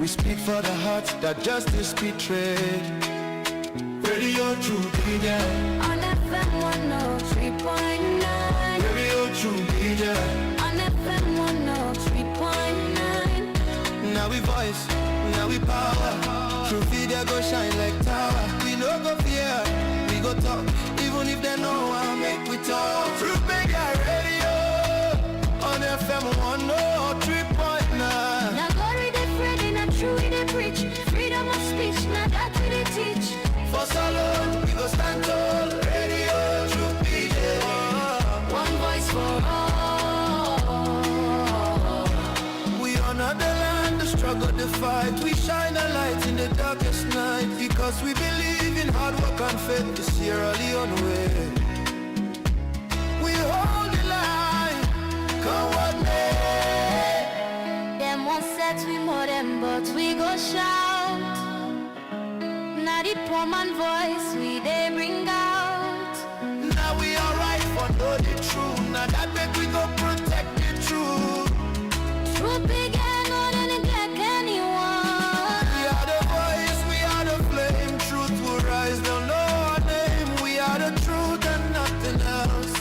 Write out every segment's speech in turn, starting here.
We speak for the hearts that justice betrayed. Radio True Media on FM 103.9. Radio True Media on FM 103.9. Now we voice, now we power. True Media go shine like tower. We no go fear, we go talk. Even if they know I'll make we talk. True Media Radio on FM 103.9. Now glory they Freddy, not true they preach. Freedom of speech, not that they teach. For so long, we go stand tall. Radio True Media, one voice for all. we honor the land, the struggle, the fight. We shine a light in the darkest night because we believe in hard work and faith to Sierra Leone way. We hold the line, come what may. Them one set we more them, but we go shout. Now the poor man voice we they bring out. Now we alright for know the truth. Now that make we go protect the truth. Truth began on any neglect anyone. We are the voice, we are the flame. Truth will rise, they'll know our name. We are the truth and nothing else.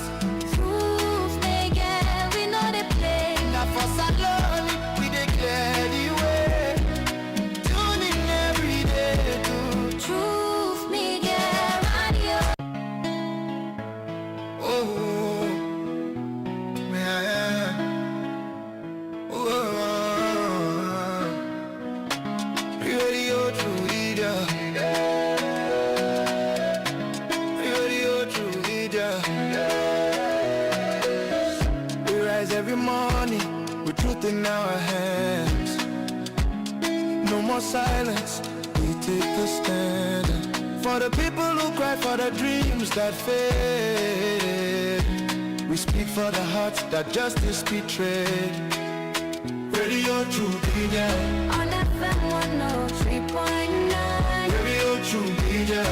Truth began, we know they play. Now for Salon, we declare the way. Tune in every day to Truth began radio. oh, yeah. Oh, Radio True Media. Radio True Media. We rise every morning with truth in our hands. No more silence, we take a stand. For the people who cry for the dreams that fade. We speak for the hearts that justice betrayed. Radio True Media, On FM 103.9. Radio True Media.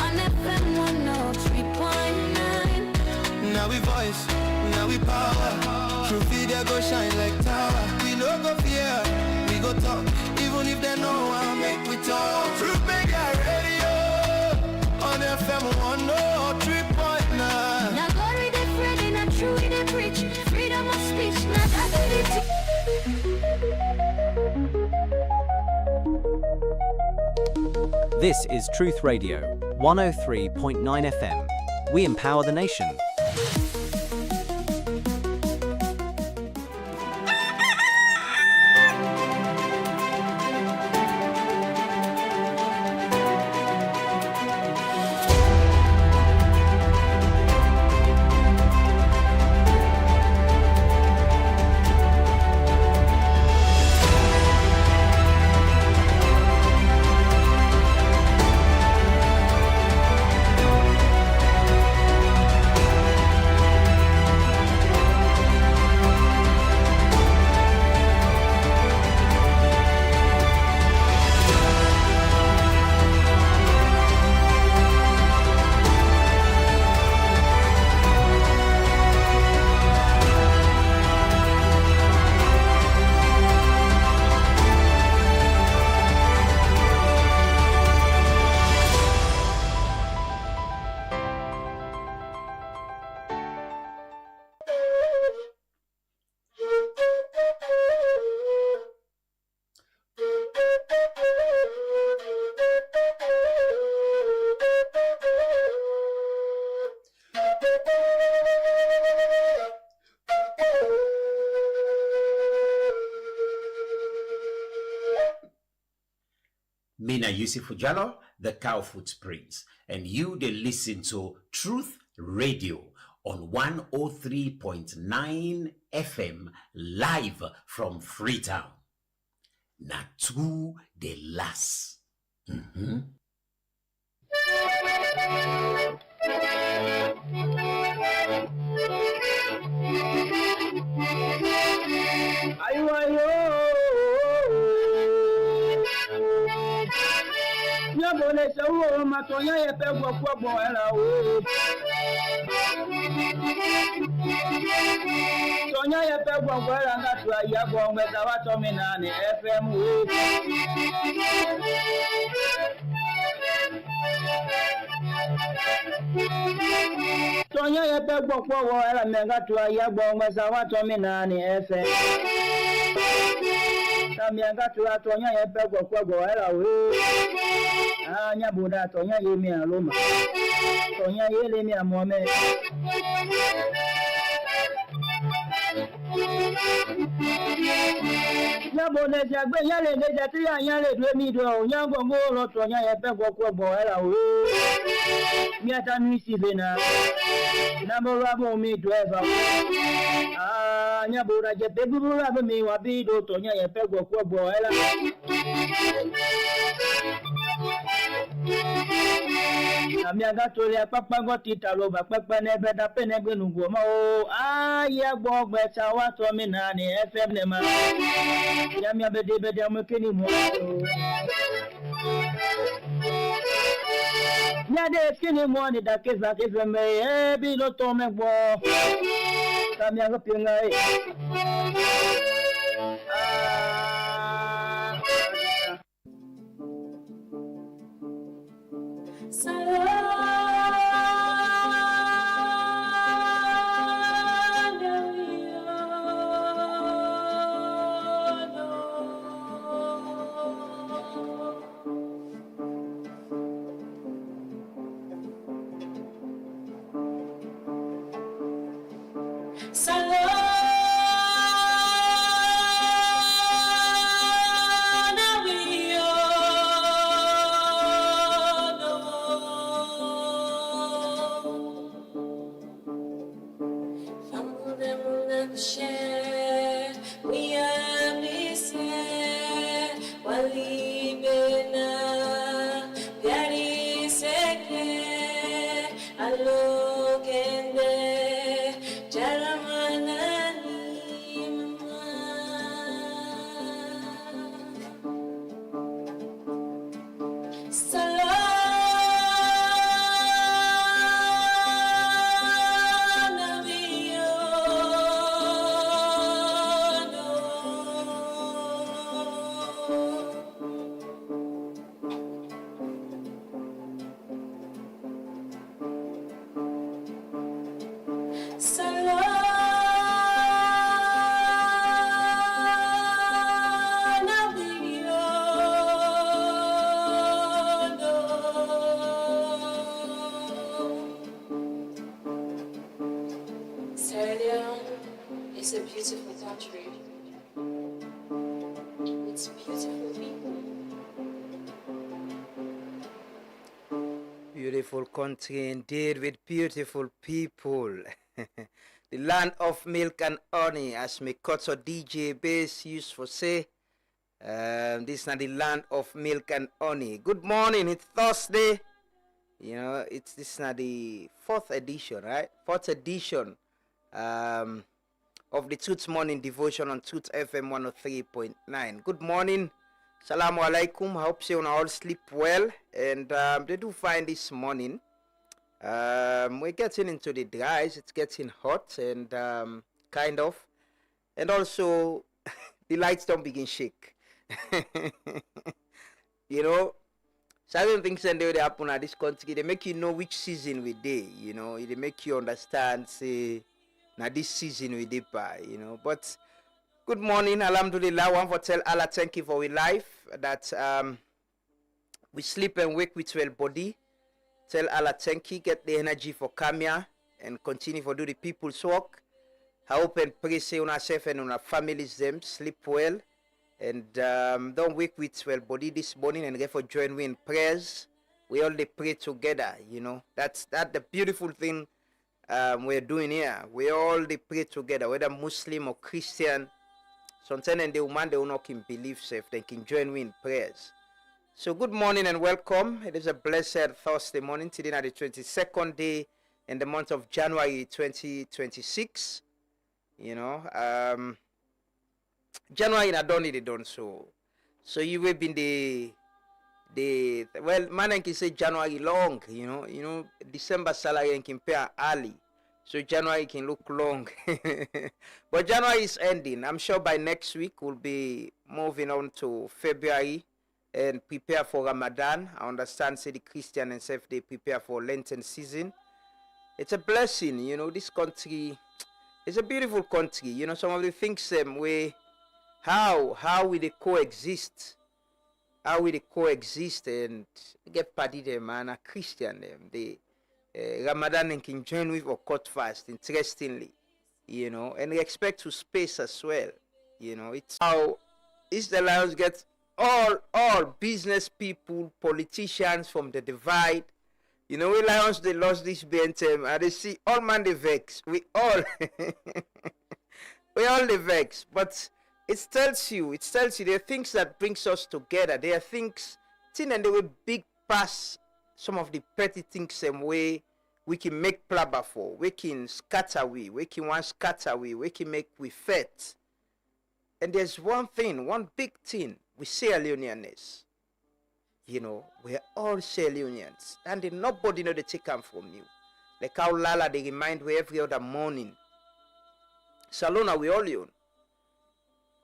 On FM 103.9. Now we voice, now we power. True Media go shine like tower. We no go fear, we go talk. Even if they know I'll make we talk. True Media Radio on FM 103.9. Now glory they Freddy, not true they preach. Freedom of speech, not that they teach. This is Truth Radio, 103.9 FM. We empower the nation. Mina Yusufu Jallo, the Cow Footprints, and you they listen to Truth Radio on 103.9 FM live from Freetown. Natu de las. Nyabone sawo matonya yepe gwagwagwo era o. Tonya yepe gwagwo era ngatu ayagwo ngeza watomina ni FM o. pe gbogbo wo era me ga tu aya gbo ngwesa wa to mi na ni efe Tami ga tu atonya ye pe gbogbo era we anya buda tonya ye mi aloma tonya ye le mi amome Yabo le jagbe yale le jati yale dwe mi do nyango ngolo tonya ye pe gbogbo era we mi ata mi si bena na mo rabo mi do eva nya bora je pe buru rabo mi wa bi do tonya ye pe gbogbo era Ami aga tole papa go tita lo ba papa ne be da pe ne gbe nugo mo o aye gbo gbe cha wa to mi na ni FM ne ma ya mi abede be de mo kini mo ya de kini mo ni da ke za ke me e bi lo to me gbo ta mi aga pi ngai It's a beautiful country. It's beautiful people. Beautiful country indeed, with beautiful people. The land of milk and honey, as Mikoto DJ Bass used to say. This is not the land of milk and honey. Good morning, it's Thursday. You know, this is not the fourth edition, right? Fourth edition of the Tooth Morning Devotion on Tooth FM 103.9. Good morning. Salamu alaikum. I hope you all sleep well. And they do fine this morning. We're getting into the dries. It's getting hot and kind of. And also, the lights don't begin shake. You know, certain things and they happen at this country. They make you know which season we day. You know, they make you understand, say, now this season we did by, you know. But good morning, alhamdulillah. One for tell Allah thank you for we life, that we sleep and wake with well body. Tell Allah thank you, get the energy for Kamia and continue for do the people's work. I hope and pray say on ourselves and on our families them sleep well and don't wake with well body this morning and therefore join me in prayers. We all they pray together, you know. That's the beautiful thing we're doing here. We all they pray together, whether Muslim or Christian. Sometimes the woman they will not can believe safe, they can join me in prayers. So good morning and welcome. It is a blessed Thursday morning. Today is the 22nd day in the month of January 2026. You know, January I don't need it done so. So you will be the well man can say January long, you know, December salary and compare early. So January can look long. But January is ending. I'm sure by next week we'll be moving on to February and prepare for Ramadan. I understand say the Christian and self they prepare for Lenten season. it's a blessing, you know. This country is a beautiful country, you know. Some of the things way how we they coexist, and get party them and a Christian them. They Ramadan and can join with or cut fast, interestingly, you know, and they expect to space as well, you know. It's how East Alliance gets all business people, politicians from the divide. You know, we Lions they lost this BNTM and they see all man the vex. We all the vex. But it tells you there are things that brings us together. There are things thin and they will big pass some of the petty things same way we can make plaba for, we can scatter we can make we fet. And there's one big thing we Sierra Leoneans. You know, we're all Sierra Leoneans. And then nobody know they take them from you. Like how Lala they remind we every other morning. Salona we all leon.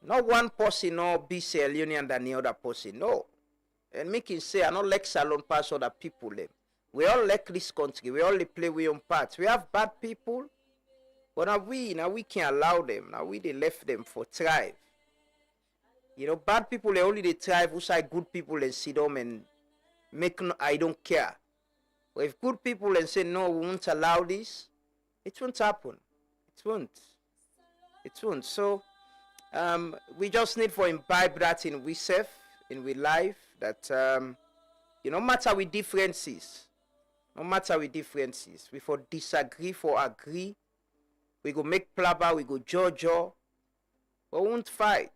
Not one person no be Sierra Leonean than the other person. No. And me can say I not like Salon pass other people them. We all like this country. We all play we own parts. We have bad people. But now we can't allow them. Now they left them for thrive. You know, bad people they only they thrive who say good people and sit down and make no, I don't care. But if good people and say no, we won't allow this, it won't happen. It won't. So we just need for imbibe that in we self, in we life, that you know, no matter with differences, we for disagree, for agree, we go make plaba, we go jojo, but we won't fight.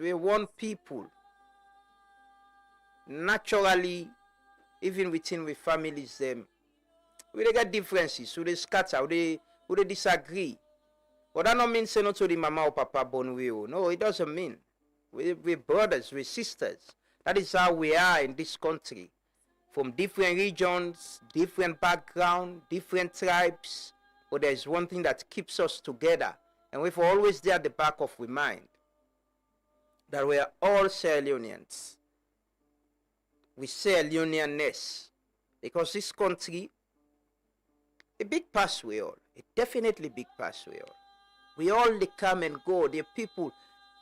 We're one people. Naturally, even within we families, them we get differences, we they scatter, we they disagree. But that don't mean say no to the mama or papa born we. No, it doesn't mean. We're brothers, we're sisters. That is how we are in this country. From different regions, different background, different tribes. But there's one thing that keeps us together. And we've always there at the back of our mind that we are all Sierra Leoneans. We Sierra Leoneanness. Because this country, a big pass we all. It definitely big pass we all. We all they come and go. The people,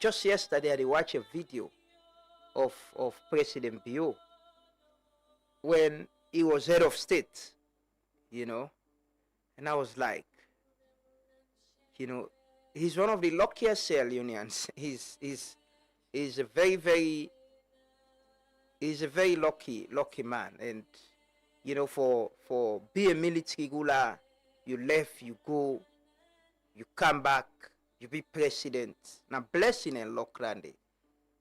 just yesterday I watched a video of President Bio when he was head of state, you know. And I was like, you know, he's one of the luckiest Sierra Leoneans. He's a very lucky man. And you know, for be a military ruler, you left, you go, you come back, you be president. Now blessing and luck Randy.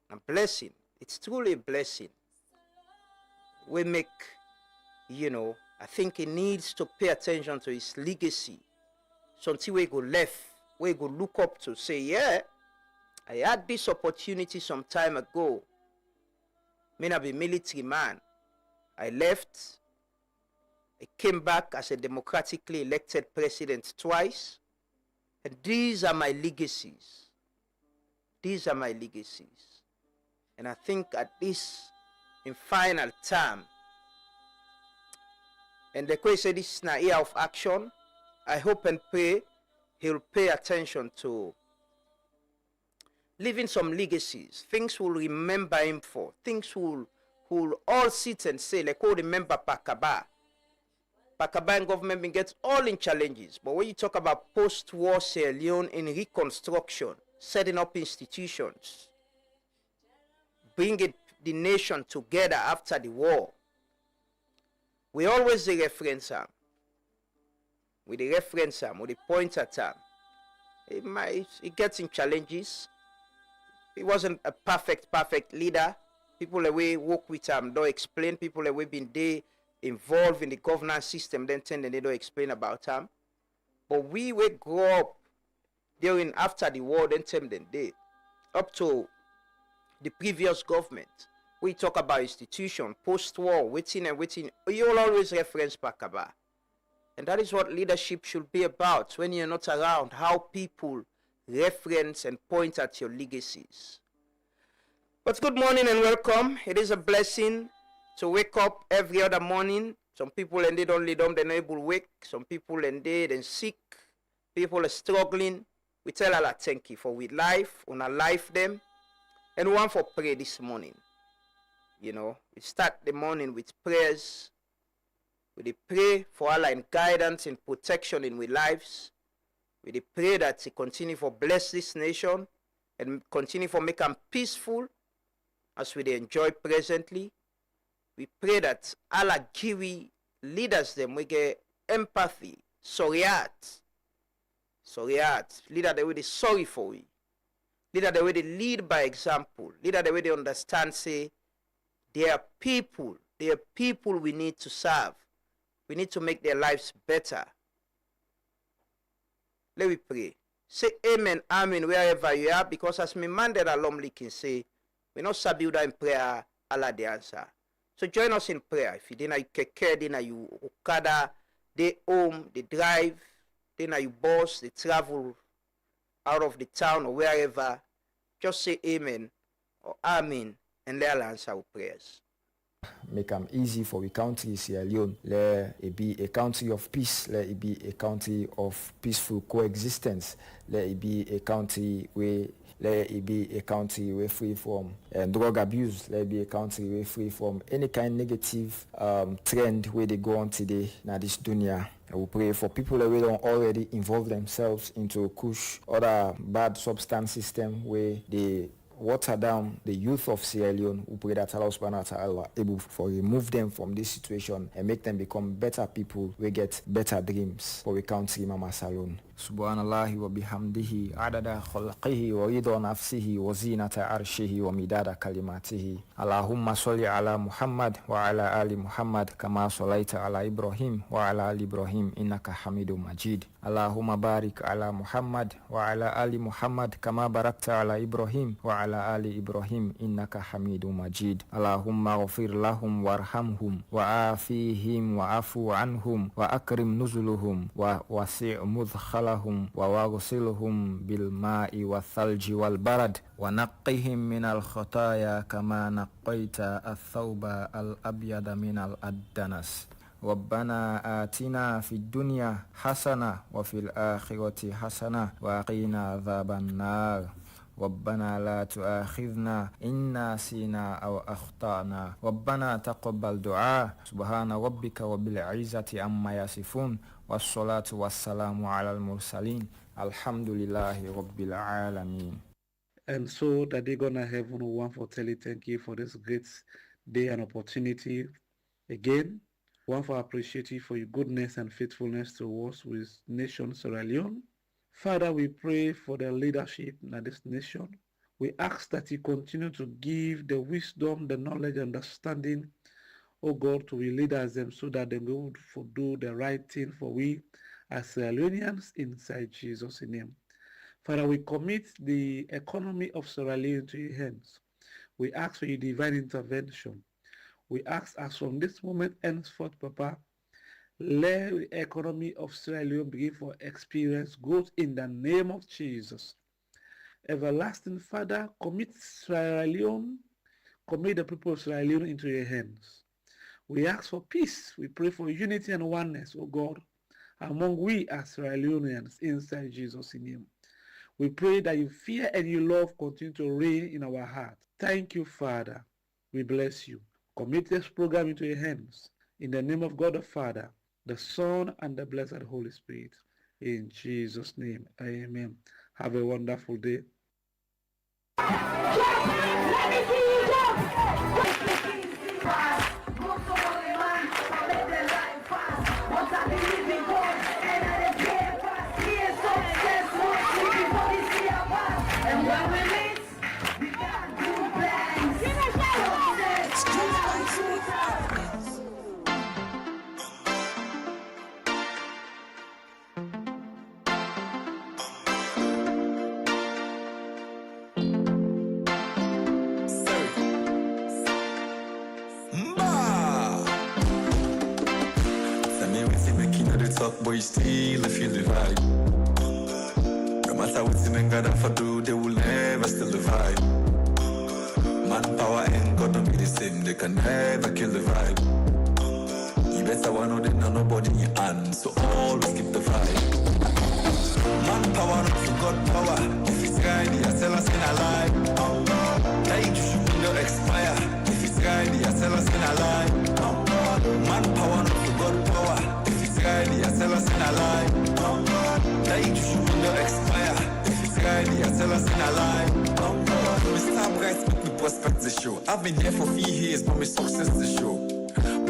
Now blessing. It's truly a blessing. We make, you know, I think he needs to pay attention to his legacy. So until we go left, we go look up to say, yeah, I had this opportunity some time ago. May not be military man. I left. I came back as a democratically elected president twice. And these are my legacies. And I think at this, in final term, and the question this is a year of action, I hope and pray he'll pay attention to leaving some legacies, things we'll remember him for, things who'll all sit and say, like, oh, remember Pakaba. Pakaba and government gets all in challenges. But when you talk about post-war Sierra Leone in reconstruction, setting up institutions, bringing the nation together after the war, we always reference him. We point at him. It gets in challenges. He wasn't a perfect leader. People away work with him, don't explain. People away been there involved in the governance system, then tend and they don't explain about him. But we will grow up during after the war, then they up to the previous government. We talk about institution, post-war, waiting. You'll always reference Pakaba. And that is what leadership should be about when you're not around, how people reference and point at your legacies. But good morning and welcome. It is a blessing to wake up every other morning Some people and they don't lead them, they're not able to wake. Some people and they then sick. People are struggling. We tell Allah thank you for with life, on our life them. And one for prayer this morning. You know, we start the morning with prayers. We pray for Allah and guidance and protection in our lives. We pray that He continue for bless this nation and continue for make them peaceful as we enjoy presently. We pray that Allah give we leaders them we get empathy, sorry heart, leader the way they sorry for we, leader the way they lead by example, leader the way they understand say they are people we need to serve. We need to make their lives better. Let me pray. Say amen, amen, wherever you are, because as my man that alumni can say, we not sabi that in prayer, Allah the answer. So join us in prayer. If you didn't keke, then you okada, they home, they drive, then you boss, they travel out of the town or wherever, just say amen or amen and let Allah answer our prayers. Make them easy for the country Sierra Leone. Let it be a country of peace. Let it be a country of peaceful coexistence. Let it be a country where free from drug abuse. Let it be a country where free from any kind of negative trend where they go on today in this dunya. I will pray for people that don't already involve themselves into kush other bad substance system where they water down the youth of Sierra Leone. We pray that Allah subhanahu wa ta'ala able for remove them from this situation and make them become better people. We get better dreams for the country Mama Salon. Subhanallahi wa bihamdihi adada khalqihi wa ridha nafsihi wa zinata arshihi wa midada kalimatihi. Allahumma salli ala Muhammad wa ala ali Muhammad kama sallaita ala Ibrahim wa ala ali Ibrahim innaka Hamidum Majid. Allahumma barik ala Muhammad wa ala ali Muhammad kama barakta ala Ibrahim wa ala ali Ibrahim innaka Hamidum Majid. Allahumma ghafir lahum warhamhum wa afihim wa afu anhum wa akrim nuzuluhum wa wasi' mudkhalahum wa waghsilhum bil ma'i wa thalji wal barad wa naqqihim min al khataya kama naqqaita ath-thawba al abyada min al addanas. ربنا آتنا في الدنيا حسنة وفي الآخرة حسنة وقنا عذاب النار. ربنا لا تؤاخذنا إن نسينا أو أخطأنا. ربنا تقبل دعاء. سبحان ربك رب العزة عما يصفون والصلاة والسلام على المرسلين الحمد لله رب العالمين. And so that they're gonna have one for telling thank you for this great day and opportunity again. One for appreciate you for your goodness and faithfulness towards with nation Sierra Leone. Father, we pray for the leadership in this nation. We ask that you continue to give the wisdom, the knowledge, understanding, oh God, to the leaders them so that they will do the right thing for we as Sierra Leoneans inside Jesus' name. Father, we commit the economy of Sierra Leone to your hands. We ask for your divine intervention. We ask as from this moment henceforth, Papa, let the economy of Sierra Leone begin for experience growth in the name of Jesus. Everlasting Father, commit Sierra Leone, commit the people of Sierra Leone into your hands. We ask for peace. We pray for unity and oneness, oh God, among we as Sierra Leoneans inside Jesus' name. We pray that your fear and your love continue to reign in our heart. Thank you, Father. We bless you. Commit this program into your hands. In the name of God the Father, the Son, and the Blessed Holy Spirit. In Jesus' name, amen. Have a wonderful day. Boy, still I feel the vibe. No matter what the men gotta for do, they will never still the vibe. Manpower and God don't be the same, they can never kill the vibe. You better one or then nobody in your hand. So always keep the vibe. Manpower not for God power. If it's ready, I tell us in a lie. That you should not expire. If it's ready, I tell us in a lie. Manpower not for God power. If it's ready, I tell us in a lie. That you should not expire. If it's ready, I tell us in a lie. Mr. Bright, make me prospect the show. I've been here for 3 years, but my success the show.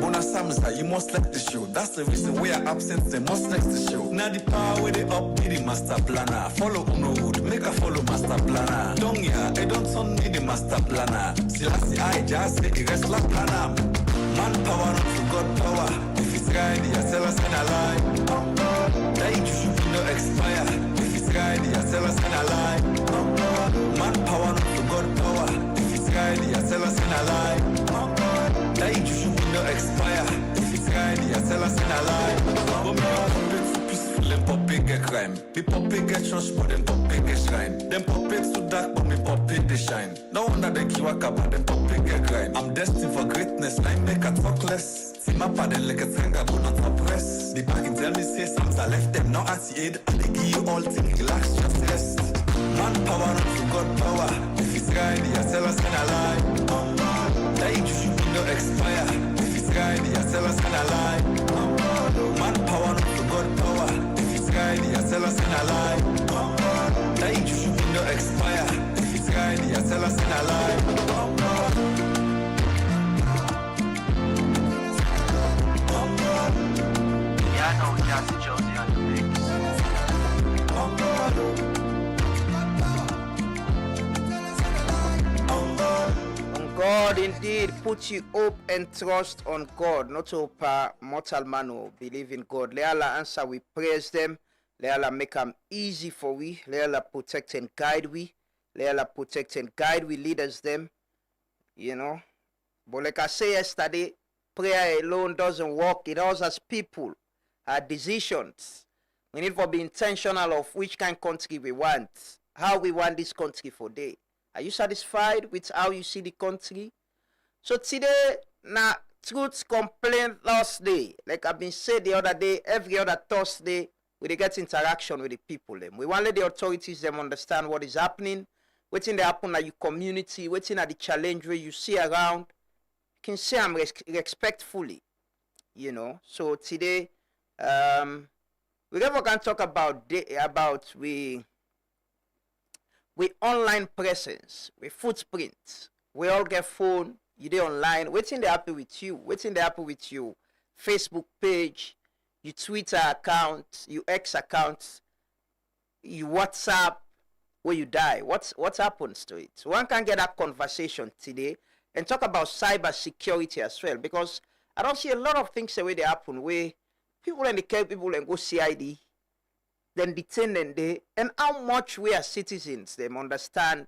Bona Samsa, you must like the show. That's the reason we are absent, they must like the show. Now the power with the up, be the master planner. Follow Uno Wood, make a follow master planner. Don't ya, I don't turn me the master planner. See, I just say the rest like planner. Manpower not for God power. If it's ready, I tell us in a lie. That you should not expire. If it's ready, I tell us in a lie. Manpower not for God power. If it's ready, I tell us in a lie. That you should not expire. If it's ready, I tell us in a lie. But me are peaceful, them puppet get crime. Me puppet get church, but them puppet get shrine. Them puppets too dark, but me puppet they shine. No wonder they kiwaka, but them puppet get crime. I'm destined for greatness, I make a talk less. See my pattern like a tranga, but not top press. The back tell me say some I left them, now at the aid. And they give you all things, relax, just rest. Manpower not for God power. If it's ready, I tell us in a lie. That you should not expire. If it's ready, I tell us in a lie. Manpower not for God power. If it's ready, I tell us in a lie. That you should not expire. If it's ready, I tell us in a lie. Yeah, I know Jazzy Josie on the mix. God indeed put you hope and trust on God, not hope mortal man who believe in God. Let Allah answer, we praise them. Let Allah make them easy for we. Let Allah protect and guide we. Let Allah protect and guide we, leaders them. You know. But like I said yesterday, prayer alone doesn't work. It also has people, our decisions. We need to be intentional of which kind of country we want. How we want this country for day. Are you satisfied with how you see the country? So today, na Truth Complaint Thursday. Like I've been said the other day, every other Thursday, we get interaction with the people. Them. We want to let the authorities them understand what is happening, waiting they happen at your community, waiting at the challenge where you see around. You can say I'm respectfully, you know. So today, we never can talk about we online presence, we footprints. We all get phone, you dey online, waiting they happy with you, waiting they happy with you. Facebook page, your Twitter account, your X account, your WhatsApp, where you die. What happens to it? One can get that conversation today and talk about cyber security as well, because I don't see a lot of things the way they happen where people and they kill people and go CID. Then detain them there, and how much we as citizens them understand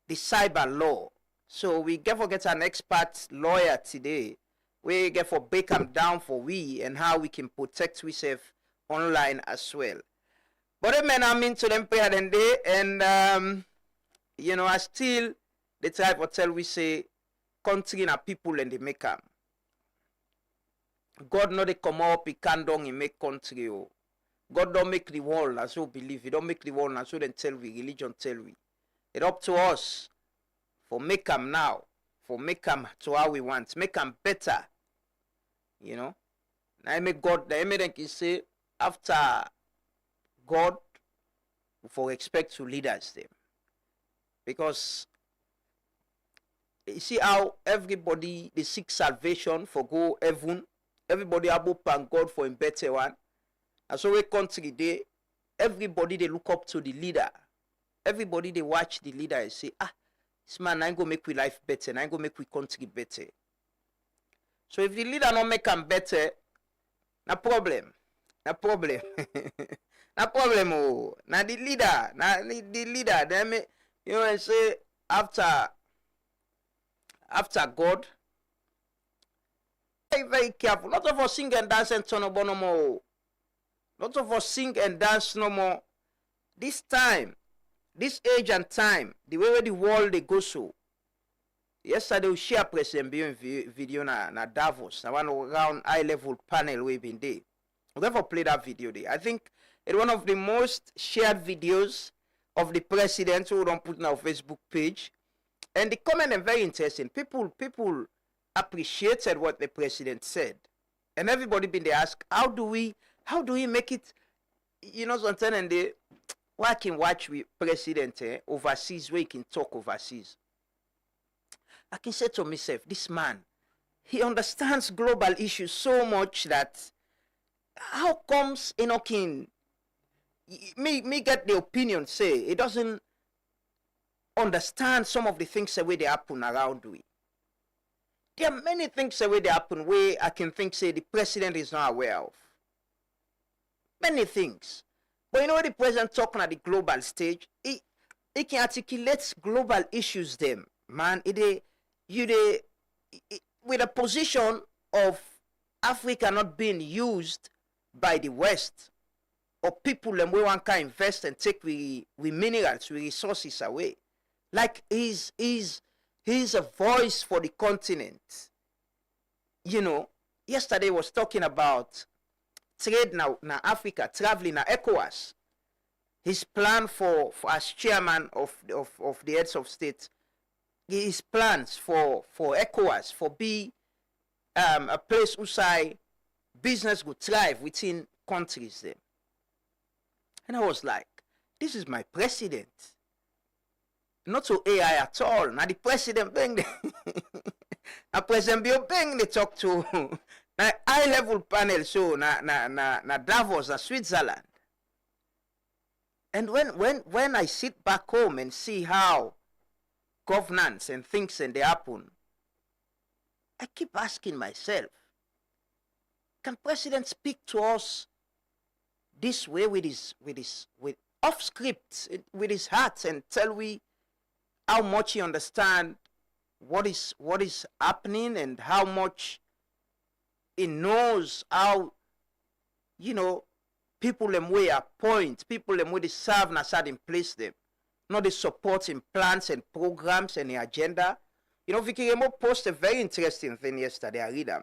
the cyber law. So we get an expert lawyer today. We get for break them down for we and how we can protect ourselves online as well. But the men I'm into them prayer then day, and you know I still they try to tell we say country and people and they make them. God know they come up, he can down, he make country. Oh. God don't make the world as you believe. He don't make the world as you then tell we. Religion tell we. It's up to us for make them now. For make them to how we want. Make them better. You know. Now I make God. The evidence can say after God for respect to leaders them. Because you see how everybody they seek salvation for go heaven. Everybody above and God for a better one. And so we country they everybody they look up to the leader. Everybody they watch the leader and say, this man I go make we life better, and I go make we country better. So if the leader not make them better, no problem. No problem. No problem. Oh. Now the leader, they make, you know, and say after God, very, very careful. Lot of us sing and dance and turn up no more. Lot of us sing and dance no more. This time, this age and time, the way the world they go so, yesterday we share President Bio video na Davos, na one round high level panel we been there. We never play that video there. I think it's one of the most shared videos of the president who don't put on our Facebook page. And the comment is very interesting. People appreciated what the president said. And everybody been there ask, how do we make it, you know, sometimes and they watch with president overseas where he can talk overseas. I can say to myself, this man, he understands global issues so much that how comes, you know, me get the opinion say he doesn't understand some of the things that way they happen around we. There are many things that way they happen where I can think say the president is not aware of. Many things. But you know what the president talking at the global stage, he can articulate global issues them. Man, with a position of Africa not being used by the West, or people and we want to invest and take we minerals, we resources away. Like he's a voice for the continent. You know, yesterday was talking about trade now Africa, traveling na ECOWAS. His plan for as chairman of the heads of state, his plans for ECOWAS, for be a place who say business would thrive within countries there. And I was like, this is my president. Not so AI at all. Now the president being a president being they talk to na high level panel so na Davos, na Switzerland. And when I sit back home and see how governance and things and they happen, I keep asking myself, can president speak to us this way with off script, with his heart, and tell we how much he understand what is happening and how much he knows how, you know, people them way appoint, people them way they serve na certain place them. Not they supporting plans and programs and the agenda. You know, Vicky Remo posted a very interesting thing yesterday. I read them.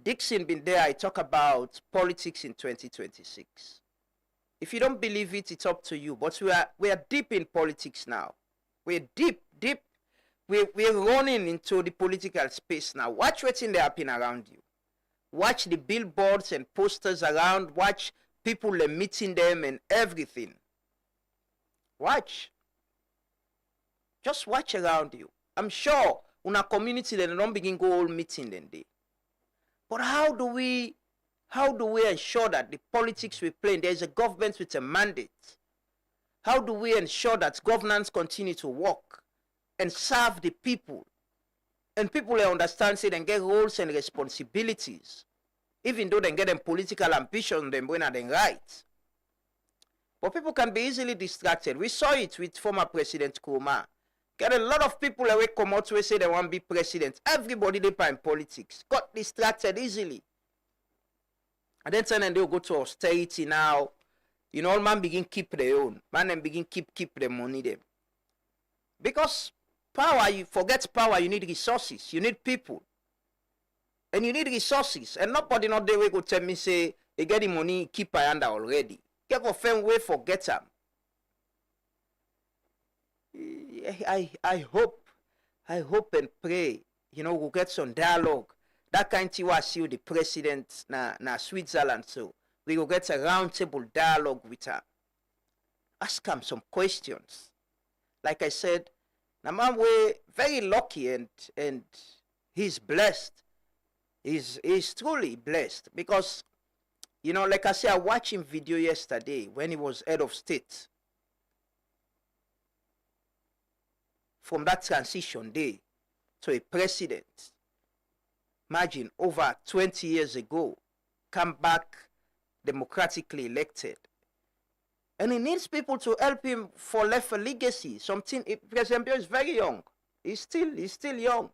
Dixon been there, I talk about politics in 2026. If you don't believe it, it's up to you. But we are deep in politics now. We're deep. We're running into the political space now. Watch what's in the happening around you. Watch the billboards and posters around. Watch people meeting them and everything. Watch. Just watch around you. I'm sure una community they don't begin go all meeting then day. But how do we ensure that the politics we play, there is a government with a mandate? How do we ensure that governance continue to work and serve the people? And people they understand, say, they get roles and responsibilities, even though they get them political ambition, them when are they right. But people can be easily distracted. We saw it with former President Nkrumah. Get a lot of people away come out to say they want to be president. Everybody they in politics got distracted easily. And then they'll go to austerity now. You know, man begin keep their own. Man and begin keep the money them. Because power, you forget power, you need resources. You need people. And you need resources. And nobody not there will go tell me say, you get the money, keep a hand already. Get a firm way, forget them. I hope and pray, you know, we'll get some dialogue. That kind of was see the president na Switzerland, so we will get a roundtable dialogue with her. Ask him some questions. Like I said, na man we very lucky and he's blessed. He's truly blessed because, you know, like I said, I watched him video yesterday when he was head of state. From that transition day to a president, imagine over 20 years ago, come back democratically elected. And he needs people to help him for left a legacy. Something, President Bio is very young. He's still young.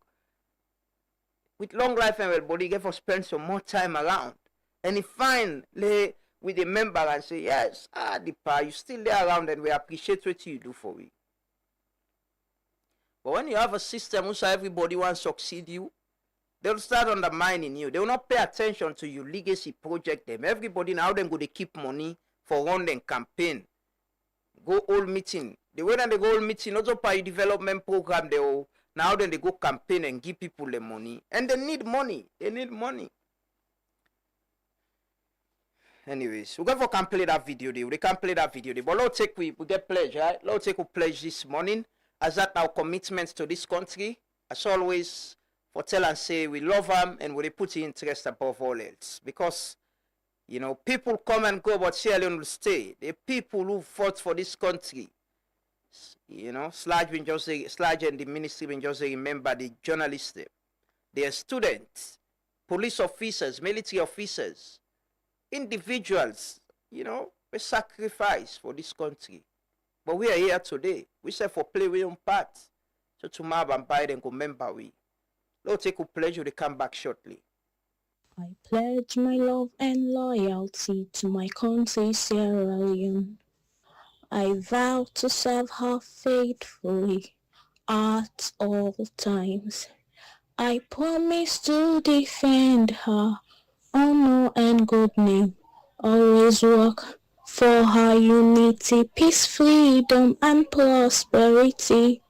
With long life and well, but he gave us spend some more time around. And he finally with a member and say, yes, Deepa, you still there around and we appreciate what you do for we. But when you have a system who everybody wants to succeed you, they'll start undermining you. They will not pay attention to your legacy project them. Everybody now them go to keep money for run them campaign. Go all meeting. The way that they go all meeting, also by development program, they all now then they go campaign and give people the money. And they need money. They need money. Anyways, we're going to can play that video there. We can play that video there. But let's take we get pledge, right? Let's take a pledge this morning. As that our commitment to this country. As always, for tell and say we love them and we put the interest above all else. Because, you know, people come and go, but Sierra Leone will stay. The people who fought for this country. You know, Sludge and the ministry when just remember the journalists, their students, police officers, military officers, individuals, you know, we sacrifice for this country. But we are here today. We say for play we own part. So tomorrow and Biden go remember we. Lord take a pledge to come back shortly. I pledge my love and loyalty to my country, Sierra Leone. I vow to serve her faithfully at all times. I promise to defend her honor and good name. Always work for her unity, peace, freedom, and prosperity,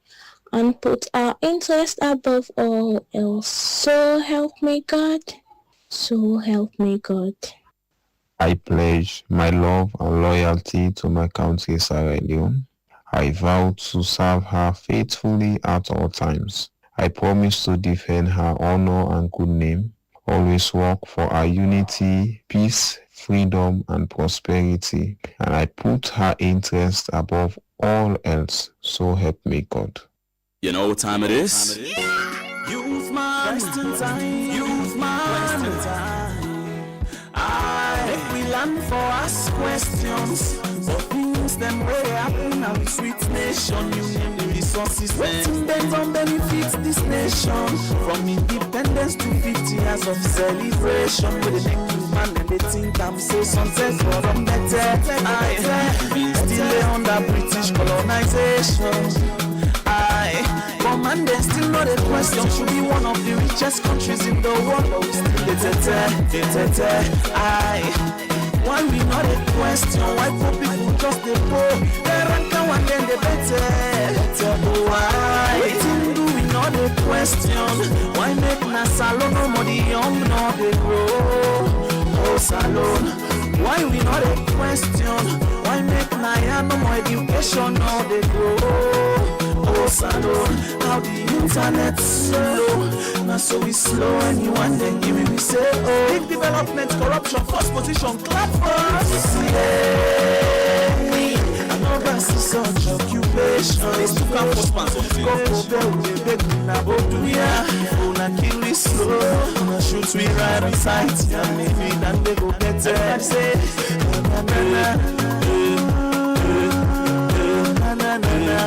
and put our interest above all else. So help me God. So help me God. I pledge my love and loyalty to my country, Sierra Leone. I vow to serve her faithfully at all times. I promise to defend her honor and good name, always work for our unity, peace, freedom, and prosperity, and I put her interest above all else. So help me God. You know what time it is? Youth man, youth man. We learn for us questions, but things them way happen now in sweet nation. You name the resources, waiting them from benefits this nation. From independence to 50 years of celebration, with the neck to man and they think I'm say something for them better. I still under British colonization. And they still know the question. Should be one of the richest countries in the world, but we still why we know the question? Why poor people just the poor? They rank and then they better. Why? Waiting do we know the question? Why make Nasalo no more the young nor they grow? Oh salon. Why we know the question? Why make Naya no more education nor they grow? Oh salon, how the internet slow. Now so we slow anyone then give me say oh. Big development, corruption, first position, clap for us. Another such occupation. It's to come for sponsor. Go there with a big naboduya. Gonna kill we slow. Gonna shoot we right on sight. Yeah, maybe then they go better. I say na na na na na na.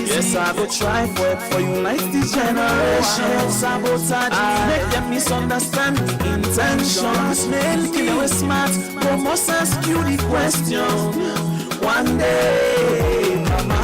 Yes, I go try for it for unite this generation. Sabotage, make them misunderstand the intentions. Make you smart, but must ask you the question. One day, mama,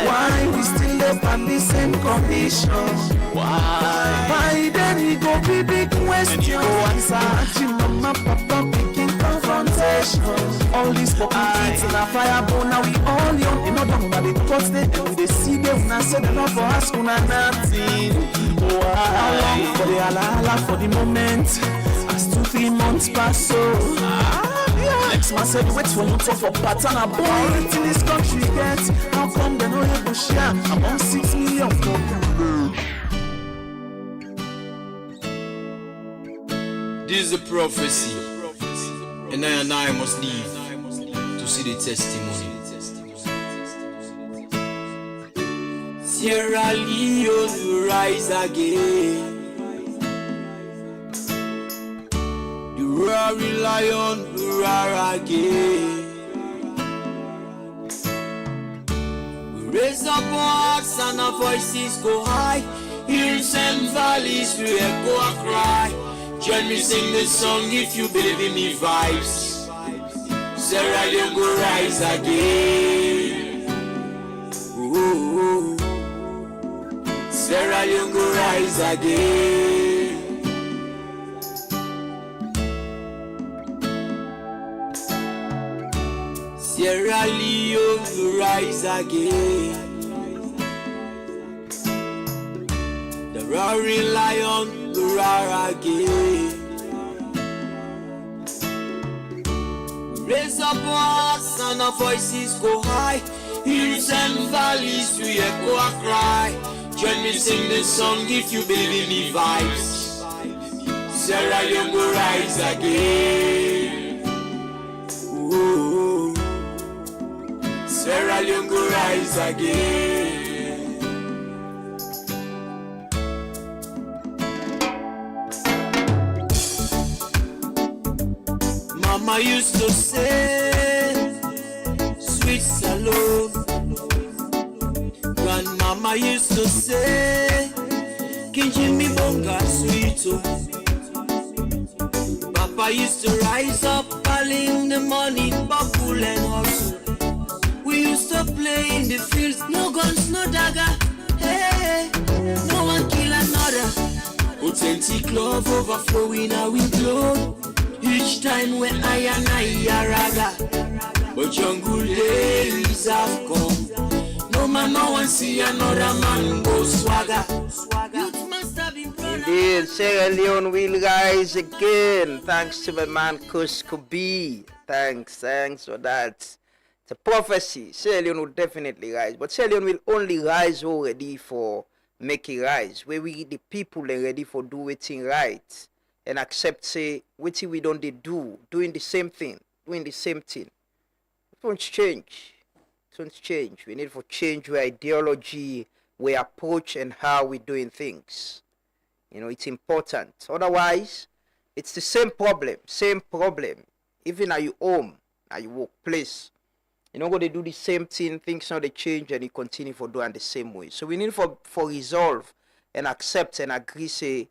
why we still live on the same conditions? Why then we go be big question? Answer, mama, papa, picking confrontations. All these popping kids in a fireball, now we all young. You know them that they touch them, and they see them, and say them for us, nothing. How long for the ala for the moment? As 2-3 months pass so. Next man said wait for you for pattern a boy. Everything this country gets. How come they know you go share among 6 million people? This is a prophecy, and I must live to see the testimony. Sierra Leone will rise again. The roaring lion will roar again. We raise up our hearts and our voices go high. Hills and valleys will echo a cry. Join me sing this song if you believe in me vibes. Sierra Leone go rise again. Ooh. Sierra Leone go rise again. Sierra Leone will rise again. The roaring lion will roar again. Raise up our and our voices go high. Hills and valleys we echo a cry. Join me sing this song if you believe in me vibes. Sierra Leone will rise again. Ooh. Sierra Leone go rise again. Mama used to say, sweet salome. Grandmama used to say, Kinjimi bonga sweet. Papa used to rise up early in the morning, bubble and hustle. We used to play in the fields, no guns, no dagger. Hey, no one kill another. Authentic love overflowing our blood. Each time when I and I raga, but jungle days have come. No man, no one see another man go swagger. Indeed, Sierra Leone will rise again. Thanks to my man Cusco B. Thanks for that. It's a prophecy. Sierra Leone will definitely rise, but Sierra Leone will only rise already for make it rise. Where we the people are ready for doing right. And accept, say, what we don't do, doing the same thing. It won't change. We need to change our ideology, we approach, and how we're doing things. You know, it's important. Otherwise, it's the same problem. Even at your home, at your workplace. You're not going to do the same thing, things not they change, and you continue for doing the same way. So we need for resolve and accept and agree, say,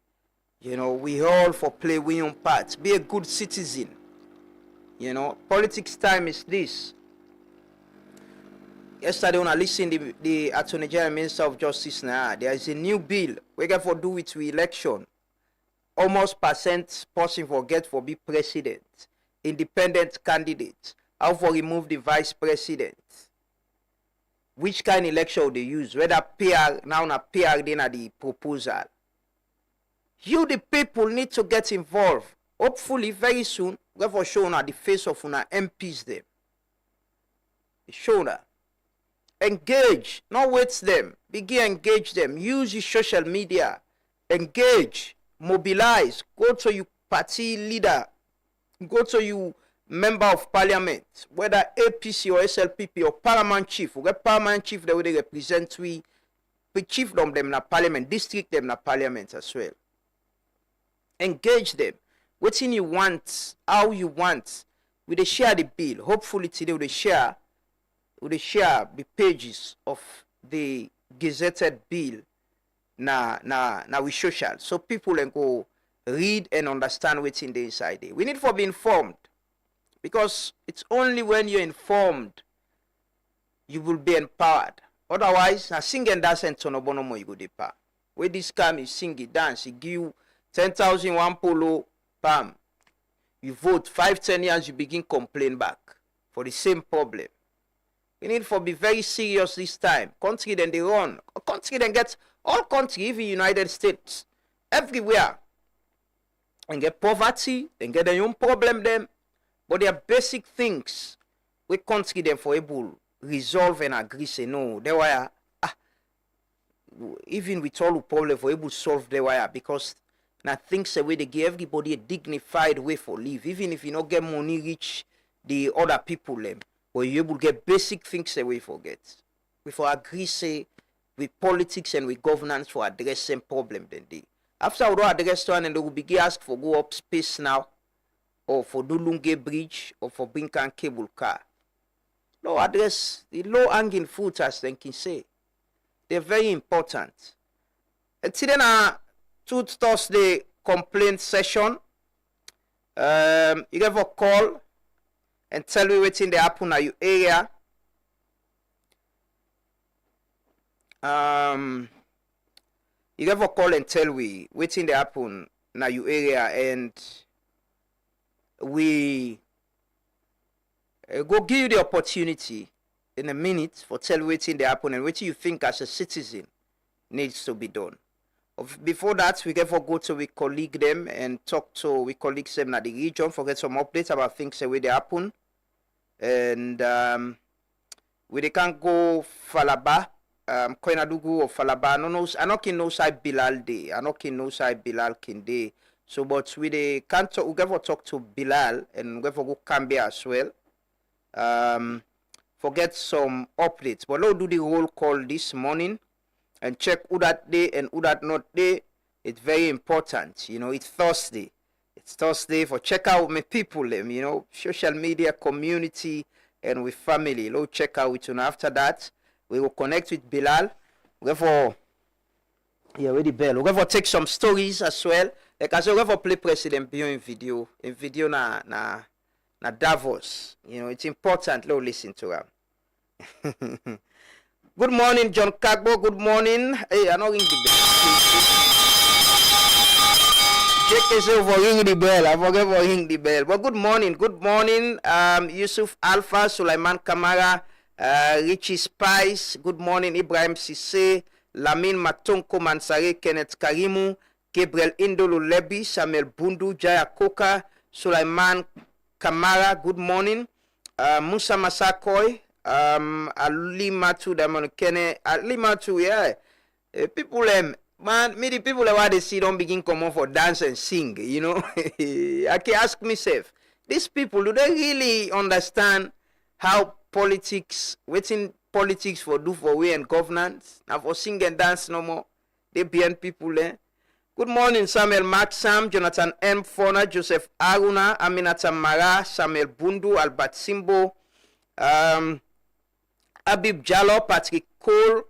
you know, we all for play we own parts. Be a good citizen. You know, politics time is this. Yesterday when I listened to the Attorney General Minister of Justice now, there is a new bill we get for do with election. Almost percent person for get for be president. Independent candidate. How for remove the vice president. Which kind of election they use? Whether PR, now na PR then at the proposal. You, the people, need to get involved. Hopefully, very soon, we're for showing the face of una MPs them. Show that. Engage, not wait them. Begin engage them. Use your social media. Engage, mobilize. Go to your party leader. Go to your member of parliament. Whether APC or SLPP or paramount chief. We get paramount chief that they represent we chiefdom them na parliament, district them na parliament as well. Engage them. What you want, how you want. We share the bill. Hopefully today we share the pages of the gazetted bill na we social. So people can go read and understand what's in the inside there. We need to be informed. Because it's only when you're informed you will be empowered. Otherwise, na sing and dance and turn no more you go the power. Where this come, you sing it, dance, you give 10,000 one polo, bam. You vote 5-10 years, you begin complain back for the same problem. We need to be very serious this time. Country then they run. Country then gets all country, even United States, everywhere. And get poverty, and get their own problem them. But there are basic things we country them for able resolve and agree say no. They were even with all the problem for able solve the wire because now things the way they give everybody a dignified way for live. Even if you not get money reach the other people them, but you able to get basic things the way forget. We for agree say with politics and with governance for address same problem then they. After we address one and they will begin ask for go up space now, or for do Lunge Bridge, or for Binkan cable car. No address the low hanging fruit as they can say. They're very important. today na Tooth Thursday complaint session. You give a call and tell me what's in the happen at your area. You give a call and tell we what's in the happen at your area, and we go give you the opportunity in a minute for tell what's in the happen and what you think as a citizen needs to be done. Before that, we get for go to we colleague them and talk to we colleagues them at the region for get some updates about things that they happen. And we they can go Falaba, Koinadugu or Falaba. I know no side Bilal day. I know no side Bilal Kinde. So but we they can't talk, we get for talk to Bilal and we get for go Cambia as well. Forget some updates. But now do the roll call this morning and check who that day and who that not day. It's very important. You know, it's Thursday. It's Thursday for check out my people, them, you know, social media community and with family. Low check out with you. After that, we will connect with Bilal. We for with the bell. We for take some stories as well. Like I said, we for play President Bio in video. In video na Davos. You know, it's important. Low listen to him. Good morning, John Kagbo. Good morning. Hey, I'm not ring the bell. Jake is over ring the bell. I forget for ring the bell. But good morning. Good morning, Yusuf Alpha, Sulaiman Kamara, Richie Spice. Good morning, Ibrahim Sisse, Lamin Matonko Mansare, Kenneth Karimu, Gabriel Indolo Lebi, Samuel Bundu, Jaya Koka, Sulaiman Kamara. Good morning, Musa Masakoy. Alimatu Damonokene, Alimatu, yeah. People, man, the people that they see don't begin come on for dance and sing, you know. I can ask myself, these people, do they really understand how politics, waiting politics for do for way and governance? Now for sing and dance no more. They behind people, eh? Good morning, Samuel Maxam, Jonathan M. Fona, Joseph Aruna, Aminata Mara, Samuel Bundu, Albert Simbo, Abib Jallo, Patrick Cole,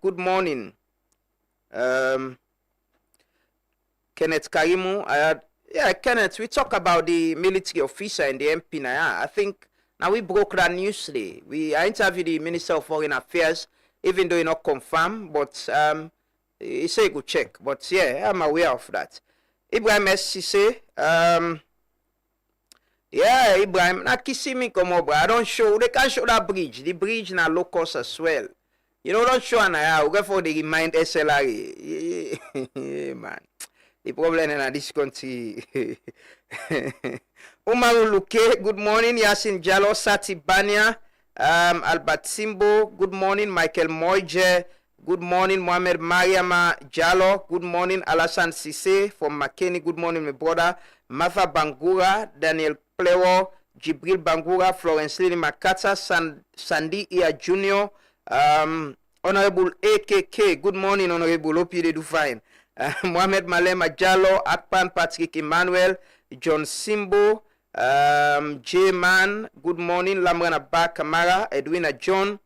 good morning. Kenneth Karimu, Kenneth, we talk about the military officer and the MP now. I think now we broke that news today. I interviewed the Minister of Foreign Affairs, even though it's not confirmed, but he say go check. But yeah, I'm aware of that. Ibrahim SCC, yeah, Ibrahim, na Kisimi come over. I don't show, they can't show that bridge. The bridge na low cost as well. You know, don't show na we go for the remind SLRA. Yeah, man. The problem in this country. Umaru Luke, good morning. Yasin Jallo, Sati Bania, Albert Simbo, good morning. Michael Moije, good morning. Mohamed Mariama Jallo, good morning. Alassane Sisse from Makeni, good morning, my brother. Martha Bangura, Daniel Plewo, Jibril Bangura, Florence Lini Makata, Sandy Ia Jr., Honorable AKK, good morning, Honorable. Hope you do fine. Mohamed Malema Jallo, Akpan Patrick Emmanuel, John Simbo, J-Man, good morning. Lamrana Ba Kamara, Edwina John,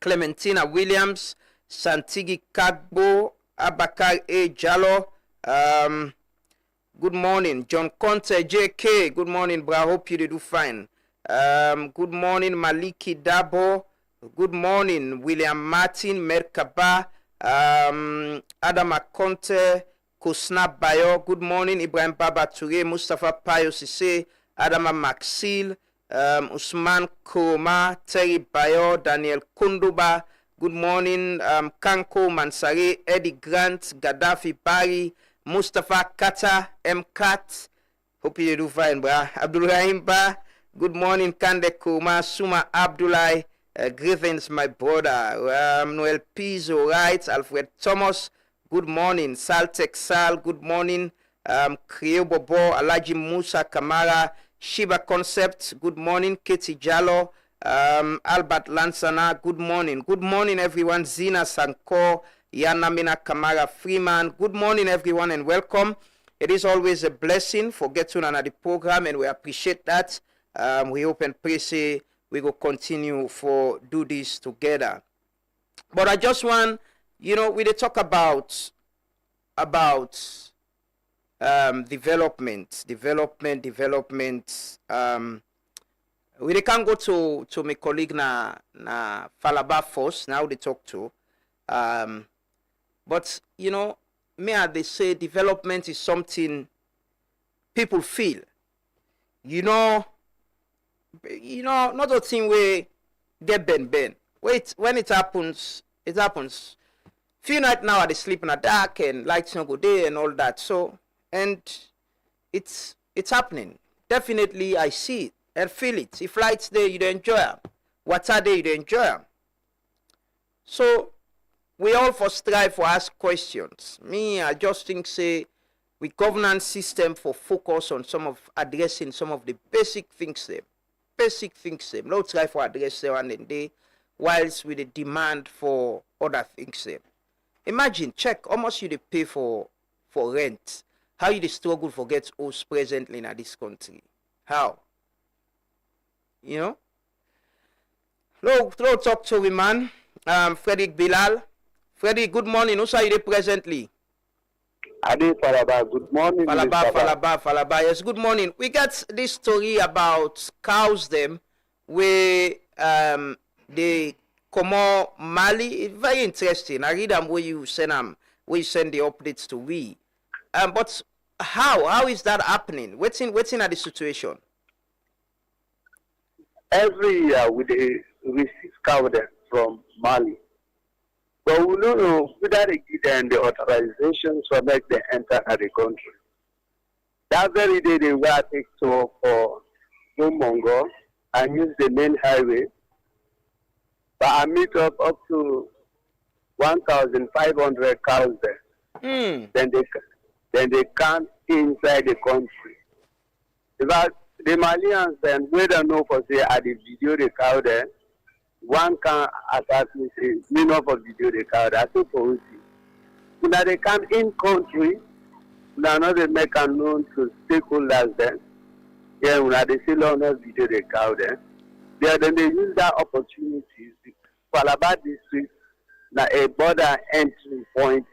Clementina Williams, Santigi Kagbo, Abakar A. Jallo, good morning. John Conte JK, good morning, bro. Hope you do fine. Good morning, Maliki Dabo. Good morning, William Martin Merkaba, Adam Akonte, Kusna Bayo. Good morning, Ibrahim Baba Toure, Mustafa Payo Sisse, Adama Maxil, Usman Koma, Terry Bayo, Daniel Kunduba. Good morning, Kanko Mansare, Eddie Grant, Gaddafi Bari, Mustafa Kata, M. Kat. Hope you do fine, bro. Abdul Rahim Ba. Good morning, Kande Kuma, Suma Abdullah. Grievance, my brother. Noel Pizzo, right? Alfred Thomas, good morning. Saltek Sal, good morning. Kriyo Bobo, Alaji Musa Kamara, Shiba Concept, good morning. Katie Jallo, Albert Lansana, good morning. Good morning, everyone. Zina Sanko, Yanamina Kamara Freeman, good morning, everyone, and welcome. It is always a blessing for getting on the program, and we appreciate that. We hope and pray say we will continue for do this together. But I just want you know, we dey talk about development. We dey can go to my colleague na Falaba first. Now they talk to, but you know, they say development is something people feel. You know, not a thing where get bend. Wait, when it happens. Few nights now they sleep in the dark and lights no go there and all that. So, and it's happening. Definitely, I see it and feel it. If lights there, you don't enjoy them. Water there, you don't enjoy them. So, we all for strive for ask questions. Me, I just think say we governance system for focus on addressing some of the basic things them. No try for address them and then they, whilst with the demand for other things them. Imagine, check how much you dey pay for rent. How you dey struggle for get house presently in this country. How? You know? Let's talk to the man, Frederick Bilal. Frederick, good morning. Who's you dey presently? Adi Falaba, good morning. Falaba. Yes, good morning. We got this story about cows them where they come out Mali. It's very interesting. I read them where you send the updates to we. But how is that happening? What's in the situation? Every year we receive cow from Mali. But we don't know whether they give them the authorization to make them enter the country. That very day they were take tour for Mongo and use the main highway. But I meet up to 1,500 cows there. Then they come inside the country. Because the Malians then we don't know for say at the video the cow there. One can attack me say me not for video the cow there. So for us, now they come in country. Now they make a known to stakeholders then. Yeah, when they say long video the cow there. Then they use that opportunity. Falaba district na a border entry point.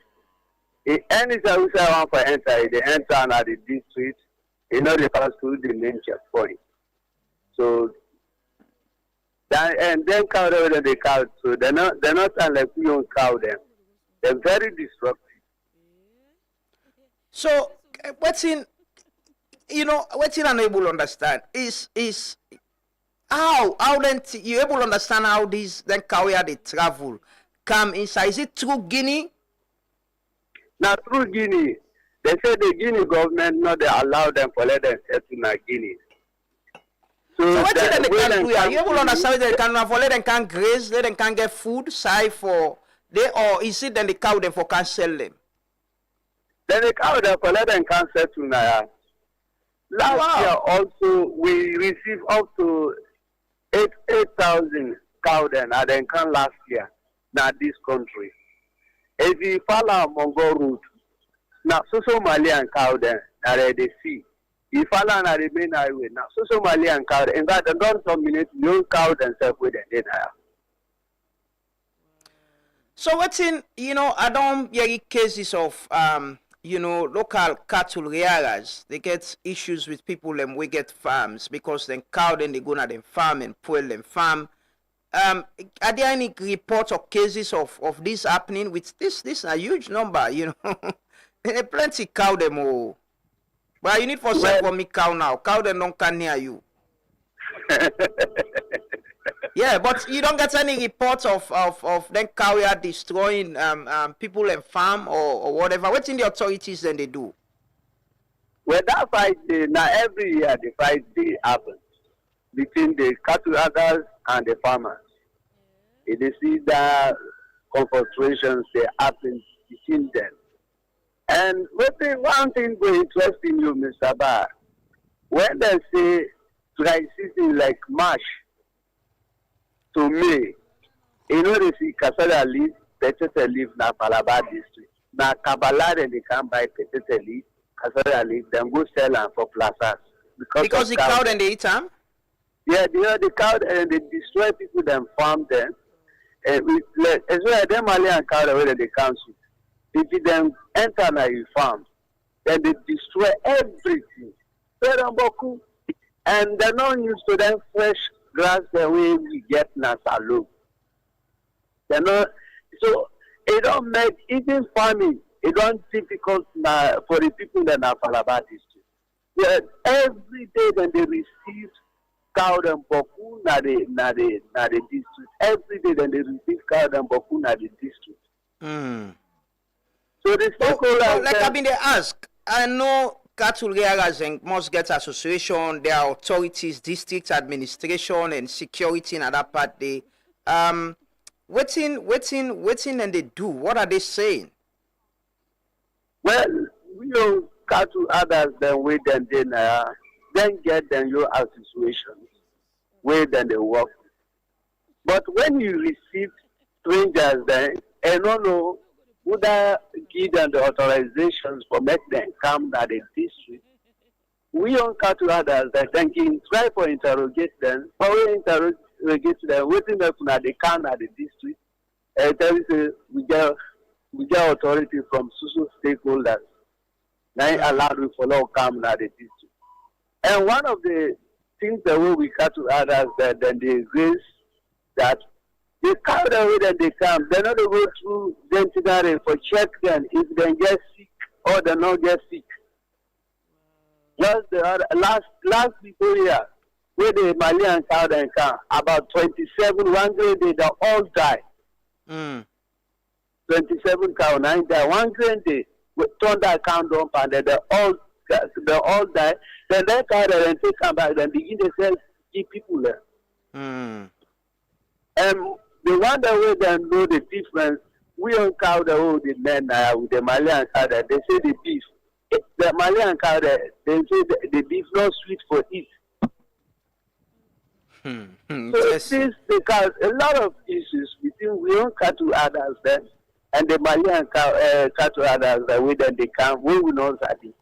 Any service I want for enter, they enter na the district. They pass through the main checkpoint. So and then cow them they cow. So they're not like we don't cow them. They're very disruptive. So what's I'm able to understand is how then you able to understand how these then cow they travel come inside. Is it through Guinea? Now through Guinea. They say the Guinea government not they allow them for let them settle in Guinea. So what they can do? Are you able to understand they can for let them can graze, let them can get food, side for they or is it then the cow them for can sell them? Then the cow them for let them can settle now. Last year also we received up to 8,000 cow then and then come last year now this country. If you follow Mongo route, now so Malian cow then are they see. If follow na the main highway now so Malian cow in fact they don't dominate no cow themselves with them. So what's in I don't hear cases of local cattle rearers, they get issues with people and we get farms because then cow then they go to them farm and pull them farm. Are there any reports or cases of this happening with this a huge number, plenty cow them all. But you need for for me cow now. Cow them don't come near you. Yeah, but you don't get any reports of them cow are destroying people and farm or whatever. What's in the authorities then they do? Well, that fight now every year the fight happens between the cattle owners and the farmers. You see that confrontations they happen between them. And one thing very interesting you, Mr. Bar, when they say dry season like March to May, they see cassava leaf, potato leaf na Falaba district. Now Kabbalah then they can buy potato leaf, cassava leaf, then go sell them for plazas. Because the cow then they eat them? Yeah, the cow and they destroy people then farm them. as well, them Malian cow the way that they council. If you then enter na your farm, then they destroy everything. Boku, and they're not used to them fresh grass the way we get na salon. They're not, so it don't make even farming. It don't difficult for the people that are Falaba district. Yeah, every day when they receive cow and boku na the district. Every day when they receive cow and boku na the district. So the stakeholders. Like I've been asked, I know cattle rearers must get association, there are authorities, district administration and security in that part they waiting and they do. What are they saying? Well, we don't cattle others then wait and then get them your associations where then they work. But when you receive strangers then and don't know would give them the authorizations for make them come to the district, we don't cattle others that thinking try for interrogate them, or we interrogate them, waiting up na they come at the district, and tell us we get authority from social stakeholders. Now allowed we follow come at the district. And one of the things that we cattle others that then they raise that they come the way that they come. They're not go through veterinary for check them if they get sick or they not get sick. Just the other, last before year, where the Malian cow and come, about 27 one grade they all die. 27 cow 9 die. One grade they turn that count up and they all die. Then they cow and take come back and begin to sell people there. And the one that we then know the difference, we don't cow the whole the men with the Malian cow that they say the beef. The Malian cow that they say the beef not sweet for it. So this because a lot of issues between we own cattle others then and the Malian cattle others that we then they come, we will not study.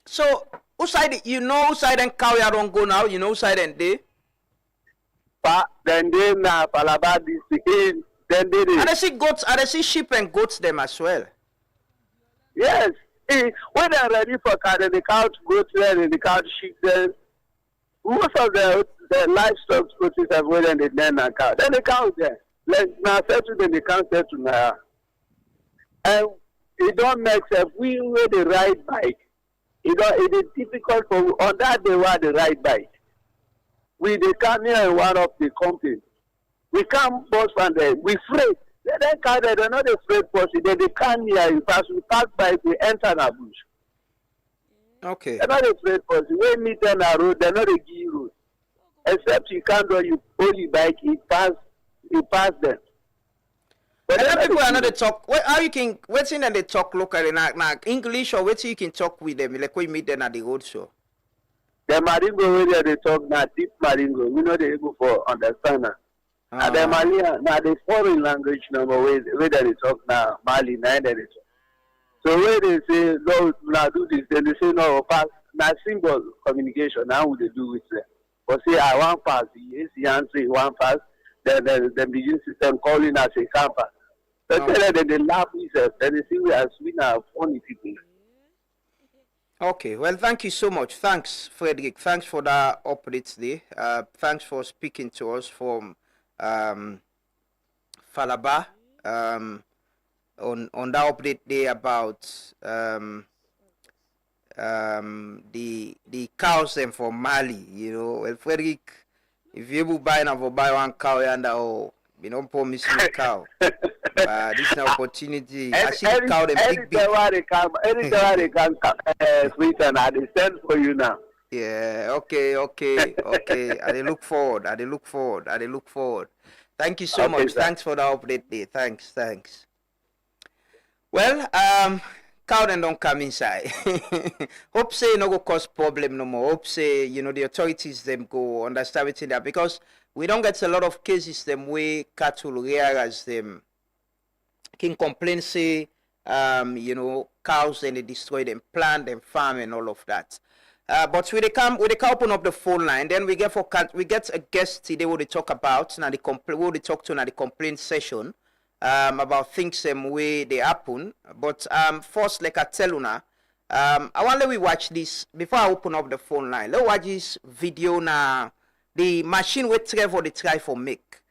So who side you know who side and cow you don't go now, you know who side and they? Then they na Falaba district. Then they. And I see goats. And I see sheep and goats them as well. Yes. When they're ready for cow, then the cow goats there and the cow sheep there. Most of the livestock species have where then the men and cow. Then the cow there. Like now settle then the cow settle now. And it don't make sense. We were the ride bike. It is difficult for on that day were the ride bike. We they come here and one of the company. We come both from there. We afraid. They come there, they're not afraid person. They come here, we pass by, we enter the bush. Okay. They're not afraid person. We meet them on the road, they're not a key road. Except you can't do you hold your bike, you pass them. But then people are not talk. How you can waiting and they talk locally now English or waiting you can talk with them like we meet them at the road show. The Maringo where they talk now, deep Maringo, we know they able for understand now. And the Malian, now the foreign language number where they talk now, Mali, now they talk. So where they say, no, now do this, then they say, no, pass, now symbol communication, now what they do with them. But say, I want pass, yes, the answer, one pass, then the begin system calling us a camper. So tell them they laugh with us, then they see we are sweet now, funny people. Okay, well, thank you so much. Thanks, Frederick. Thanks for that update today. Thanks for speaking to us from Falaba on that update day about the cows them from Mali. You know, well, Frederick, if you able buy now for buy one cow and you don't promise me a cow. This is an opportunity. I see the cow them big. Anytime they come, sweet and I send for you now. Yeah, okay. I look forward. Thank you so much. Sir. Thanks for the update day. Thanks. Well, cow then don't come inside. Hope say no go cause problem no more. Hope say, the authorities them go understand it in there because we don't get a lot of cases them way cattle rearers them can complain say cows and they destroy them, plant them, farm and all of that. But we can open up the phone line. Then we get a guest today. What they talk about now what they talk to now the complaint session about things way they happen. But first, like I tell you now, I want we watch this before I open up the phone line. Let's watch this video now. The machine we Trevor they try for make.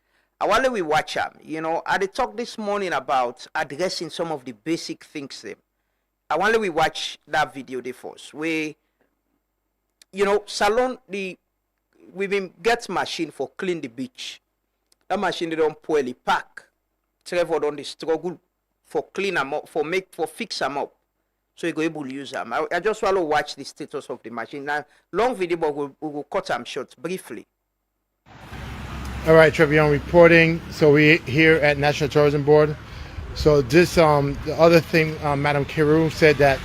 I want we watch them. You know, I talked this morning about addressing some of the basic things them. I want we watch that video they first. You know, salon we been get machine for clean the beach. That machine they don't poorly pack. Trevor don't the struggle for clean them up, for fix them up. So you go able to use them. I just want to watch the status of the machine. Now, long video, but we will cut them short briefly. All right, Trevor Young reporting. So we here at National Tourism Board. So this the other thing, Madam Kiru said that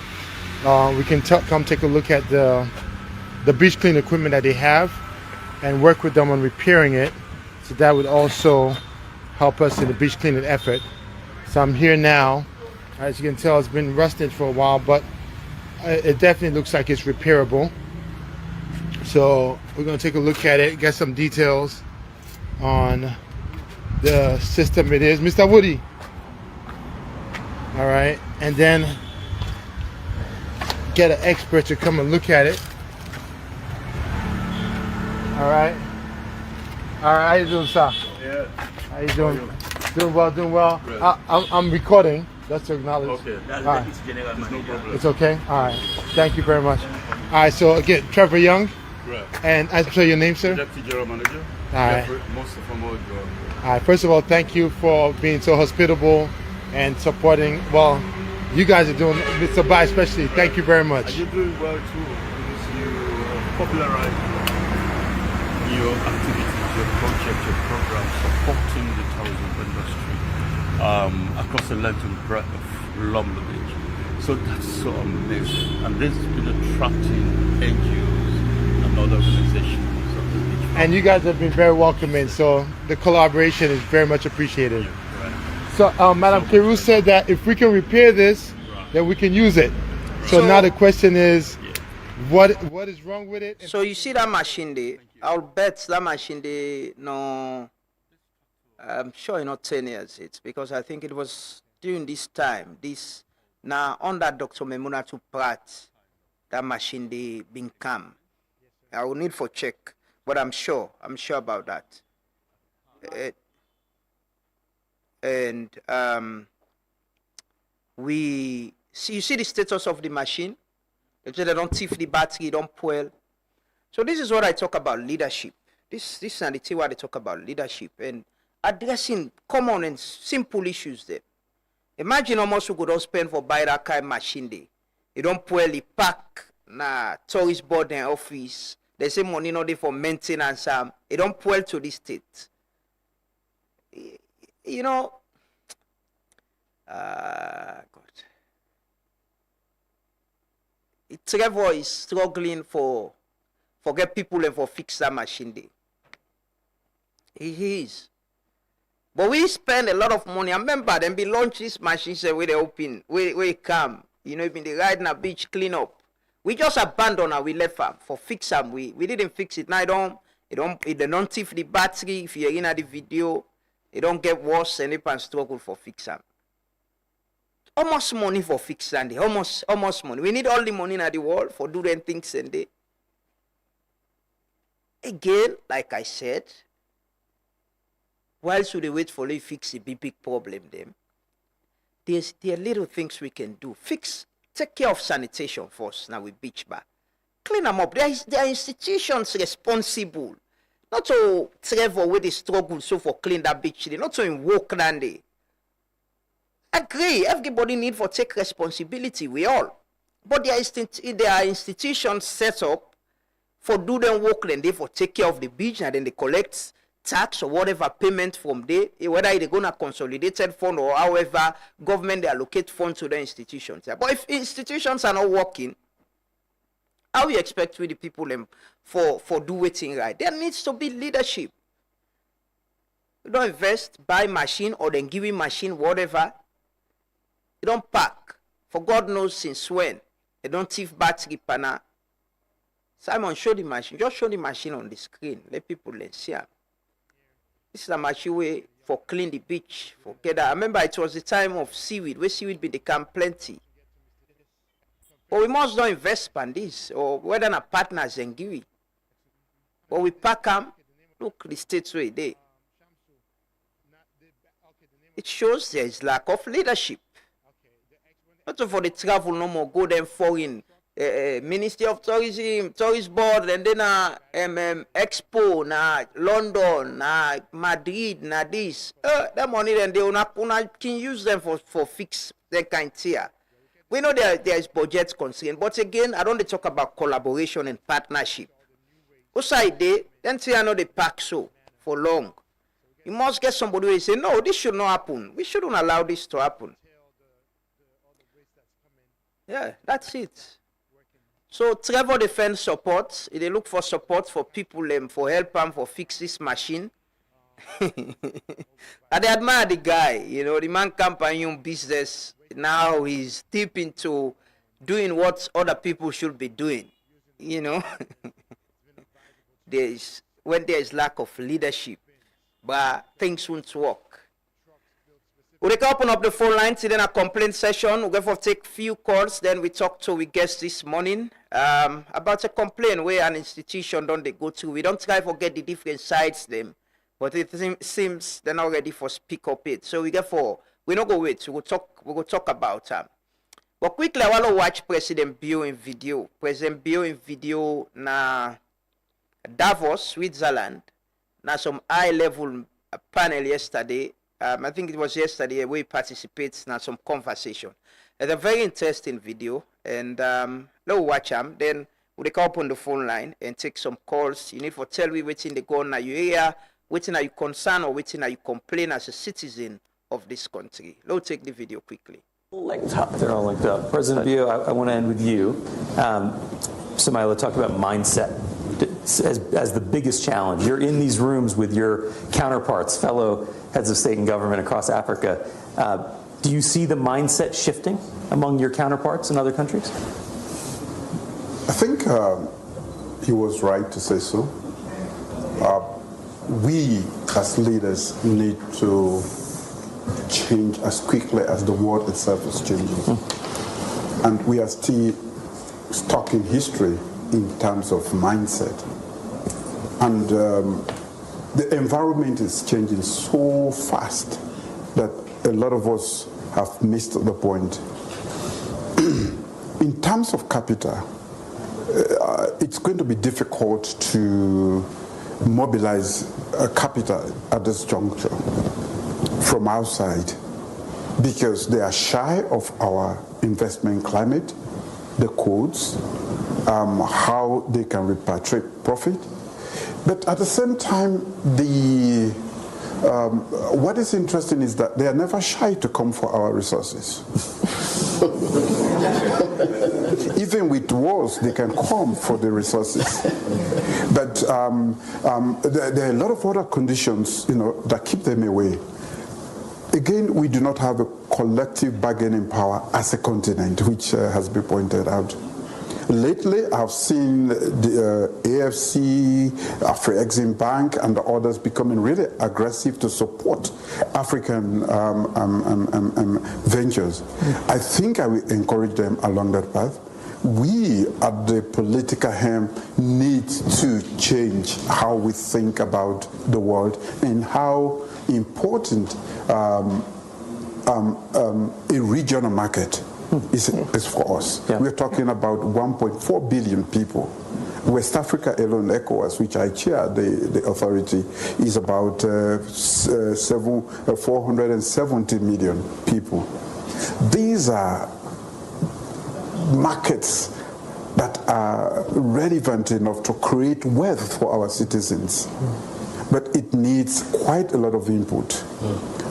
we can come take a look at the beach clean equipment that they have and work with them on repairing it. So that would also help us in the beach cleaning effort. So I'm here now. As you can tell, it's been rusted for a while, but it definitely looks like it's repairable. So we're going to take a look at it, get some details on the system it is. Mr. Woody. All right, and then get an expert to come and look at it. All right. How you doing, sir? Yeah. How you doing? Doing well. I'm recording. That's to acknowledge. Okay. All right. There's no problem. It's okay? All right. Thank you very much. All right, so again, Trevor Young. Right. And I say your name, sir? Deputy General Manager. All right. Most of them all All right. First of all, thank you for being so hospitable and supporting. Well, you guys are doing, Mr. Bai especially, thank you very much. And you're doing well too, because you popularize your activities, your projects, your programs, supporting the tourism industry across the length and breadth of Lumber Beach. So that's so amazing. And this has been attracting NGOs and other organizations. And you guys have been very welcoming, so the collaboration is very much appreciated. So Madam Kiru said that if we can repair this, then we can use it. So now the question is, what is wrong with it? So you see that machine there, I'll bet that machine there, no, I'm sure not 10 years it's because I think it was during this time, now under Dr. Memunatu Pratt, that machine there been come. I will need for check, but I'm sure about that. And we see, you see the status of the machine. They don't thief the battery, don't pull. So this is what I talk about leadership. This is the thing where they talk about leadership and addressing common and simple issues there. Imagine almost we could all spend for buy that kind of machine there. You don't pull the pack na tourist board and office. They say money not there for maintenance. It don't pull to this state. You know, God. Trevor is struggling for get people and for fix that machine there. He is. But we spend a lot of money. I remember them be launch this machine where they open, where it come. You know, been the riding a beach clean up. We just abandon and we left them for fix them. We didn't fix it. Now they don't thief the battery. If you're in the video, it don't get worse and they can struggle for fix them. Almost money for fix them. Almost money. We need all the money in the world for doing things and they. Again, like I said, why should they wait for you to fix the big problem them? There are little things we can do. Take care of sanitation first now with beach bar. Clean them up. There are institutions responsible. Not to Trevor with the struggle so for clean that beach. Not to him work down there. Agree, everybody need for take responsibility, we all. But there are institutions set up for do them work then they for take care of the beach and then they collect tax or whatever payment from there, whether they're gonna consolidated fund or however government they allocate funds to the institutions. But if institutions are not working, how we expect we the people them for do waiting right? There needs to be leadership. You don't invest, buy machine or then give him machine, whatever. You don't pack. For God knows since when. They don't thief battery pana. Simon, show the machine. Just show the machine on the screen. Let people see it. This is a machine way for clean the beach. Forget that. I remember it was the time of seaweed, where seaweed be become plenty. But we must not invest in this, or whether our partners in Giri. But we pack them, look the states where they. It shows there is lack of leadership. Not for the travel no more, go them foreign. Ministry of Tourism, Tourist Board, and then Expo, na London, na Madrid, na this. That money then they can use them for fix that kind of here. We know there is budget constraint, but again, I don't talk about collaboration and partnership. Outside there, then say I know they pack so for long. You must get somebody who say, no, this should not happen. We shouldn't allow this to happen. Yeah, that's it. So Trevor defends support. They look for support for people for help them for fix this machine. And they admire the guy. You know, the man campaign business. Now he's deep into doing what other people should be doing. You know, when there is lack of leadership, but things won't work. We can open up the phone lines, then a complaint session. We're going to take few calls, then we talk to we guests this morning about a complaint where an institution don't they go to. We don't try to get the different sides them, but it seems they're not ready for speak up it. So we not go wait. We'll talk about But quickly I want to watch President Bio in video. President Bio in video na Davos, Switzerland. Na some high level panel yesterday. I think it was yesterday where he participates in some conversation. It's a very interesting video, and let's watch them. Then we'll come up on the phone line and take some calls. You need to tell me what's in the go now you area, what's are you concerned or what's are you complain as a citizen of this country. Let's take the video quickly. They're all linked up. President Bio, I want to end with you. Somaila talked about mindset as the biggest challenge. You're in these rooms with your counterparts, fellow heads of state and government across Africa. Do you see the mindset shifting among your counterparts in other countries? I think he was right to say so. We as leaders need to change as quickly as the world itself is changing. And we are still stuck in history in terms of mindset. And the environment is changing so fast that a lot of us have missed the point. In terms of capital, it's going to be difficult to mobilize capital at this juncture from outside because they are shy of our investment climate, the codes, how they can repatriate profit. But at the same time, what is interesting is that they are never shy to come for our resources. Even with wars, they can come for the resources. But there are a lot of other conditions, that keep them away. Again, we do not have a collective bargaining power as a continent, which has been pointed out. Lately, I've seen the AFC, Afrexim Bank, and the others becoming really aggressive to support African ventures. I think I will encourage them along that path. We at the political helm need to change how we think about the world and how important a regional market is for us. Yeah. We're talking about 1.4 billion people. West Africa alone, ECOWAS, which I chair, the authority, is about 470 million people. These are markets that are relevant enough to create wealth for our citizens. But it needs quite a lot of input.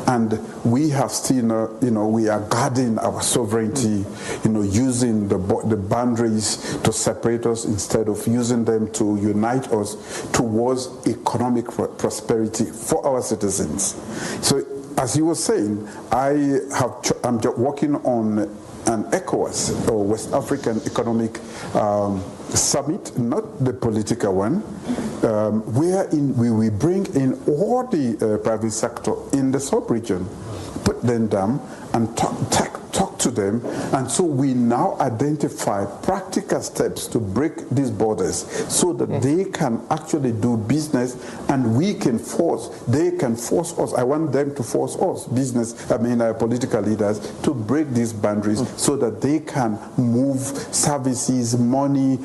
And we have still, we are guarding our sovereignty, using the boundaries to separate us instead of using them to unite us towards economic prosperity for our citizens. So, as you were saying, I'm working on an ECOWAS, or West African Economic Summit, not the political one, wherein we will bring in all the private sector in the sub-region, put them down and talk to them, and so we now identify practical steps to break these borders so that they can actually do business, and they can force us. I want them to force us, political leaders, to break these boundaries so that they can move services, money,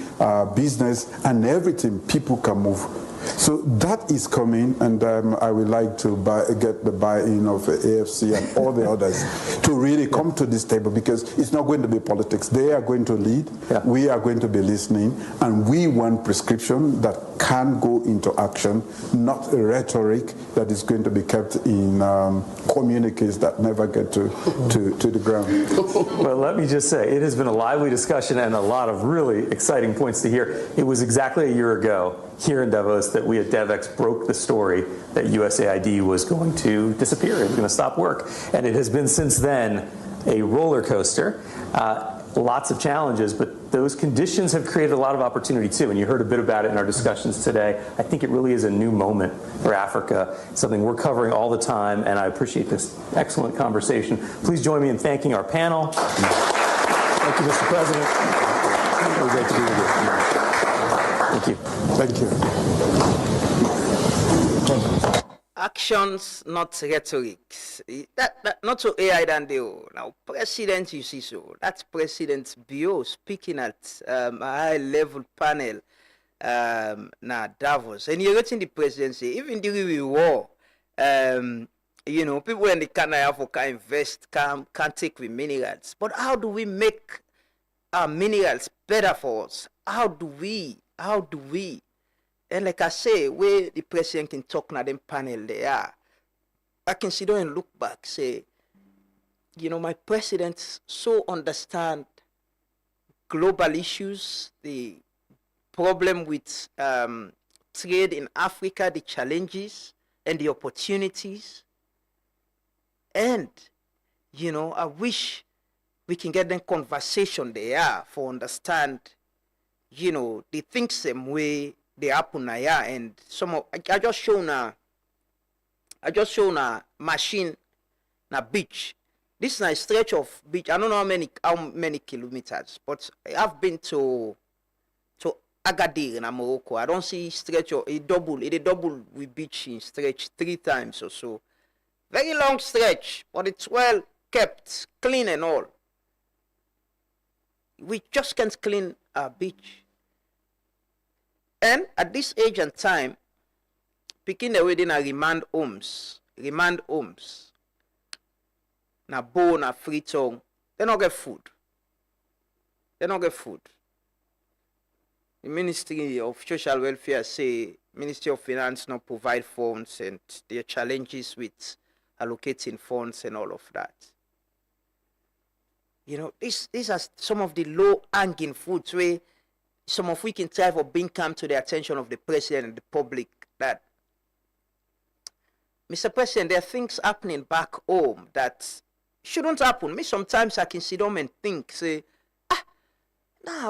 business, and everything. People can move. So that is coming, and I would like to get the buy-in of AFC and all the others to really come to this table, because it's not going to be politics. They are going to lead, we are going to be listening, and we want prescription that can go into action, not a rhetoric that is going to be kept in communiques that never get to the ground. Well, let me just say, it has been a lively discussion and a lot of really exciting points to hear. It was exactly a year ago here in Davos that we at DevEx broke the story that USAID was going to disappear. It was going to stop work. And it has been since then a roller coaster. Lots of challenges, but those conditions have created a lot of opportunity too. And you heard a bit about it in our discussions today. I think it really is a new moment for Africa, something we're covering all the time, and I appreciate this excellent conversation. Please join me in thanking our panel. Thank you, Mr. President. It was great to be with you. Thank you. Thank you. Actions, not rhetoric. That not so AI than they are. Now, President, you see, so that's President Bio speaking at a high-level panel na Davos. And you're getting the presidency, even during the war, people in the Canada can invest, can take with minerals. But how do we make our minerals better for us? How do we? And like I say, where the president can talk na them panel they are, I can sit down and look back, say, my presidents so understand global issues, the problem with trade in Africa, the challenges and the opportunities. And, I wish we can get them conversation there for understand, the things same way they happen here. And some of I just shown a machine na beach. This is a stretch of beach. I don't know how many kilometers, but I've been to Agadir in Morocco. I don't see stretch or it double with beach in stretch 3 times or so. Very long stretch, but it's well kept, clean and all. We just can't clean our beach. And at this age and time, picking the wedding are remand homes, na bow, na free tongue, they don't get food. The Ministry of Social Welfare say, Ministry of Finance not provide funds, and there are challenges with allocating funds and all of that. These are some of the low-hanging fruits where some of we can try for being come to the attention of the president and the public that, Mr. President, there are things happening back home that shouldn't happen. Me sometimes I can sit down and think, say,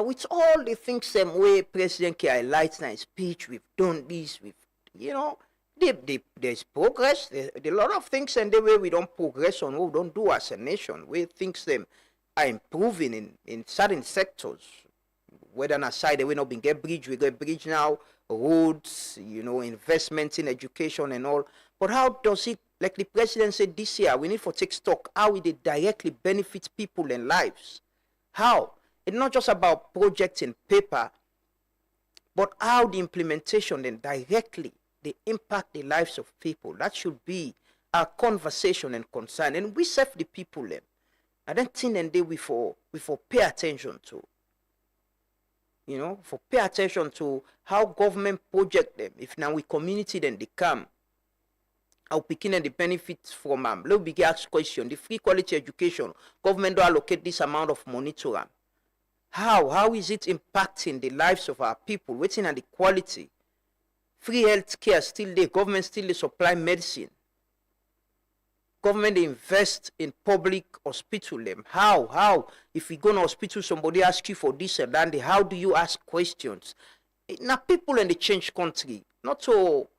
with all the things same way President K highlights in his speech, we've done this, there's progress. There are a lot of things and the way we don't progress on what we don't do as a nation, where things them are improving in certain sectors. Whether on a side we not been get bridge, we get bridge now, roads, investment in education and all. But how does it, like the president said this year, we need to take stock, how it directly benefits people and lives? How? It's not just about projects in paper, but how the implementation then directly, they impact the lives of people. That should be our conversation and concern. And we serve the people then. I don't think and they we for pay attention to. For pay attention to how government project them. If now we community then they come, how picking and the benefits from them. Let me ask question. The free quality education, government do allocate this amount of money to them. How is it impacting the lives of our people? Waiting on the quality. Free health care still there, government still they supply medicine. government invest in public hospital them? How? If you go to hospital, somebody ask you for this and that, how do you ask questions? Now people in the change country, not so.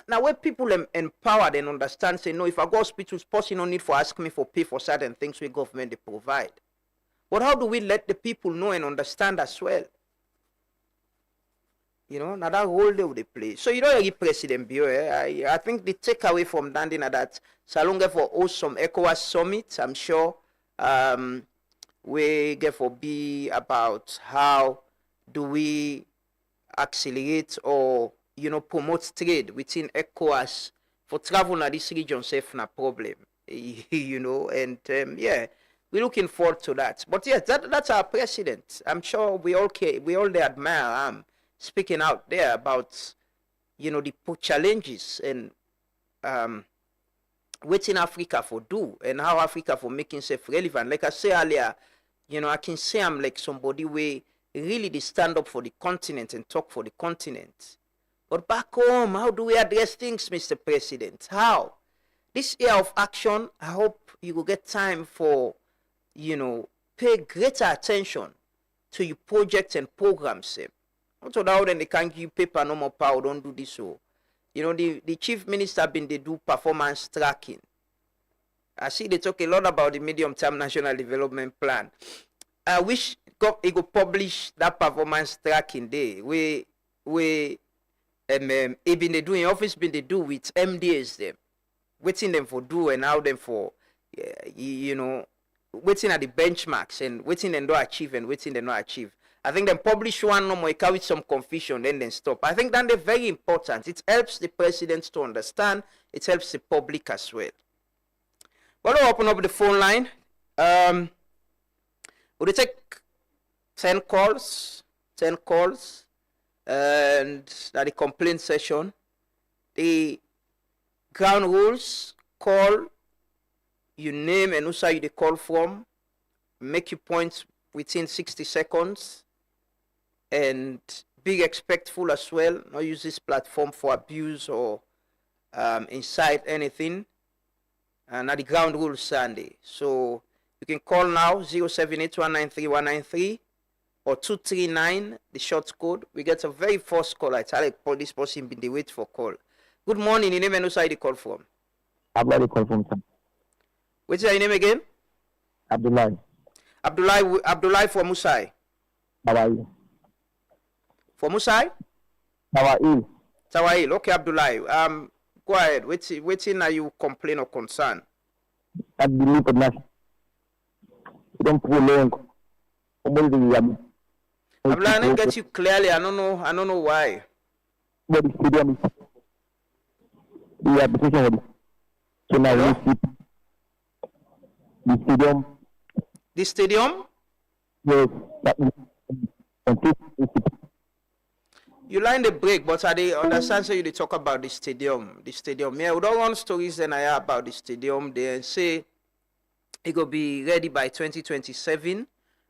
Now when people empowered and understand, say, no, if I go to hospitals, person no need for ask me for pay for certain things we government they provide. But how do we let the people know and understand as well? You know, now that whole day they play. So you know, President Bio, I think the takeaway from Dandy now that Salonga for host some ECOWAS summit, I'm sure we get for be about how do we accelerate or promote trade within ECOWAS for travel in this region safe na problem. And we're looking forward to that. But yes, that's our president. I'm sure we all admire speaking out there about the challenges and what in Africa for do and how Africa for making self relevant. Like I said earlier, I can say I'm like somebody where really they stand up for the continent and talk for the continent. But back home, how do we address things, Mr. President? How? This year of action, I hope you will get time for, pay greater attention to your projects and programs. Not so that then they can't give paper no more power, don't do this so. The chief minister been they do performance tracking. I see they talk a lot about the medium-term national development plan. I wish he could publish that performance tracking day where he been they do in office been they do with MDAs them. Waiting them for do and how them for waiting at the benchmarks and waiting them don't achieve and waiting them not achieve. I think then publish one no more with some confusion, then stop. I think that they're very important. It helps the president to understand. It helps the public as well. But I'll open up the phone line. We'll take 10 calls, and that the complaint session. The ground rules: call your name and who side you call from, make your points within 60 seconds. And be respectful as well. Not use this platform for abuse or incite anything. And at the ground rules Sunday. So you can call now 078193193 or 239 the short code. We get a very first call. I tell you, this person been the wait for call. Good morning. Your name and who side you call from? Abdullahi call from sir. What's your name again? Abdullahi. Abdullahi for Musai. How are you? For Musai? Tawail. Okay, Abdullahi. Go ahead. Waiting are you complain or concern? I believe that don't pull long. Abdullahi, I didn't get you clearly. I don't know why. But the stadium is the application of so now we see the stadium. The stadium? Yes. You line the break, but I understand so you talk about the stadium. Yeah, we don't want stories then I have about the stadium. They say it will be ready by 2027.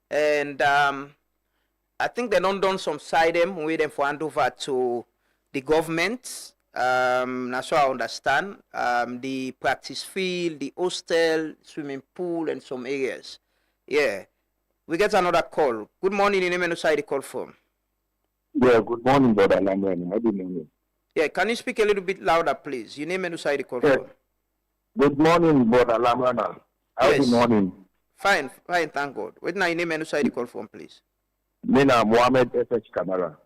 And I think they don't done some side them, wait them for handover to the government. That's what I understand. The practice field, the hostel, swimming pool, and some areas. Yeah. We get another call. Good morning, your name and side the call from. Yeah, good morning, brother Lambrani. Good morning. Yeah, can you speak a little bit louder, please? Your name and side the call from. Good morning, brother Lambrani. Good morning. Fine, thank God. Wait now, your name and side the call from, please. Mina Mohammed FH Kamara.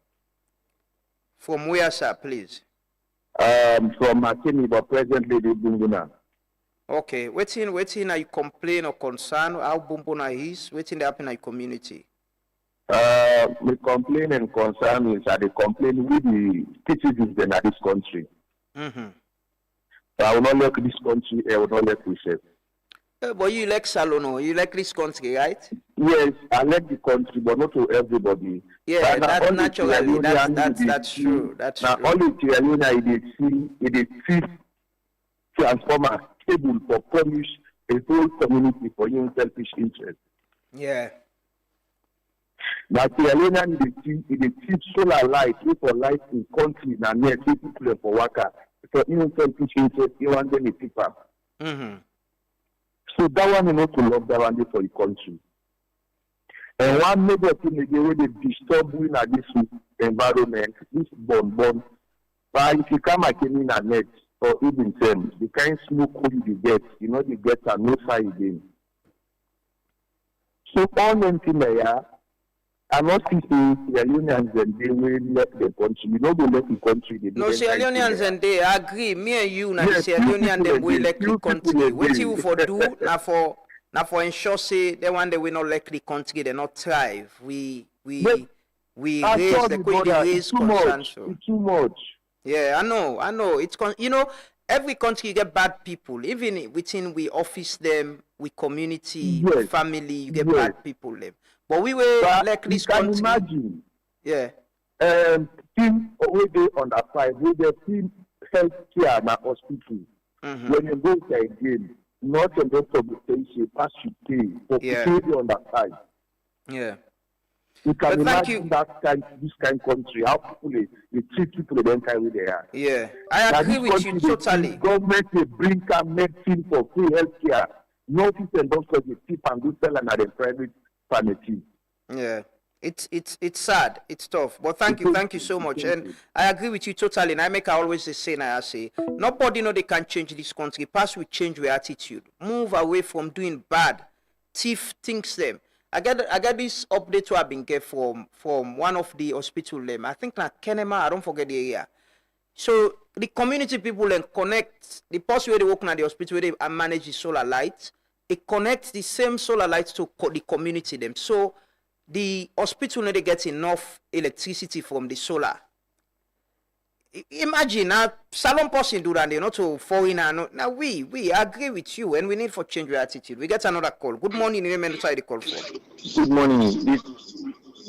From where, sir, please? From Makini, but presently the Bumbuna. Okay, waiting, are you complain or concern how Bumbuna is? Waiting to happen in your community? The complaint and concern is that they complain with the citizens in this country. Mm-hmm. So I will not like this country, I will not like Wishes. But you like Salono, you like this country, right? Yes, I like the country, but not to everybody. Yeah, that's naturally, that's true. That's now, true. only Sierra Leone, it is see transformer able to punish a whole community for your selfish interest. Yeah. Now, Sierra Leone, it is solar light, for light in country, and near people for worker. For your selfish interest, you want them to pick up. So that one, you know, to love that one day for the country. And one major thing again, when they disturb we in this environment, this born. But if you come again in a net or even them, the kind of smoke you get, you know, you get a no fire again. So all them things there, I'm not saying Sierra Leoneans and they will let the country. You know, they let the country. No, Sierra Leoneans and they agree. Me and you, now the Sierra Leoneans them will let the country. What you for do now for ensure say they one they will not let the country they not thrive. We raise concern. It's too much. Yeah, I know. It's you know, every country you get bad people. Even within we office them, we community, family, you get bad people them. But we were like this country. Imagine. Yeah. Team we dey on that side, we dey team health care and hospital. When you go there again, not a lot of the patient pass you pay for people on that side. Yeah. You can imagine this kind of country, how people they treat people the entire way they are. Yeah, I agree with you totally. Government they bring medicine for free healthcare. Notice and doctors they tip and do sell and at the private pharmacy. Yeah, it's sad, it's tough. But thank you so much. And I agree with you totally. And I make always the same. I say nobody know they can change this country. Pass we change your attitude. Move away from doing bad. Thief thinks them. I get this update to have been get from one of the hospital them. I think like Kenema, I don't forget the area. So the community people then connect the person where they work at the hospital where they manage the solar lights. It connects the same solar lights to the community them. So the hospital they get enough electricity from the solar. Imagine now, salon person do that, they're not to foreigner. Now we agree with you, and we need for change your attitude. We get another call. Good morning, name and try the call for. Good morning. This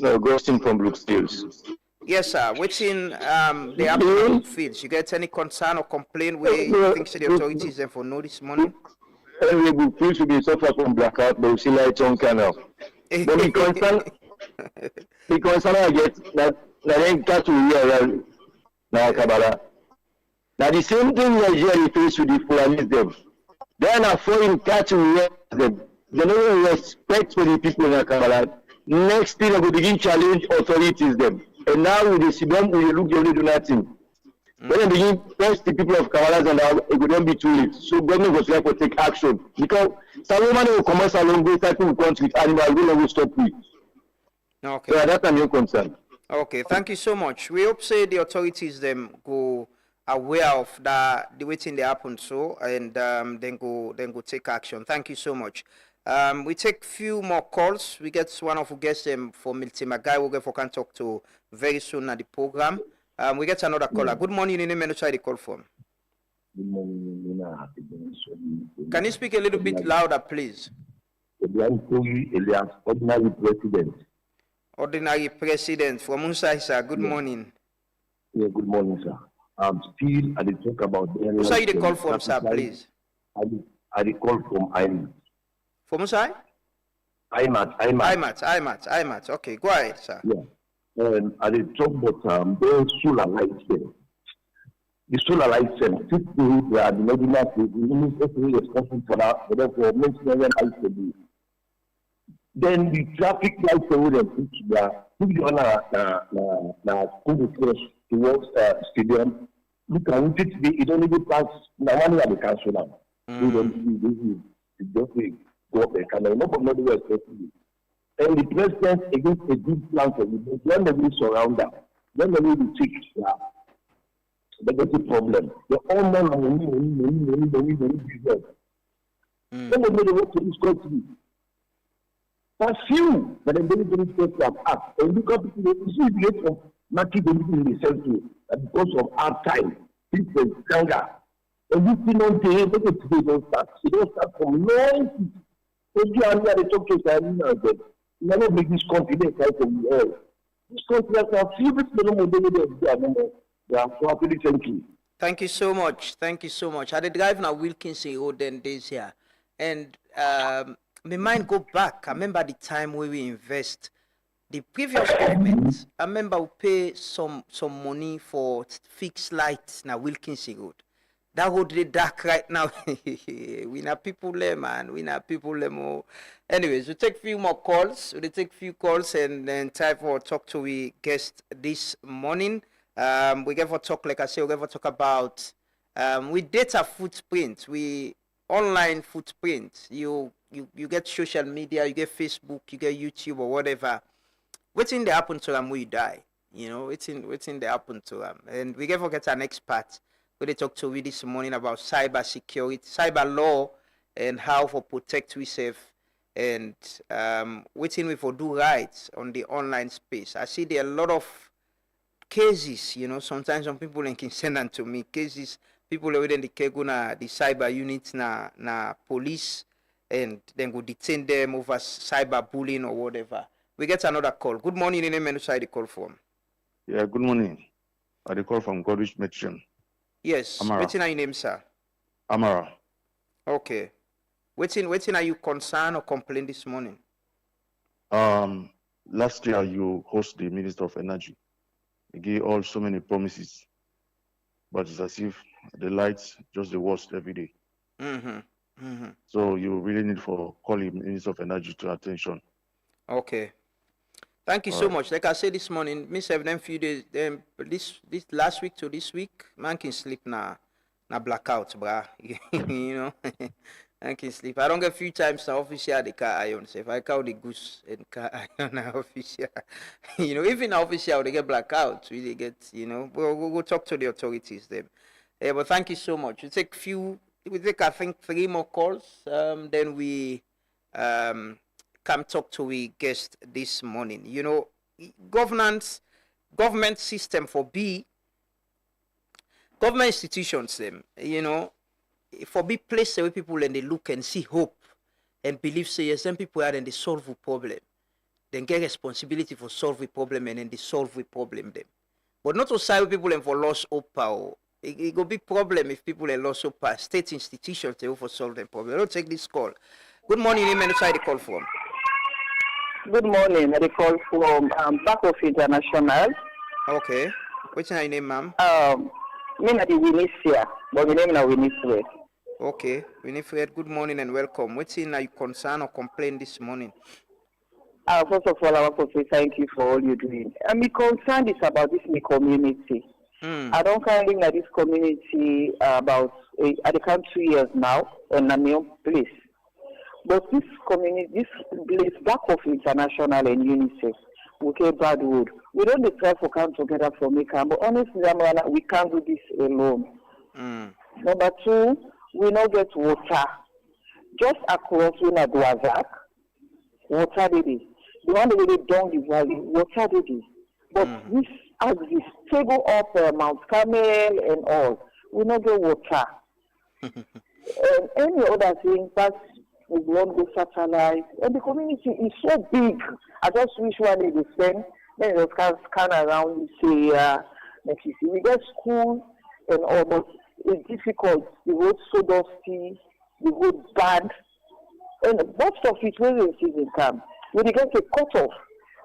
Augustine from Brookfields. Yes, sir. Waiting the Apple fields. You get any concern or complaint where you think the authorities them for know this morning? We feel to be suffer from blackout, but we see light on canal. But the concern I get that ain't catch we here. Now, Kabbalah. Now, the same thing Nigeria face with the Fulanis them. They are not foreign catching them. They don't respect for the people in Kabbalah. Next thing, they will begin challenge authorities them. And now, with the Sidon, we look, they only do nothing. When they begin press the people of Kabbalah, and it will not be too late. So, government will try to take action. Because some women will come along, go start to country with animals, we will stop with. Okay. So, that's a new concern. Okay, thank you so much. We hope say the authorities them go aware of that the waiting they happen so and then go take action. Thank you so much. We take few more calls. We get one of who guests them for Milton Magai. We'll get for can talk to very soon at the program. We get another caller. Good morning, in the try the call from. Good morning, Can you speak a little bit louder, please? Ordinary president. Ordinary President from Musa, sir. Good morning. Yeah, good morning, sir. Still, I did talk about the Musa, you call from, sir, please. I did call from IMAT. From Musa? IMAT. Okay, go ahead, sir. Yeah. And I did talk about the solar lights there. The solar lights there, people who are the ordinary people responsible for that, for maintenance and then the traffic lights over there, if you are towards stadium, look at it, it don't even pass. Now, one year they cancel now. We don't go up there. Nobody was expecting it. And the president against a good plan for you. When they will surround them, when they will take they get a problem. They all know money business. When they go to this country. For few, but then very close to act. And look at people, you see the rate of market in the center because of our time, people younger. And you see on the end, they don't start. They don't start from 90. So you are here to talk to them. You never make this confidence out of the air. This confidence are few people they are so happy. Thank you. Thank you so much. Thank you so much. I did drive now Wilkinson Road then days here. And my mind go back. I remember the time where we invest. The previous government, I remember we pay some money for fixed lights now Wilkinson Road. that would be dark right now. We not people there, man. We not people there more. Anyways, we take few more calls. We take few calls and then time for talk to we guest this morning. We get for talk, like I say, we get for talk about with data footprint, we online footprint. You get social media, you get Facebook, you get YouTube or whatever. What's in the happen to them when you die? You know, what's in the happen to them? And we get for get an expert. We talk to we this morning about cyber security, cyber law, and how to protect ourselves, and waiting we for do right on the online space. I see there are a lot of cases, you know, sometimes some people can send them to me, cases, people within the Keguna, the cyber units na police, and then go detain them over cyber bullying or whatever. We get another call. Good morning, name and side the call from. Yeah, good morning. I call from Godwich Metron. Yes. Amara. What's your name, sir? Amara. Okay. What's are you concerned or complain this morning? Last year you host the Minister of Energy. He gave all so many promises, but it's as if the lights just the worst every day. So you really need for calling Minister of Energy to attention. Okay. Thank you so much. Like I said this morning, miss them few days. This last week to this week, man can sleep na blackout, brah. You know, man can sleep. I don't get few times na official the car iron. So if I count the goose and car iron na official, you know, even official they get blackout, we they get, you know. We'll talk to the authorities then. But thank you so much. We take I think 3 more calls. Then we come talk to we guest this morning. You know, government system for government institutions them, you know, for place where people and they look and see hope and believe say yes, then people are and they solve the problem. Then get responsibility for solve the problem and then they solve the problem them. But not to side people and for lost hope power. It go be problem if people are lost hope power. State institutions they for solve the problem. Don't take this call. Good morning, name and side the call from. Good morning. I call from Back of International. Okay. What's your name, ma'am? Me na the Winifred, but my name na Winifred. Okay, Winifred. Good morning and welcome. What's in your concern or complaint this morning? First of all, I want to say thank you for all you're doing. My concern is about this community. I don't kind of live this community about I count 2 years now on my own place. But this community, this place, Back of International and UNICEF, okay, Badwood, we don't try to come together for me, but honestly, we can't do this alone. Number 2, we don't get water. Just across Guazak, water did it. The one that we don't give value, water did it. But this, as we stable up Mount Carmel and all, we don't get water. And any other thing, that's we won't go satellite, and the community is so big. I just wish one day the same. Then just can scan around this area. We get school and all, but it's difficult. The road so dusty, the road bad, and most of it when the season come, when they get a cut off,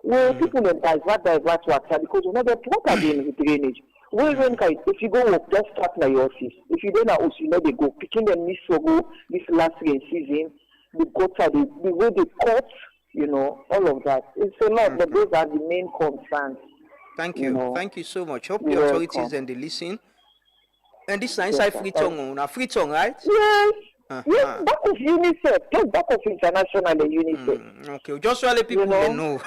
where people then divert water because we never water in the drainage. If you go work, just start my office. If you don't know, you know they go picking them this last rain season. The gutter, the way they cut, you know, all of that. It's a lot, but those are the main concerns. Thank you. know. Thank you so much. Hope the authorities and they listen. And this is inside Freetown, right? Yes. Yes, Back of UNICEF, just Back of International and UNICEF. Okay, just so let people know.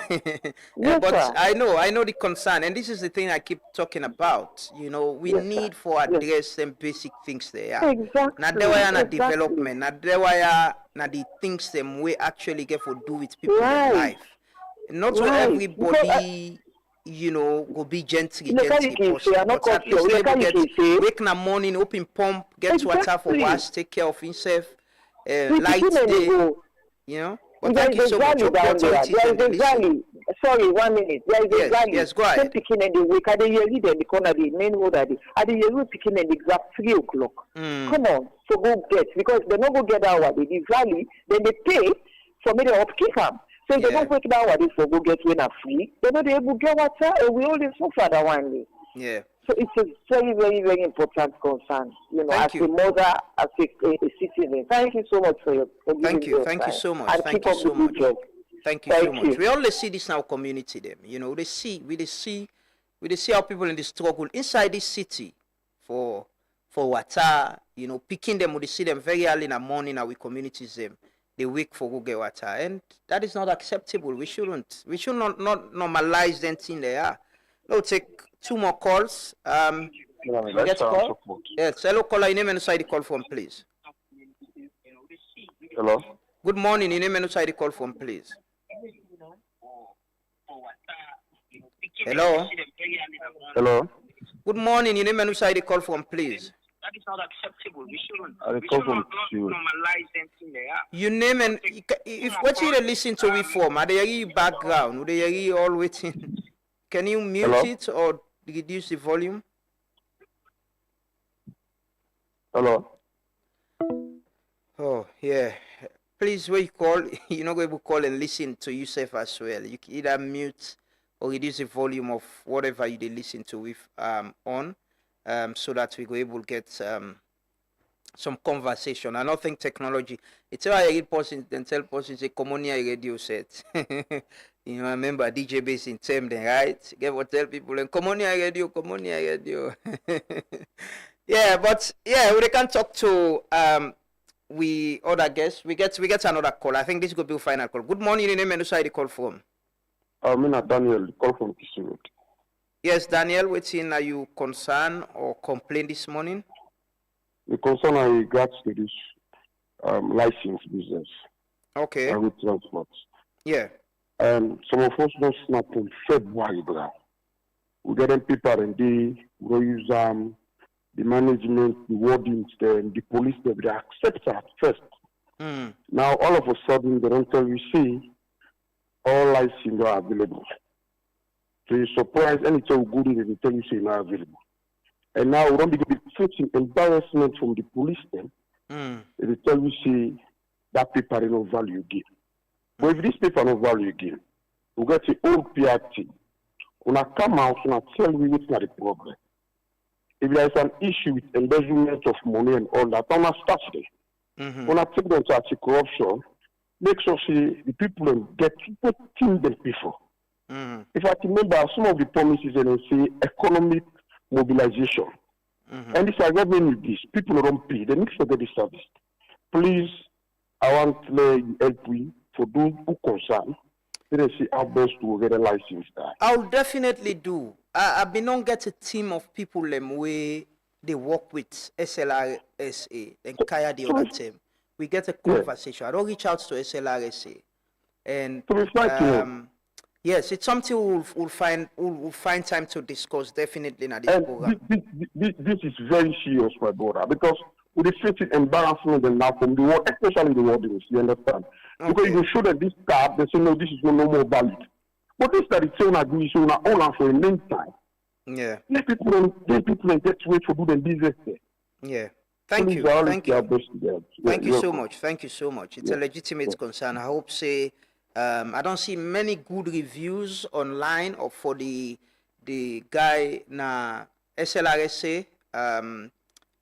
Yes, but sir. I know the concern, and this is the thing I keep talking about. You know, we need for address some basic things there. Exactly. Now there were na development. Now there were na the things them we actually get for do with people in life. Not so everybody. You know, go be gently, but at least they get wake in the morning, open pump, get water for wash, take care of himself, light day, you know. But thank you so much. There is a valley. Sorry, 1 minute. There is a valley. Yes, go ahead. Picking in the week. At the yearly, then the corner, the main road, at the yearly, picking in the exact 3 o'clock. Come on, so go get, because they don't go get our the valley, then they pay for me to upkeep them. So they don't wake down what is for go get when are free. They know they able get water and we only so far that one day. Yeah. So it's a very, very, very important concern, you know, as a mother, as a citizen. Thank you so much for your Thank you so much. And Thank keep you up so the much. good job. Thank you so much. We only see this in our community, them. You know, we see how people in the struggle inside this city for water. You know, picking them, we see them very early in the morning. Our communities them, they wake for go get water, and that is not acceptable. We should not normalize anything there. We'll take 2 more calls. We get call. Yes, hello caller. Your name and side the call from, please. Hello. Good morning. Your name and side the call from, please. Hello. Hello. Good morning. Your name and side the call from, please. That is not acceptable. We shouldn't normalize anything there. Your name and if what you listen to we from, are they hear background? Are they hear all waiting? Can you mute it or reduce the volume? Hello. Oh yeah. Please, when you call, you're not going to call and listen to yourself as well. You can either mute or reduce the volume of whatever you listen to with on, so that we go able to get some conversation. I don't think technology. It's why I read person and tell person say common here radio set. You know, I remember DJ Bass in Temden, right? Get what tell people and common here radio. Yeah, but yeah, we can talk to we other guests. We get another call. I think this could be a final call. Good morning, your name and where you call from? Me na Daniel, call from Kisi Road. Yes, Daniel, waiting. Are you concerned or complain this morning? The concern I regards to this license business. Okay. With transport. Yeah. Some of us don't snap on February, bro. We get them people and we use the management, the wardens, the police, they accept at first. Now, all of a sudden, they don't tell you, see, all licenses are available. So you're surprised, anytime you go in, they tell you, see, not available. And now, we don't be facing embarrassment from the police then. They tell you, see, that paper is no value again. But if this paper no value again, we get the old PRT. When I come out, and I tell you what's not the problem. If there is an issue with embezzlement of money and all that, I'm not start there. When I take them to anti-corruption, make sure see the people get what things they pay for. If I remember some of the promises and say economic mobilization, and this I government with this, people don't pay, they need to get the service. Please, I want to help we for those who concern. Let us see how best to get a license there. I'll definitely do. I've been on get a team of people where they work with SLRSA and Kaya the other team. We get a conversation. I don't reach out to SLRSA. And yes, it's something we'll find time to discuss definitely in this program. This is very serious, my brother, because we are facing embarrassment and now from the world, especially the world, you understand? Okay. Because you show that this card, they say no, this is no more valid. But this that it's saying agree, so now all for a main time. Yeah. Let people get to wait for do the business there. Yeah. Thank you. Thank you so much. Thank you so much. It's a legitimate concern. I hope I don't see many good reviews online or for the guy na SLRSA.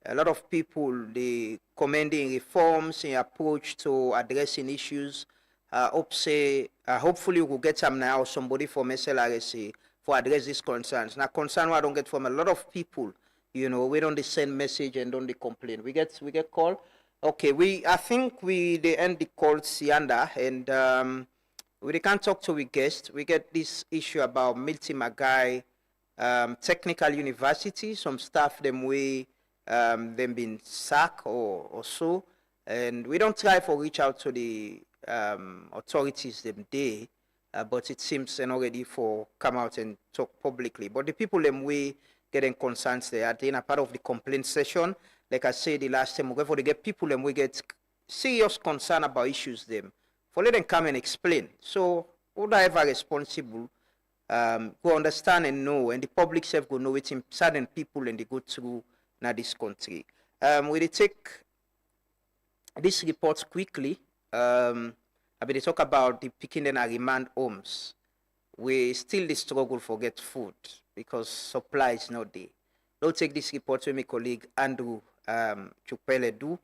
A lot of people they commending reforms in approach to addressing issues. Hopefully we will get some now somebody from SLRSA for address these concerns. Now concern I don't get from a lot of people. You know, we don't send message and don't complain. We get call. Okay, I think they end the call Sianda and we can't talk to a guest. We get this issue about Milty Magai Technical University. Some staff them them been sacked or so, and we don't try for reach out to the authorities them day, but it seems and already for come out and talk publicly. But the people them getting concerns there. They are part of the complaint session. Like I said the last time, we get people them we get serious concern about issues them. For let them come and explain. So whoever responsible go understand and know, and the public self go know it in certain people and they go through now this country. We take this report quickly. They talk about the picking and remand homes. We still the struggle for get food because supply is not there. We'll take this report to my colleague Andrew Chupele do,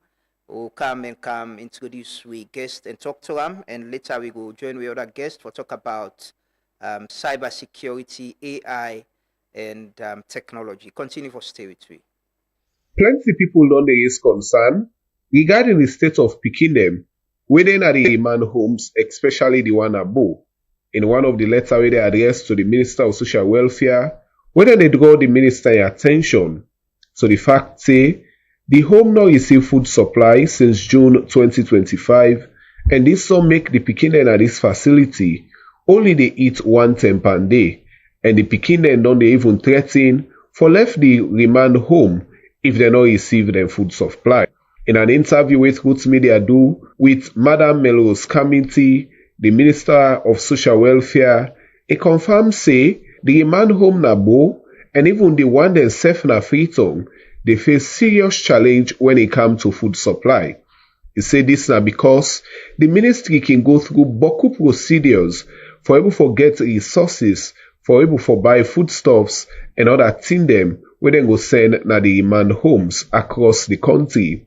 who come introduce we guest and talk to them, and later we go join with other guests for talk about cyber security, AI, and technology. Continue for stay with me. Plenty people don't raise concern regarding the state of picking them within the remand homes, especially the one above. In one of the letters where they addressed to the Minister of Social Welfare, whether they draw the minister attention. So the fact say, the home now receive food supply since June 2025, and this so make the picking at this facility only they eat 1 time per day, and the picking don't they even threaten for left the remand home if they not receive them food supply. In an interview with Roots Media do with Madam Melrose Kamiti, the Minister of Social Welfare, it confirms say the remand home Nabo and even the one themselves na Freetown, they face serious challenge when it comes to food supply. He said this now because the ministry can go through boku procedures for able to get resources, for able to buy foodstuffs and other thing them where they go send na the remand homes across the country.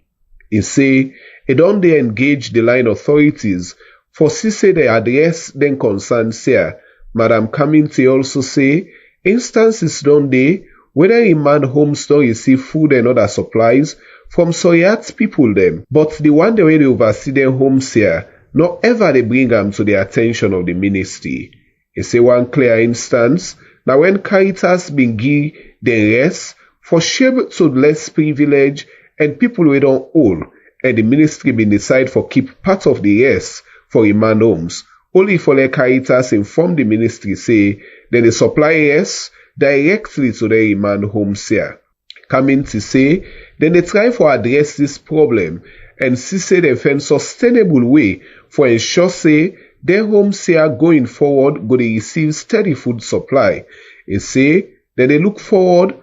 He say it don't they engage the line authorities for say they address them concerns here. Madam Kaminte also say instances don't they whether remand homes don't receive food and other supplies from Soyat people them, but the one the way they oversee their homes here, not ever they bring them to the attention of the ministry. He say one clear instance, now when Caritas been give the rest for share to less privilege and people we don't own, and the ministry been decide for keep part of the rest for remand homes. Only for the Caritas inform the ministry say then the supply rest directly to the remand homes here. Coming to say, then they try for address this problem and see say they find sustainable way for ensure say their homes here going forward go to receive steady food supply. They say that they look forward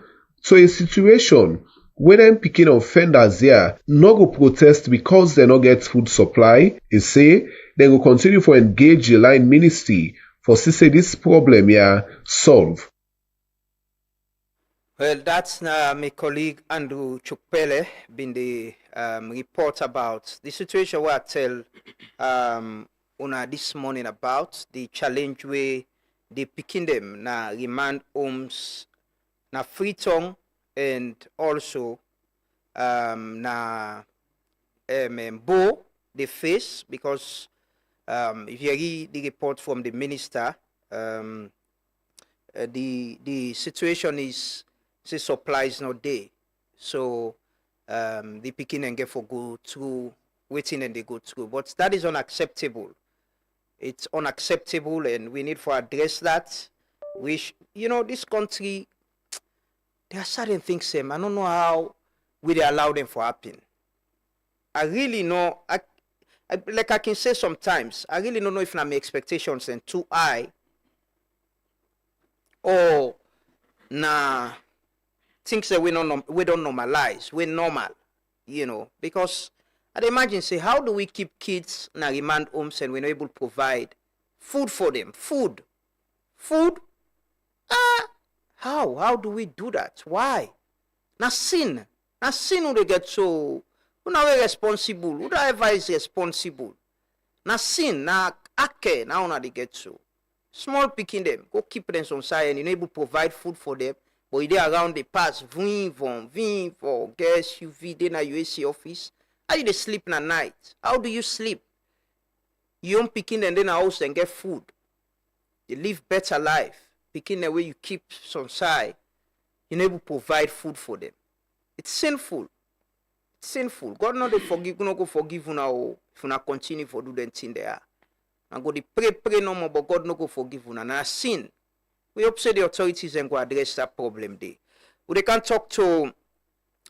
to a situation where them picking offenders here no go protest because they no get food supply. They say they will continue for engage the line ministry for see say this problem here solve. Well, that's my colleague Andrew Chupele been the report about the situation where I tell Una this morning about the challenge where they picking them na remand homes na Freetown and also na Bo they face because if you read the report from the minister, the situation is say supply is not there. So the picking and get for go through waiting and they go through. But that is unacceptable. It's unacceptable and we need to address that. Which this country there are certain things I don't know how we allow them to happen. I really know like I can say sometimes, I really don't know if my expectations are too high or things that we don't normalize, we're normal, because I'd imagine say, how do we keep kids in remand homes and we're not able to provide food for them? Food? How do we do that? Why? Na sin who they get so, who now responsible, who ever is responsible. Na sin, na ake, now they get so. Small picking them, go keep them on side and you're able to provide food for them. But they around the pass, vin for gas, UV, then a UAC office. How you sleep at night? How do you sleep? You don't picking and then a house and get food. You live better life. Picking the way you keep some side, you're able to provide food for them. It's sinful. It's sinful. God not forgive, not go forgive you now if you not continue for do the thing there. And go to pray no more, but God not go forgive you now. Now sin. We hope say the authorities and go address that problem there. We can talk to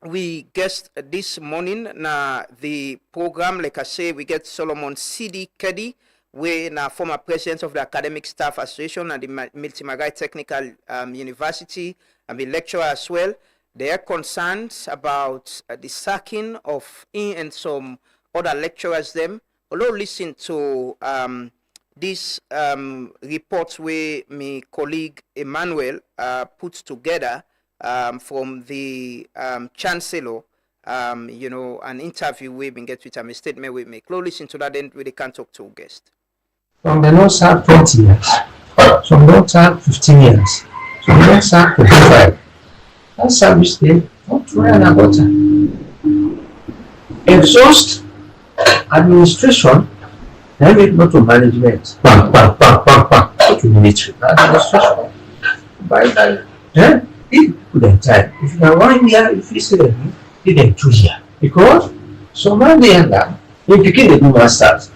we guest this morning na the program, like I say, we get Solomon C.D. Keddy, we na former president of the Academic Staff Association and the Miltimagai Technical University and the lecturer as well. They are concerned about the sacking of and some other lecturers them. Although listen to this report where my colleague Emmanuel put together from the Chancellor, you know, an interview we've been get with him, a statement we make. Close listen to that, then we can talk to guest. Some the North serve 20 years, some don't serve 15 years, some don't serve 25. That service there, not run and water. Exhaust administration, then make not to management. Bang, bang, bang, bang, bang. Go to military. Administration. By that, if put them time. If you are 1 year, if you say them, give them 2 years. Because some man they are that, you begin to do masters,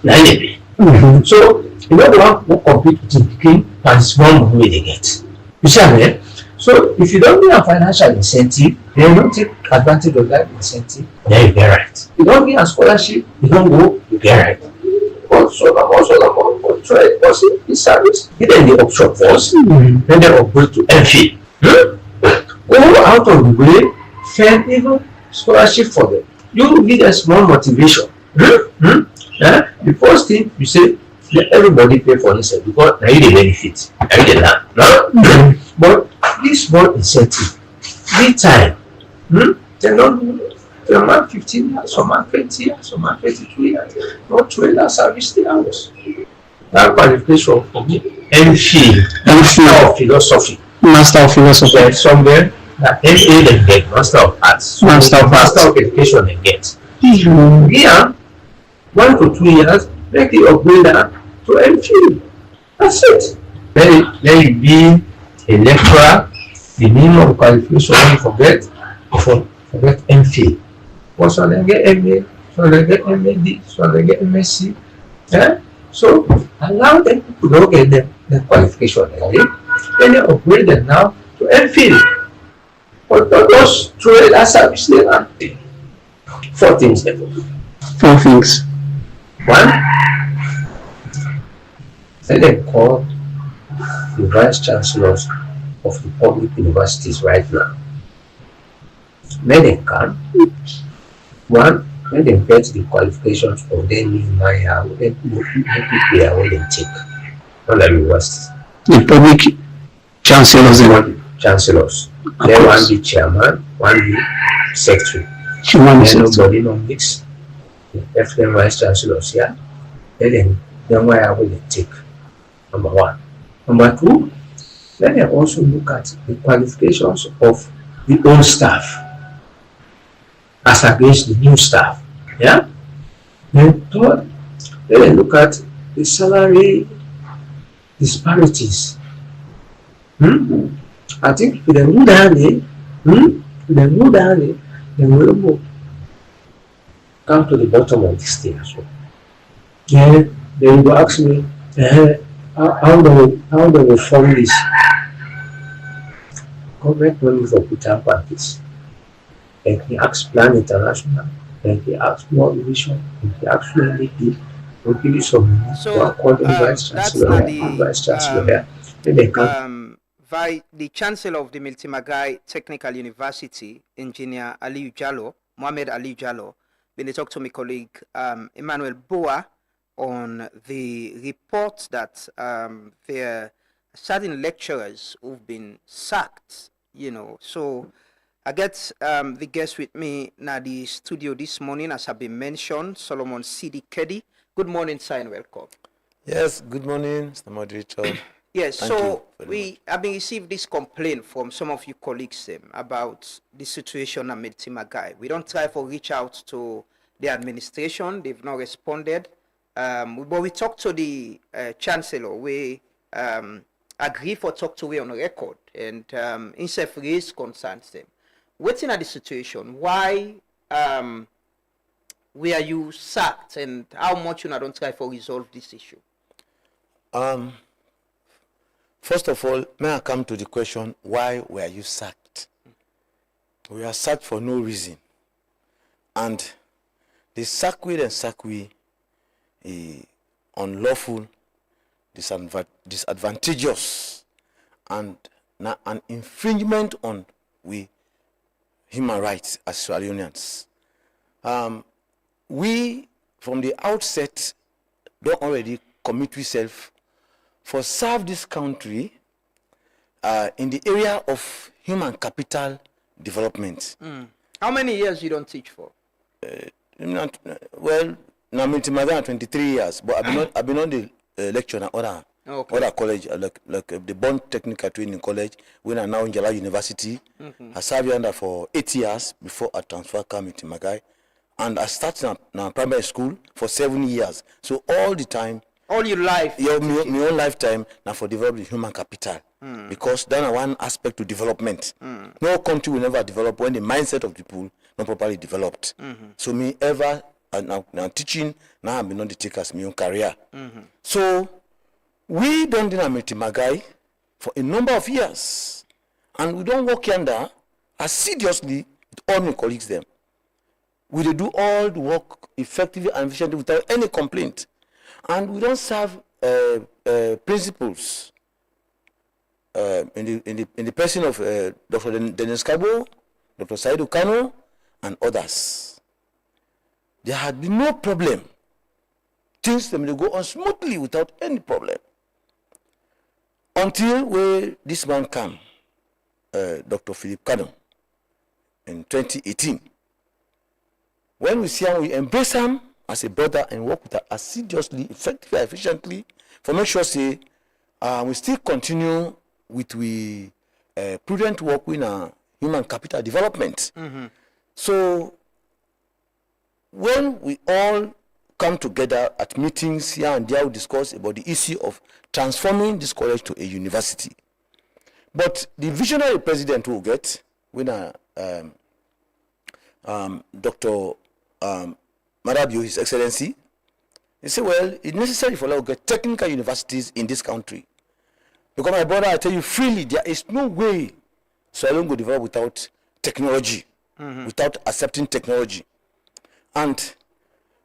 so you know the one who compete with the king and small money they get. You see what I mean? So if you don't give a financial incentive, they don't take advantage of that incentive, then you get right. You don't give a scholarship, you don't go, you get right. Also, try this service. Give them the option first, then they upgrade to MPhil. Go out of the way, find even scholarship for them. You give them small motivation. The first thing you say, let everybody pay for themselves because now you the benefit, now you the land. No? But this small incentive, give time. They don't some man 15 years, some man 20 years, some man 22 years, not 12 service the hours. That qualification for me, MPhil, Master of Philosophy. Master of Philosophy. So somewhere that MA they get, Master of Arts. So Master of Education they get. Here, 1 to 2 years, make the upgrade that to MPhil. That's it. Then you be a lecturer, the minimum qualification you forget MPhil. But so they get MA, so they get MAD, so they get MSc. So allow them to go get the qualification early, then they upgrade them now to MPhil. But those through that service they are 4 things there. 4 things. 1, let them call the vice chancellors of the public universities right now. Let them come. 1, let them get the qualifications of them in Maya, let people there when they take on the universities. The public chancellors. Chancellors. Then one be chairman, one be secretary. Then nobody no mix. Left them vice chancellors here. Then Maya will they take. Number 1. Number 2, let them also look at the qualifications of the old staff as against the new staff. Yeah? Then 3rd, let them look at the salary disparities. I think if they move down there, then we will come to the bottom of this thing as well. Then they will ask me, how do we form this? Government money for put up practice. And he asked Plan International, and he asked World Vision, and he asked UNDP, we'll give you some money to accord the Vice Chancellor and Vice Chancellor here. Then they come. The Chancellor of the Miltimagai Technical University, Engineer Aliyu Jallo, Mohamed Aliyu Jallo, when they talk to my colleague Emmanuel Boa on the report that there are certain lecturers who've been sacked, you know. So I get the guest with me now the studio this morning, as have been mentioned, Solomon C.D. Keddy. Good morning, sir, and welcome. Yes, good morning, Mr. Moderator. Yes, so we have been received this complaint from some of you colleagues about the situation at Miltimagai. We don't try to reach out to the administration; they've not responded. But we talked to the Chancellor. We agree for talk to we on record, and himself raised concerns them. What's in the situation? Why were you sacked, and how much you don't try to resolve this issue? First of all, may I come to the question, why were you sacked? We are sacked for no reason. And the sack we unlawful, disadvantageous, and an infringement on human rights as Sierra Leoneans. We, from the outset, don't already commit ourselves for serve this country in the area of human capital development. How many years you don't teach for? Well, now I'm 23 years, but I've been on the lecture at other college, like the Bond Technical Training College, when I'm now in Jala University. I served under for 8 years before I transferred to Magai. And I started in primary school for 7 years. So all the time, all your life, my own lifetime, now for developing human capital. Because that's one aspect to development. No country will never develop when the mindset of people not properly developed. So me ever, now teaching, now I've been on the take as my own career. So we don't do Magai for a number of years. And we don't work under assiduously with all my colleagues them. We do all the work effectively and efficiently without any complaint. And we don't serve principles in the person of Dr. Dennis Kabo, Dr. Saidu Kano, and others. There had been no problem. Things will go on smoothly without any problem. Until where this man came, Dr. Philip Kano, in 2018. When we see him, we embrace him as a brother and work with her assiduously, effectively, efficiently, for make sure say we still continue with we prudent work with human capital development. So when we all come together at meetings here and there, we discuss about the issue of transforming this college to a university. But the visionary president will get when Dr. Marabio, His Excellency, he said, well, it's necessary for us to get technical universities in this country. Because my brother, I tell you freely, there is no way Salone will develop without technology, without accepting technology. And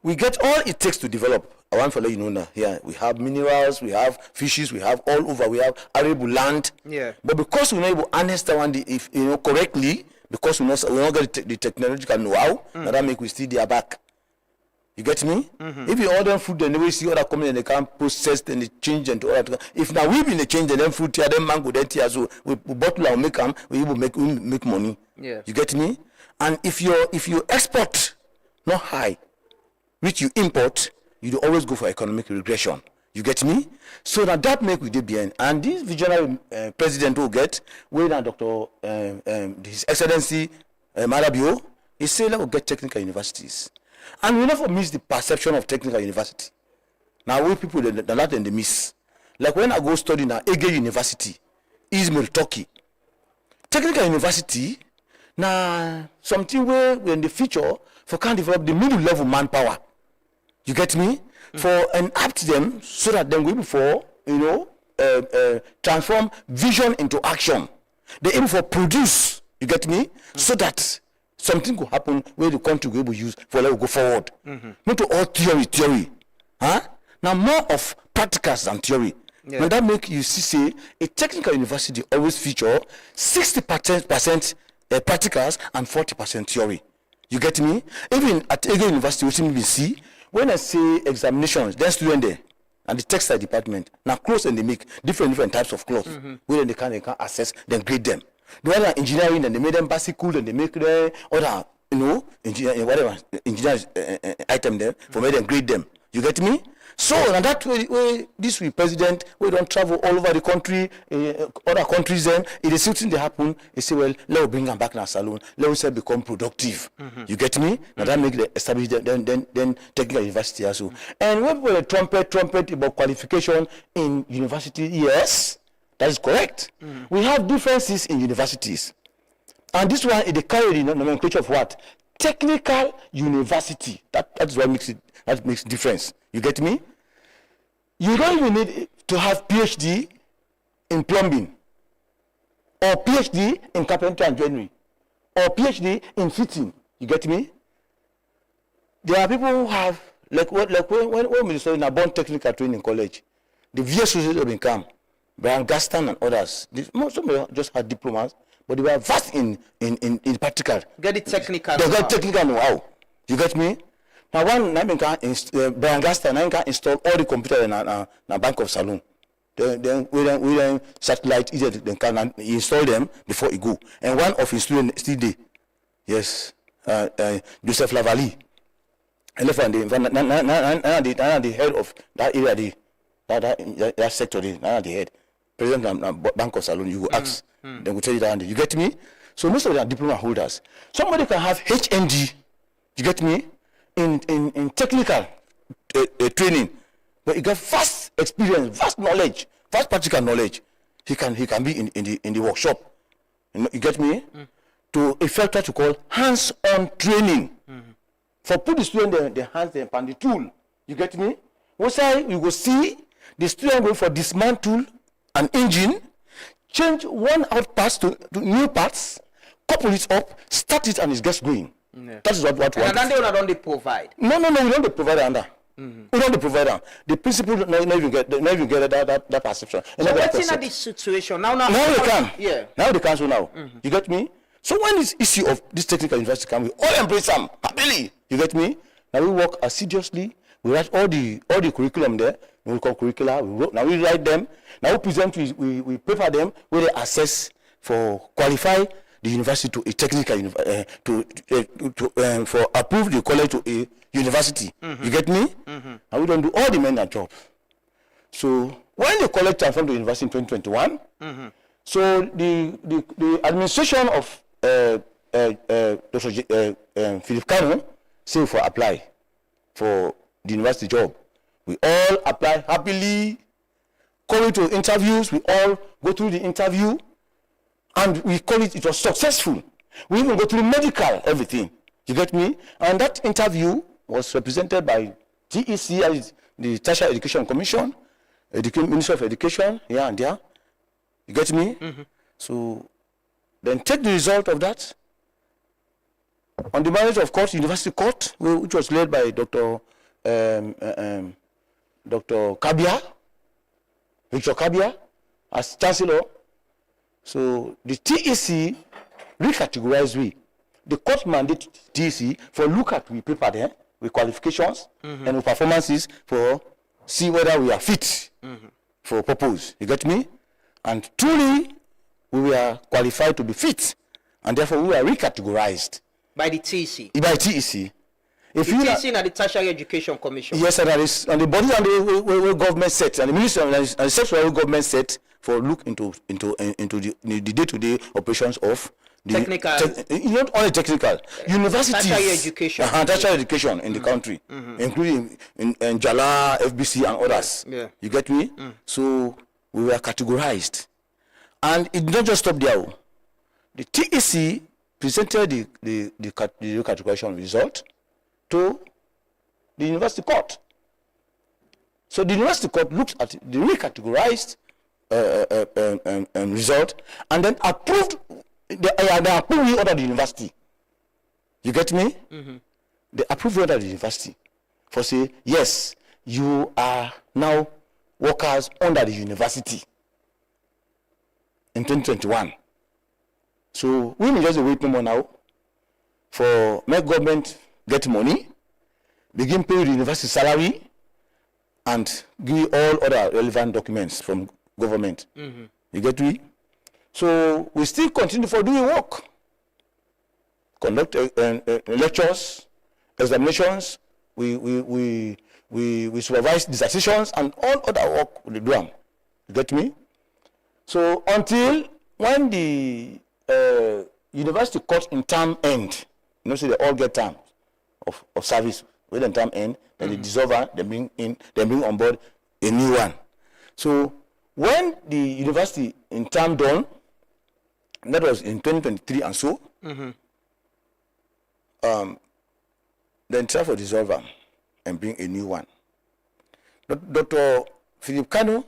we get all it takes to develop. I want to let you know now, here we have minerals, we have fishes, we have all over, we have arable land. Yeah. But because we're not able to understand if correctly, because we not get the technological know-how, that make we still their back. You get me? If you order food, then we see other companies and they can't process and they change and all that. If now we been the change and then food here, then mango, then here, so we bottle and make them, we will make money. Yeah. You get me? And if you export not high, which you import, you do always go for economic regression. You get me? So that make we DBN. And this visionary president will get, where now Dr. His Excellency Marabio, he said that we'll get technical universities. And we never miss the perception of technical university. Now we people, the lot and the miss. Like when I go study now, Ege University, Izmir, Turkey. Technical university, now something where we in the future for can develop the middle level manpower. You get me? For enact them so that then we before transform vision into action. They're able to produce. You get me? So that something could happen where the country will be able to use for let go forward. Not to all theory. Huh? Now more of practicals than theory. Yeah. And that make you see say a technical university always feature 60% practicals and 40% theory. You get me? Even at Ege University, which we see, when I say examinations, then student there and the textile department now clothes and they make different types of clothes. Where they can assess, then grade them. The other engineering, then they make them bicycle, and they make the other engineering item there for me then grade them. You get me? So and that way this week president we don't travel all over the country, other countries then it is something they happen, they say, well, let's bring them back in our salon, let us become productive. You get me? Now that make the establish then technical university also. And when people trumpet about qualification in university, yes, that is correct. We have differences in universities. And this one is the carry the nomenclature of what? Technical university. That is what makes difference. You get me? You don't even need to have PhD in plumbing, or PhD in carpentry and joinery, or PhD in fitting. You get me? There are people who have like when we study in a Bond Technical Training College, the VSOs have become Brian Gaston and others. Most of them just had diplomas, but they were vast in practical. Get it technical. They got technical know-how. You get me? Now one Brian Gaston can install all the computers in a Bank of Salon. Then we then satellite either they can install them before it go. And one of his students still there. Yes, Joseph Lavalley. And left the head of that area, that sector, the head. President Bank of Salon, you go ask, they will tell you that. You get me? So most of them are diploma holders. Somebody can have HND, you get me, in technical training, but he got vast experience, vast knowledge, vast practical knowledge. He can be in the workshop. You get me? To effect what you call hands-on training. For put the student the hands on the tool. You get me? What say you go see the student go for dismantle an engine, change one out parts to new parts, couple it up, start it, and it gets going. Yeah. That is what we want. And then they don't provide. No, we don't provide under. We don't provide them. The principle not even get that perception. So what's in this situation now they can. Yeah. Now they can. So now you get me. So when this issue of this technical university come, we all embrace them happily. You get me? Now we work assiduously. We write all the curriculum there. We call curricula. Now we write them. Now we present. We prepare them. We they assess for qualify the university to a technical for approve the college to a university. You get me? And we don't do all the main job. So when the college transformed to university in 2021, so the administration of Dr. Philip Kanu say for apply for the university job. We all apply happily, come to interviews, we all go through the interview, and we call it was successful. We even go through medical, everything. You get me? And that interview was represented by TEC, as the Tertiary Education Commission, Ministry of Education, here and there. You get me? So then take the result of that. On the marriage of court, University Court, which was led by Dr. Kabia, Victor Kabia, as Chancellor. So the TEC recategorized we. The court mandated TEC for look at we paper there with qualifications and with performances for see whether we are fit for purpose. You get me? And truly, we were qualified to be fit, and therefore we were recategorized by the TEC. By TEC. If the TEC and the Tertiary Education Commission. Yes, and that is, and the body and the government set, and the ministry and the sexual government set for look into the day-to-day operations of the technical. Not only technical, universities. Tertiary education. Tertiary education in the country, including in Jala, FBC, and others. Yeah. You get me? So we were categorized, and it did not just stop there. The TEC presented the categorization result to the university court. So the university court looks at the recategorized result and then approved. They approved order the university. You get me? They approved order the university for say yes, you are now workers under the university in 2021. So we will just wait no more now for make government get money, begin pay the university salary, and give all other relevant documents from government. You get me? So we still continue for doing work, conduct lectures, examinations. We supervise dissertations and all other work we do them. You get me? So until when the university course in term end, you know, so they all get terms of service. When the term end, then they dissolve, they bring on board a new one. So when the university in term done, that was in 2023 and so, then try for dissolve and bring a new one. Dr. Philip Kanu,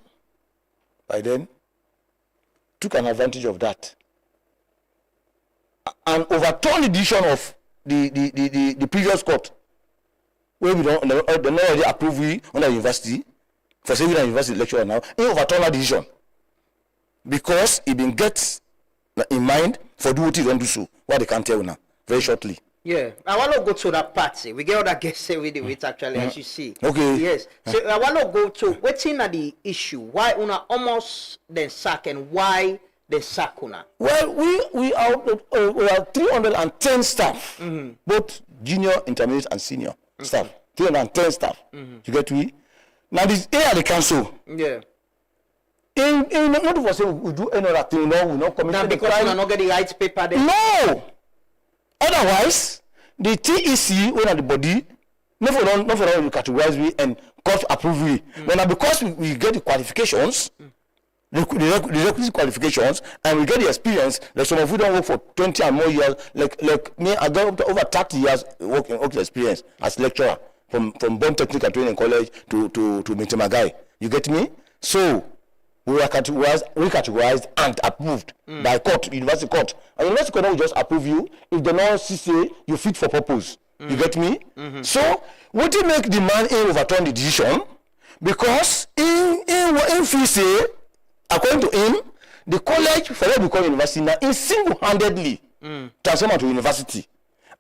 by then, took an advantage of that and overturned the decision of the previous court, where they not already approve we under the university for saving a university lecturer now. He overturned that decision because he been get in mind for do what he don't do so. What they can tell now very shortly. Yeah, I want to go to that party. We get all that guests with the wait actually, as you see. Okay. Yes. So I want to go to what's in the issue. Why una almost then sack and why the sack una? Well, we are 310 staff, both junior, intermediate, and senior staff. 310 staff. You get me? Now this here at the council. Yeah. In not for say we do any other thing, no, we not commit. Now because we not get the right paper there. No. Otherwise, the TEC when at the body, not for long we categorize we and court approve we. But because we get the qualifications, the requisite qualifications, and we get the experience, like some of you don't work for 20 and more years, like me, I got over 30 years working experience as lecturer from Bonn Technical Training College to Mintemagai. You get me? So we are categorized and approved by court, university court. And university court will just approve you if the law say you fit for purpose. You get me? So what do you make the man overturn the decision? Because in fee say, according to him, the college for what we call university now is single-handedly transformed to university,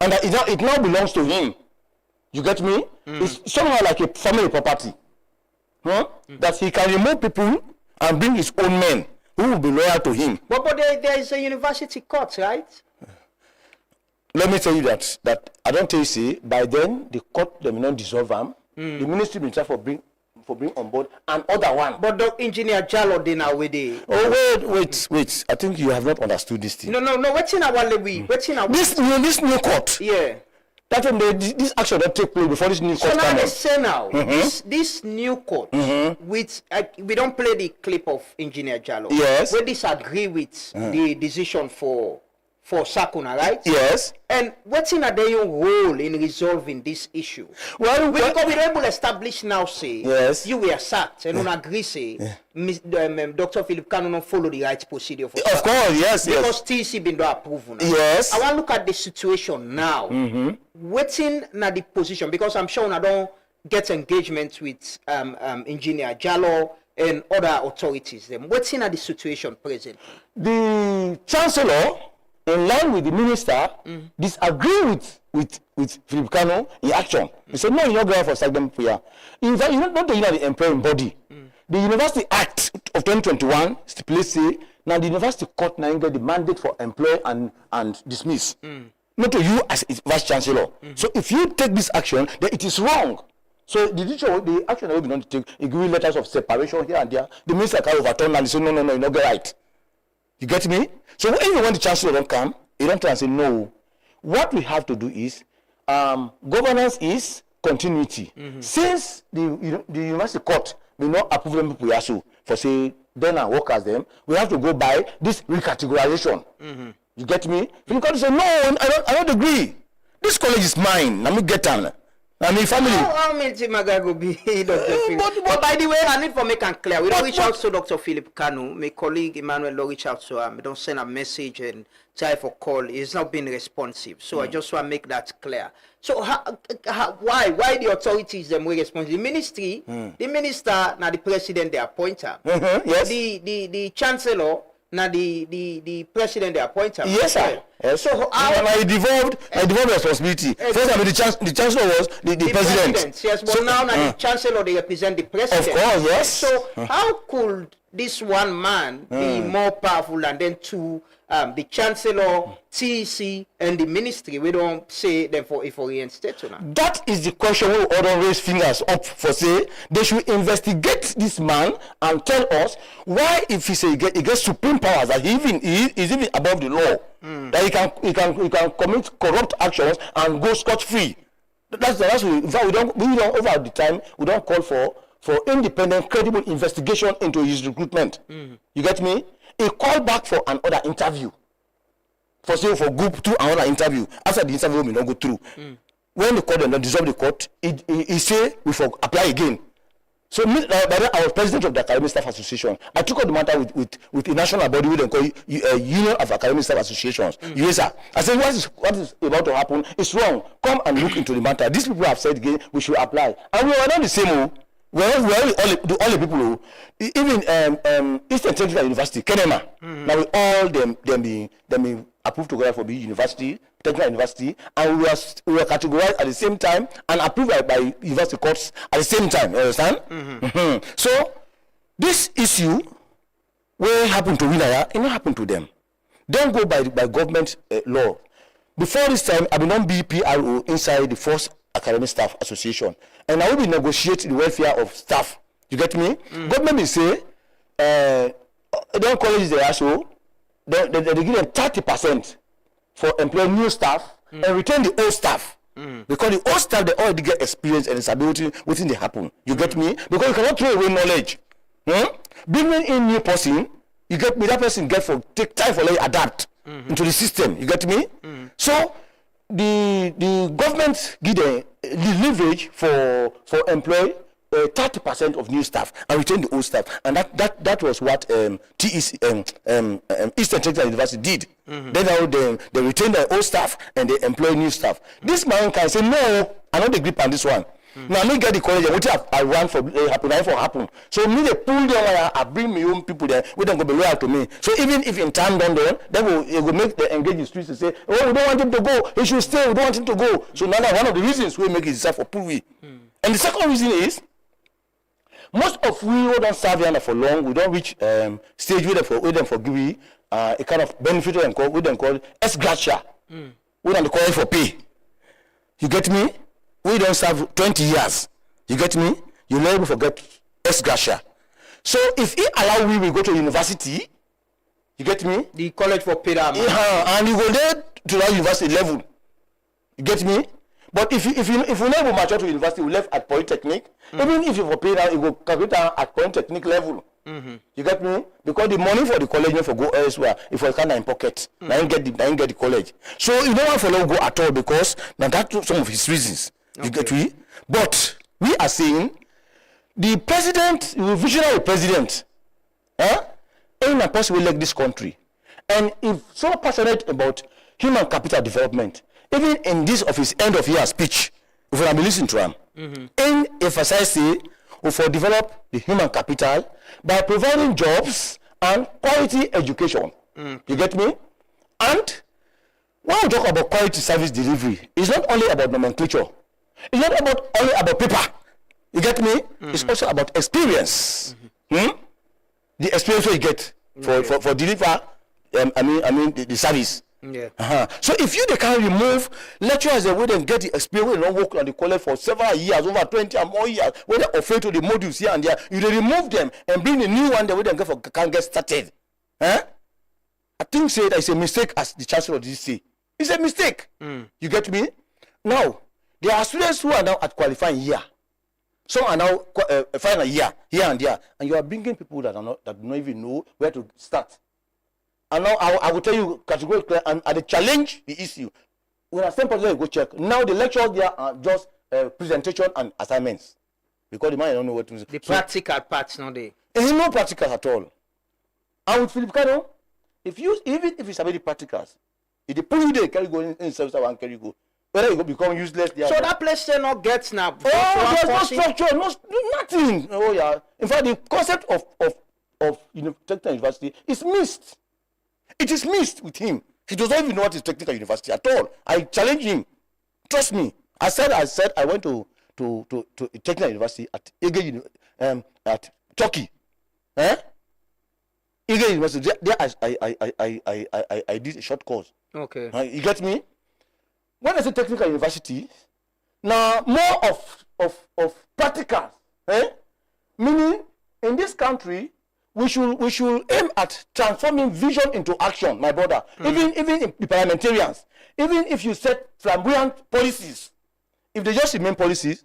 and that it now belongs to him. You get me? It's somehow like a family property, that he can remove people and bring his own men who will be loyal to him. But there is a university court, right? Let me tell you that I don't tell you say by then the court they will not dissolve them. The ministry will try for bring on board another one. But the engineer Jallo did now with the. Oh wait! I think you have not understood this thing. No. What's in our level? This new court. Yeah. That when this action don't take place before this new court. So now they say now this new court with we don't play the clip of engineer Jallo. Yes. We disagree with the decision for Sakuna, right? Yes. And what's in their role in resolving this issue? Well, because we're able to establish now, say, yes, you were sacked, and on agree, say, Dr. Philip Kanu not follow the right procedure for of course, yes, because TC been approved now. Yes. I want to look at the situation now. What's in the position? Because I'm sure I don't get engagement with Engineer Jallo and other authorities. What's in the situation present? The Chancellor, in line with the minister, disagree with Philip Kanu in action. He said, no, you're not going for Sagdam Puya. In fact, you're not the employing body. The University Act of 2021 stipulates say, now the University Court now get the mandate for employ and dismiss. Not to you as Vice Chancellor. So if you take this action, then it is wrong. So the action that we're going to take, it gives letters of separation here and there. The minister can overturn and say, no, you're not right. You get me? So when the Chancellor don't come, he don't try and say no. What we have to do is governance is continuity. Since the University Court will not approve them people for say then and work as them, we have to go by this recategorization. You get me? You can say no, I don't agree. This college is mine. Let me get on. I mean, family. How many Maga go be Dr. Philip? But by the way, I need to make it clear. We don't reach out to Dr. Philip Kanu. My colleague Emmanuel don't reach out to him. We don't send a message and try for call. He's not being responsive. So I just want to make that clear. So why the authorities them will respond? The ministry, the minister, now the president they appoint her. Yes. The chancellor. Now the president they appoint him. Yes, sir. Yes. So I devolved responsibility. First, I mean, the chancellor was the president. Yes, but so, now the chancellor they represent the president. Of course, yes. So how could this one man be more powerful than then two? The chancellor, TEC, and the ministry, we don't say them for reinstate now. That is the question we all raise fingers up for. Say they should investigate this man and tell us why, if he say he gets supreme powers, that he is even above the law, that he can commit corrupt actions and go scot free. That's in fact we don't over the time we don't call for independent, credible investigation into his recruitment. You get me? He called back for another interview. For group 2 another interview. After the interview we don't go through. When the court don't dissolve the court, he say we for apply again. So by then I was president of the Academic Staff Association. I took up the matter with a national body we call Union of Academic Staff Associations. USA. I said what is about to happen is wrong. Come and look into the matter. These people have said again we should apply. And we were not the same. all the people who, even Eastern Technical University, Kenema, now we all them be approved together for the university, technical university, and we were categorized at the same time and approved by university courts at the same time. You understand? So this issue will happen to Winaya, it not happen to them. Don't go by government law. Before this time, I've been on BPRO inside the Force Academic Staff Association, and I will be negotiating the welfare of staff. You get me? Government will say, don't colleges they also, they give them 30% for employing new staff and retain the old staff. Because the old staff, they already get experience and ability within the happen. You get me? Because you cannot throw away knowledge. Bringing in new person, you get me, that person take time for like adapt into the system. You get me? So the government give the leverage for employ 30% of new staff and retain the old staff, and that was what Eastern Technical University did. Then now they retain the old staff and they employ new staff. This man can say no, I know the grip on this one. Now me get the college and what I run for happen. So me they pull them, I bring my own people there. We don't go be loyal to me. So even if in time done, then will make the engage the streets to say, oh, we don't want him to go. He should stay. We don't want him to go. So now one of the reasons we make it is for pull we. And the second reason is most of we who don't serve here for long, we don't reach stage with them for give a kind of benefit we don't call ex gratia. We don't call it for pay. You get me? We don't serve 20 years. You get me? You'll never forget ex gratia. So if he allow we go to university, you get me? The college for pay that. And you go there to that university level. You get me? But if you never mature to university, we left at Polytechnic. Even if you for pay now, you go calculate at Polytechnic level. You get me? Because the money for the college you for go elsewhere. If you can't in pocket, now you get the college. So you don't want to go at all because now that's some of his reasons. You get me? But we are saying the president, the visionary president, ain't a possible like this country. And if so passionate about human capital development, even in this of his end of year speech, if you have been listening to him, in emphasizing for develop the human capital by providing jobs and quality education. You get me? And when we talk about quality service delivery, it's not only about nomenclature. It's not only about paper. You get me? It's also about experience. The experience you get for deliver. The service. So if they can remove lecturers the way they get the experience, they don't work on the college for several years, over 20 or more years, when they're afraid to the modules here and there, you remove them and bring the new one the way they can get started. I think say that it's a mistake as the chancellor did say. It's a mistake. You get me? Now, there are students who are now at qualifying year. Some are now final year, here and there, and you are bringing people that do not even know where to start. And now I will tell you categorically, and I challenge the issue. When I send person, you go check. Now the lectures there are just presentation and assignments, because the man don't know what to do. The practical parts, no they. There's no practical at all. And with Philip Caro, even if you submit the practicals, if they pull you there, carry go in service and carry go. Whether you go become useless there. So that place still not gets now. Oh, there's no structure, nothing. Oh yeah. In fact, the concept of technical university is missed. It is missed with him. He does not even know what is technical university at all. I challenge him. Trust me. I said I went to technical university at Ege at Turkey. Ege University. There I did a short course. Okay. You get me? When I say technical university, now more of practicals. Meaning in this country, we should aim at transforming vision into action, my brother. Even in the parliamentarians, even if you set flamboyant policies, if they just remain policies,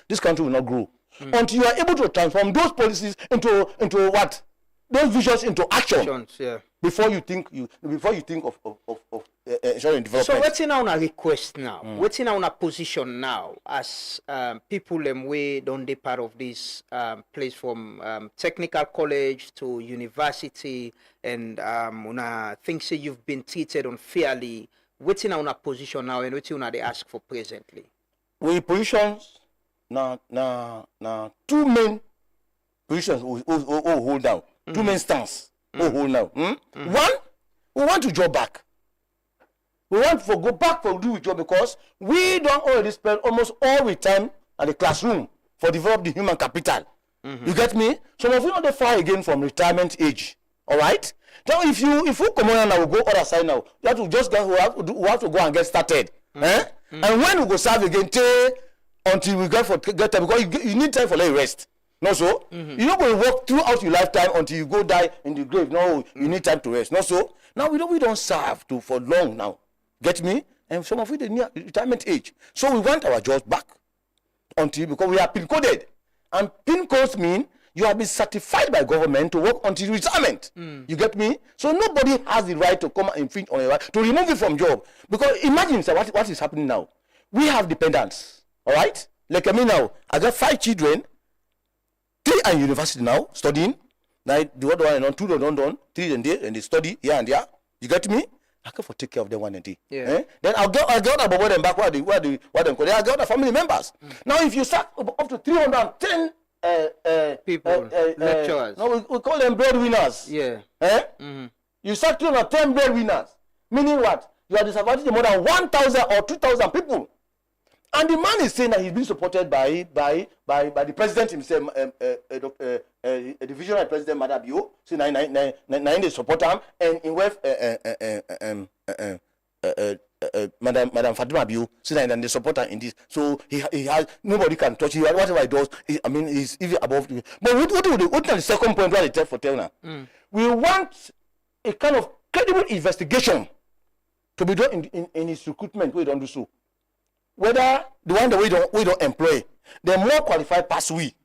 this country will not grow. Until you are able to transform those policies into what? Those visions into action. Before you think of ensuring development. So what's in our request now? What's in our position now as people way don't they part of this place from technical college to university, and una think say you've been treated unfairly. What's in our position now, and what's in they ask for presently? We positions two main positions who hold down. Two main stance who hold now. One, we want to job back. We want to go back for do job because we don't already spend almost all the time at the classroom for develop the human capital. You get me? Some of you are not far again from retirement age. All right. Now, if you come on and I will go other side now, you have to just go. We have to go and get started. And when we go serve again, until we get time because you need time for let rest. No so. You're not going to work throughout your lifetime until you go die in the grave. No, you need time to rest. No so. Now we don't serve for long now. Get me? And some of you they near retirement age. So we want our jobs back because we are pin coded, and pin codes mean you have been certified by government to work until retirement. You get me? So nobody has the right to come and infringe on your right to remove it from job. Because imagine sir, what is happening now. We have dependents. All right? Like me now, I got 5 children, 3 are in university now studying. Now the other one and 2 don't done, 3 and they study here and there. You get me? I can for take care of them one day. Then I'll get about them back where they call. I'll get the family members. Now if you start up to 310 people, lecturers. No, we call them breadwinners. Yeah. You start 310 breadwinners. Meaning what? You are disadvantaging more than 1,000 or 2,000 people. And the man is saying that he's being supported by the president himself, the visionary president Madabio. See, nine they support him, and in West Madam Fatima Bio. See, and they support him in this. So he has nobody can touch him. Whatever he does, he's even above. But what is the second point? What they tell now? We want a kind of credible investigation to be done in his recruitment. We don't do so. Whether the one that we don't employ, they're more qualified past we.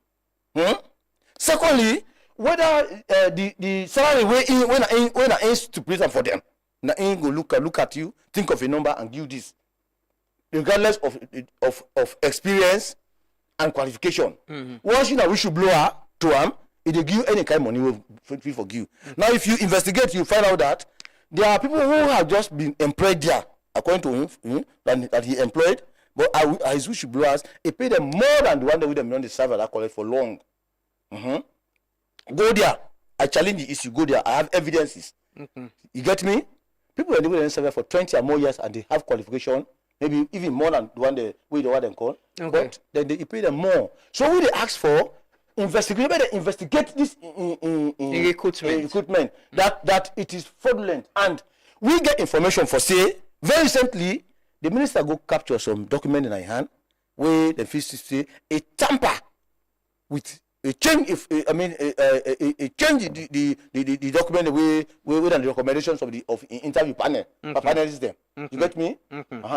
Secondly, whether the salary when I aim to present for them, now ain't go look at you, think of a number and give this, regardless of experience and qualification. Once you know we should blow her to him, if they give any kind of money, we forgive. Now, if you investigate, you find out that there are people who have just been employed there, according to him, that he employed. But his whistleblowers, he paid them more than the one that we them on the server that collect for long. Go there. I challenge the issue. Go there. I have evidences. You get me? People are doing the server for 20 or more years and they have qualification, maybe even more than the one they call. But then they pay them more. So we they ask for investigate this in recruitment that it is fraudulent. And we get information for say very recently. The minister go capture some document in her hand where the fish say a tamper with a change. A change the document the way the recommendations of the interview panel. Panelists them. You get me?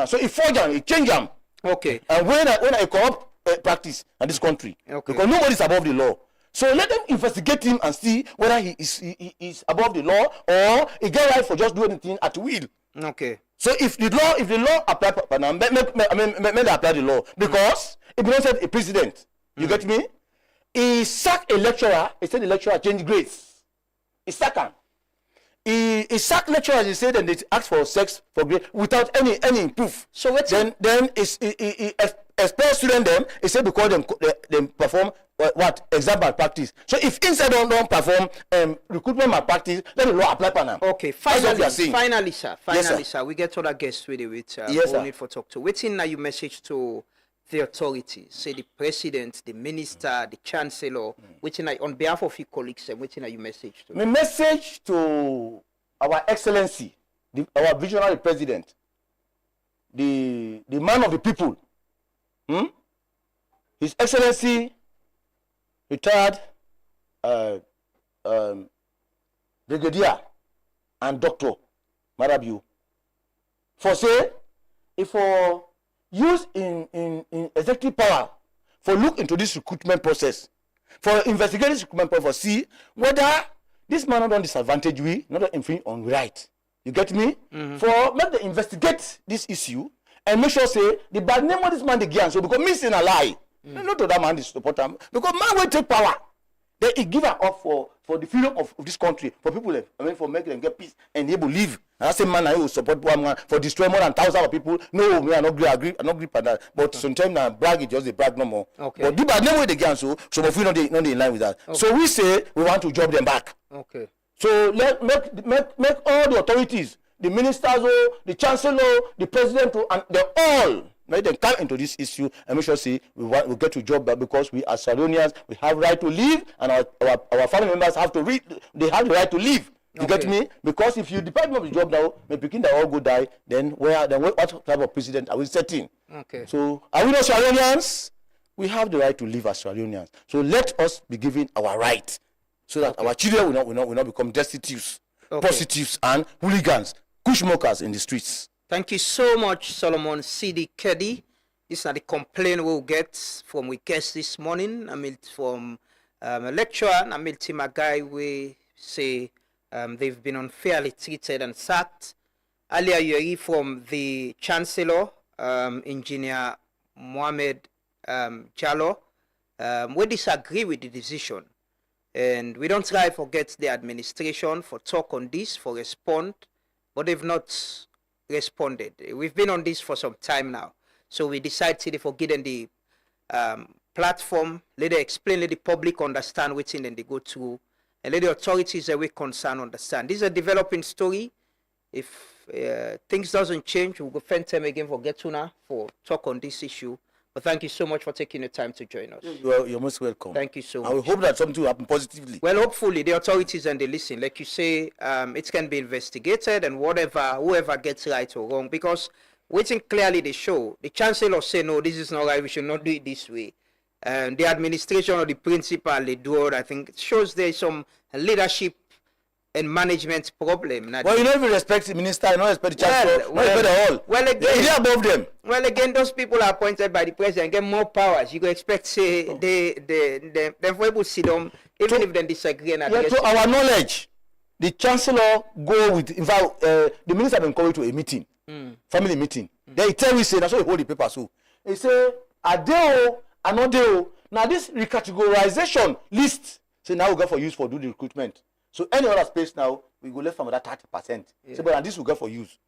So it forge them, it change them. Okay. And when I corrupt practice in this country, because nobody is above the law. So let them investigate him and see whether he is above the law or he get right for just doing anything at will. Okay. So if the law apply, may apply the law because it belongs to a president. You get me? He sacked a lecturer. He said the lecturer changed grades. He sacked him. He sacked lecturers. He said that they asked for sex for grade without any proof. So then he expelled student them. He said because them perform what exam malpractice. So if inside don't perform recruitment malpractice, then the law apply for them. Okay, finally, sir, we get other guests with yes, we need for talk to. Waiting now, you message to the authorities, say the president, the minister, the chancellor. Waiting on behalf of your colleagues, and waiting you message to. My message to our excellency, our visionary president, the man of the people, His Excellency. Retired brigadier and doctor Marabiu for say if for use in executive power for look into this recruitment process for investigate this recruitment process for see whether this man not disadvantage we not infringe on right. You get me? For make them investigate this issue and make sure say the bad name of this man the so because missing a lie. Not to that man is support him because man will take power. Then it give her up for the freedom of this country, for people, for making them get peace and able to live. And I say, man, I will support one man for destroy more than thousands of people. No, me, I not agree for that. But sometimes now brag, it just the brag no more. Okay. But the bad name way they can so if we not in line with that. Okay. So we say we want to job them back. Okay. So make all the authorities, the ministers, the chancellor, the president, and they all let them come into this issue and make sure we get to job back, because we as Sierra we have right to live, and our family members have to they have the right to live. You get me? Because if you deprive of the job now, may begin that all go die, then what type of president are we setting? Okay. So are we not Sierra? We have the right to live as Sierra. So let us be given our right, so that our children will not become destitutes, prostitutes, and hooligans, kushmokers in the streets. Thank you so much, Solomon C.D. Keddy. These are the complaint we'll get from we guests this morning. I mean, from a lecturer, I mean, a guy we say they've been unfairly treated and sacked. Earlier, you heard from the Chancellor, Engineer Mohamed Jallow. We disagree with the decision. And we don't try to forget the administration for talk on this, for respond, but they've not responded. We've been on this for some time now. So we decided for giving the platform, let them explain, let the public understand what they go through, and let the authorities that we concerned understand. This is a developing story. If things doesn't change, we'll go find time again for Getuna for talk on this issue. But thank you so much for taking the time to join us. You're most welcome. Thank you so much. I will hope that something will happen positively. Well, hopefully the authorities and they listen. Like you say, it can be investigated, and whoever gets right or wrong. Because waiting clearly they show, the chancellor say, no, this is not right, we should not do it this way. And the administration or the principal, they do it, I think it shows there's some leadership and management problem. Well, you don't even respect the minister, you don't respect the chancellor, not respect the whole. Well, again, they're above them. Well, again, those people are appointed by the president, get more powers. You go expect, say, they will sit down, even if they disagree. And to our knowledge, the chancellor go with, in fact, the minister been called to a meeting, family meeting. They tell we say, that's why he hold the paper so. They say, Adeo, Anodeo. Now this recategorization list, say now we go for use for do the recruitment. So any other space now, we go left from that 30%. Yeah. So, but this will go for use.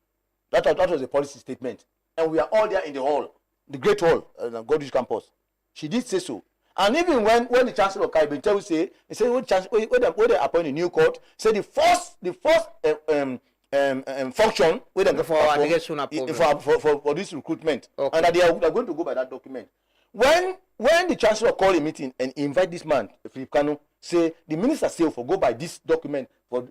That was a policy statement. And we are all there in the hall, the great hall, Godrich campus. She did say so. And even when the chancellor came, he said, when they appoint a new court, say the first function where they for this recruitment, and that they are going to go by that document. When the chancellor called a meeting and invite this man, Philip Kanu, say the minister say for go by this document for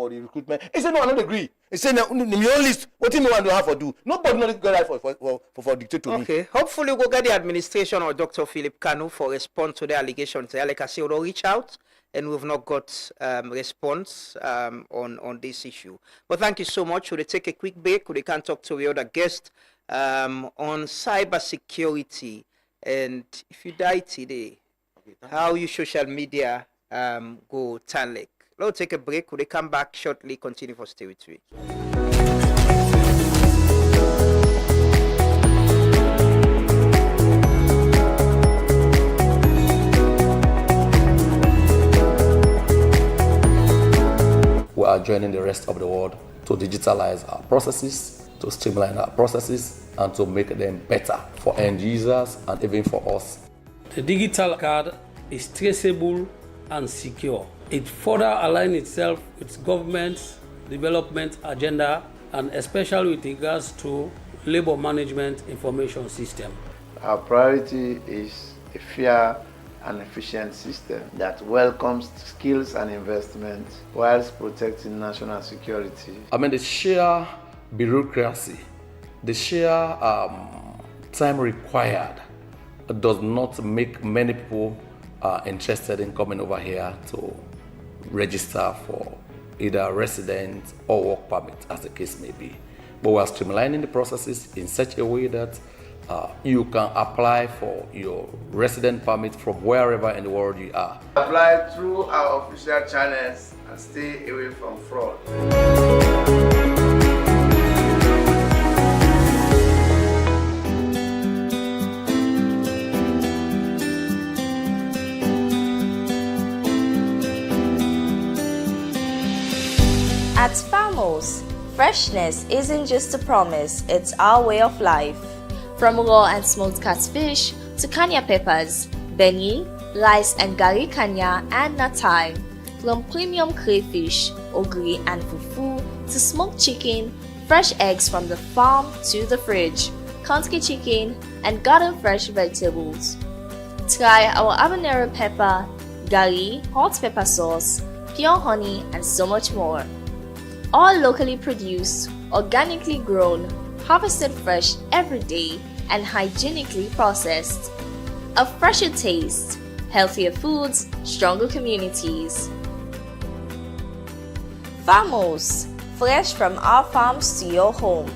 the recruitment. He said no, I don't agree. He said no, the list. What do you want to have for do? Nobody not go right for dictate to me. Okay, hopefully we'll get the administration or Dr. Philip Kanu for response to the allegations. Like I said, we'll reach out, and we've not got response on this issue. But thank you so much. We'll take a quick break. We can talk to the other guest on cyber security. And if you die today, how your social media go Tanlek. Let's take a break. We'll come back shortly. Continue for Stay With Me. We are joining the rest of the world to digitalize our processes, to streamline our processes, and to make them better for end users and even for us. The digital card is traceable and secure. It further aligns itself with government's development agenda, and especially with regards to labor management information system. Our priority is a fair and efficient system that welcomes skills and investment whilst protecting national security. The sheer bureaucracy, the sheer time required does not make many people interested in coming over here to register for either residence or work permit, as the case may be. But we are streamlining the processes in such a way that you can apply for your resident permit from wherever in the world you are. Apply through our official channels and stay away from fraud. freshness isn't just a promise, it's our way of life. From raw and smoked catfish to kanya peppers, beni, rice and gari kanya and natai, from premium crayfish, ogiri and fufu to smoked chicken, fresh eggs from the farm to the fridge, country chicken and garden fresh vegetables. Try our habanero pepper, gari, hot pepper sauce, pure honey and so much more. All locally produced, organically grown, harvested fresh every day and hygienically processed. A fresher taste, healthier foods, stronger communities. Farmos, fresh from our farms to your home.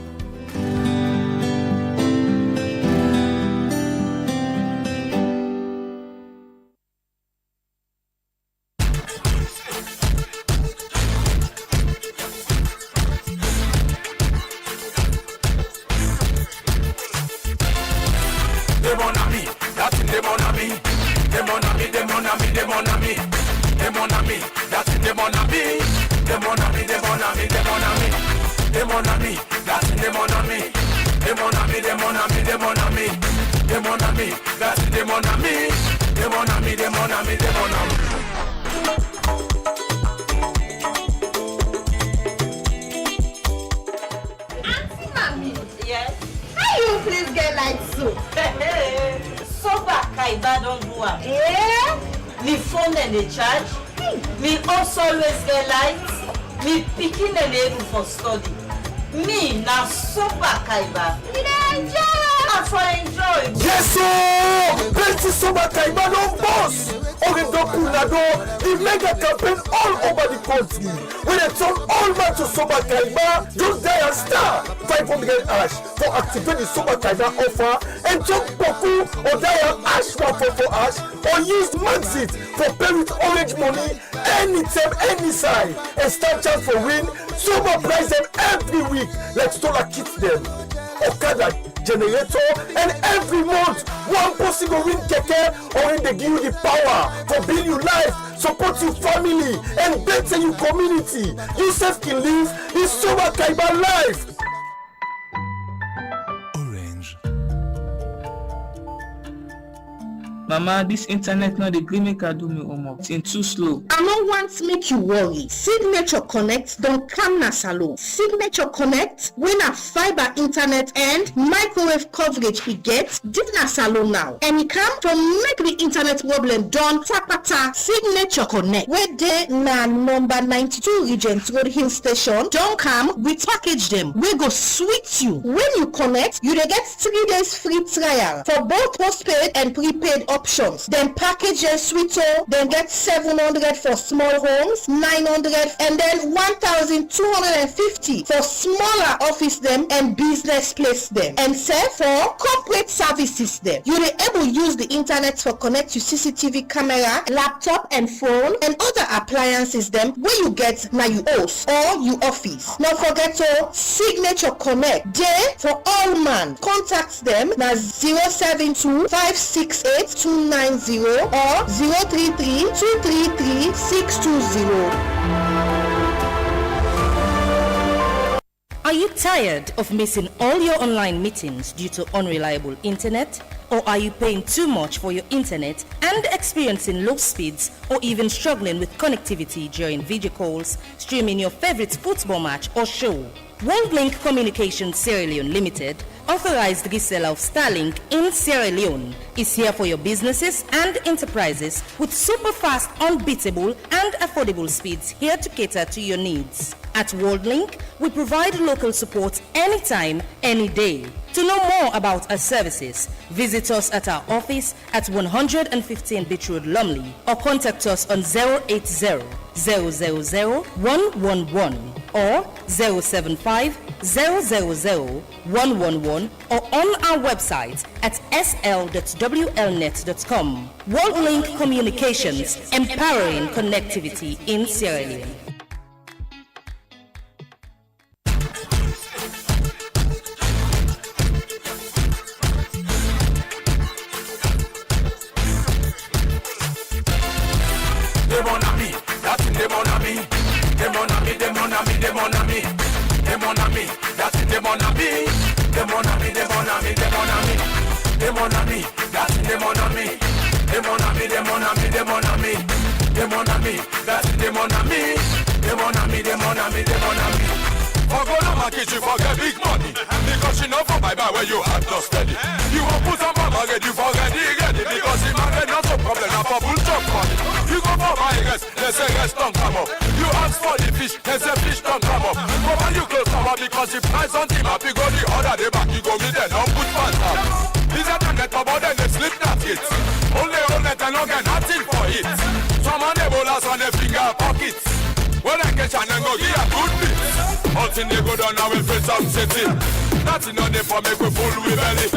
The mega campaign all over the country. When they turn all man to Soba Kaiba, just dial star 500 hash for activate the Soba Kaiba offer and turn Poku or dial hash 144 hash or use Maxit for pay with orange money anytime, any side and start chance for win. Soba prize them every week like Stola kits them. Okada generator and every month one person go win keke or when they give you the power for build your life, support your family and better your community. You self can live the Soba Kaiba life. Mama, this internet not the green make I do me homework. It's too slow. I don't want to make you worry. Signature Connect don't come na salon. Signature Connect when a fiber internet and microwave coverage it gets did na salon now. And it come from make the internet problem done tapata. Signature Connect where they na number 92 Regent Road Hill Station don't come we package them. We go sweet you. When you connect, you dey get 3 days free trial for both postpaid and prepaid options. Then package and sweeto, then get 700 for small homes, 900 and then 1,250 for smaller office them and business place them. And sell for corporate services them. You will able use the internet for connect to CCTV camera, laptop and phone and other appliances them where you get na you house or you office. Now forget to Signature Connect. There for all man. Contact them na 072 568 290 or 033 233 620. Are you tired of missing all your online meetings due to unreliable internet? Or are you paying too much for your internet and experiencing low speeds or even struggling with connectivity during video calls, streaming your favorite football match or show? WorldLink Communications Sierra Leone Limited, authorized reseller of Starlink in Sierra Leone, is here for your businesses and enterprises with super fast, unbeatable and affordable speeds here to cater to your needs. At WorldLink, we provide local support anytime, any day. To know more about our services, visit us at our office at 115 Beach Road, Lumley, or contact us on 080 000 111 or 075 000 111 or on our website at sl.wlnet.com. WorldLink Communications, empowering connectivity in Sierra Leone. Mon ami, ami, that's the mon ami. The mon ami, the mon ami, the mon ami. The mon ami, that's the mon ami. The mon ami, the mon ami, the mon ami. The mon ami, that's the mon ami. The mon ami, the mon ami, the mon ami. For go to market, you forget big money. Because you know for buy where you have no steady. You won't put some market, you forget ready. Because the market not so problem, not for bull chop money. You go for buy rest, they say rest don't come up. You ask for the fish, they say fish don't come up. Go when you close come up because the price on the map, you go the other day back, you go meet them, don't put fast up. These are the net about them, they slip that it. Only net and don't get nothing for it. Some on the bowlers on the finger pockets. When I get and go give a good bit. All thing they go down now will face some city. Nothing on the for make we full with belly.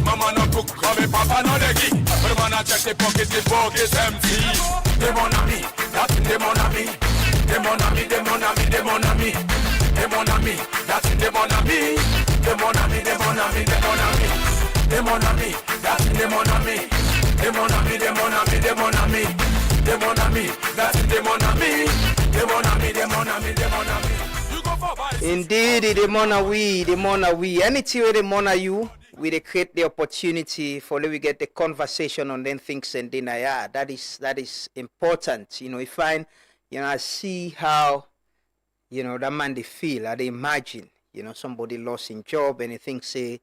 Mama no cook, come papa no the key. But man I check the pocket empty. The mon ami, that's the mon ami. The mon ami, the mon ami, the mon ami. The mon ami, that's the mon ami. The mon ami, the mon ami, the mon ami. The mon ami, that's the mon ami. The mon ami, the mon ami, the mon ami. The mon ami, that's the mon ami. The mon ami, the mon ami, the mon ami. Indeed, the mona we. Anything where the mona you, we they create the opportunity for we get the conversation on them things and then that is important. You know, if I see how, that man they feel, how they imagine, somebody lost in job and he thinks he's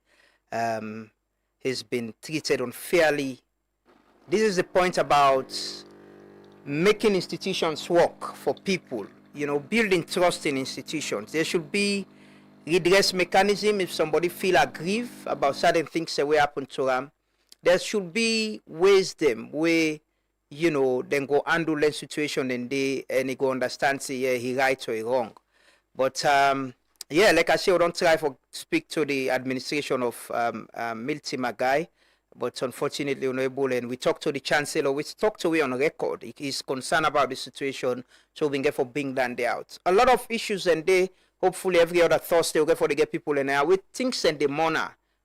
been treated unfairly. This is the point about making institutions work for people. Building trust in institutions. There should be redress mechanism if somebody feel aggrieved about certain things that will happen to them. There should be wisdom where, then go handle the situation and they go understand, say, yeah, he right or he wrong. But, like I say, we don't try to speak to the administration of Milty Magai. But unfortunately, unable, and we talked to the chancellor. We talked to him on record. He is concerned about the situation, so we can get for being done there out. A lot of issues, and they hopefully every other Thursday we get for to get people in there. We think send the money,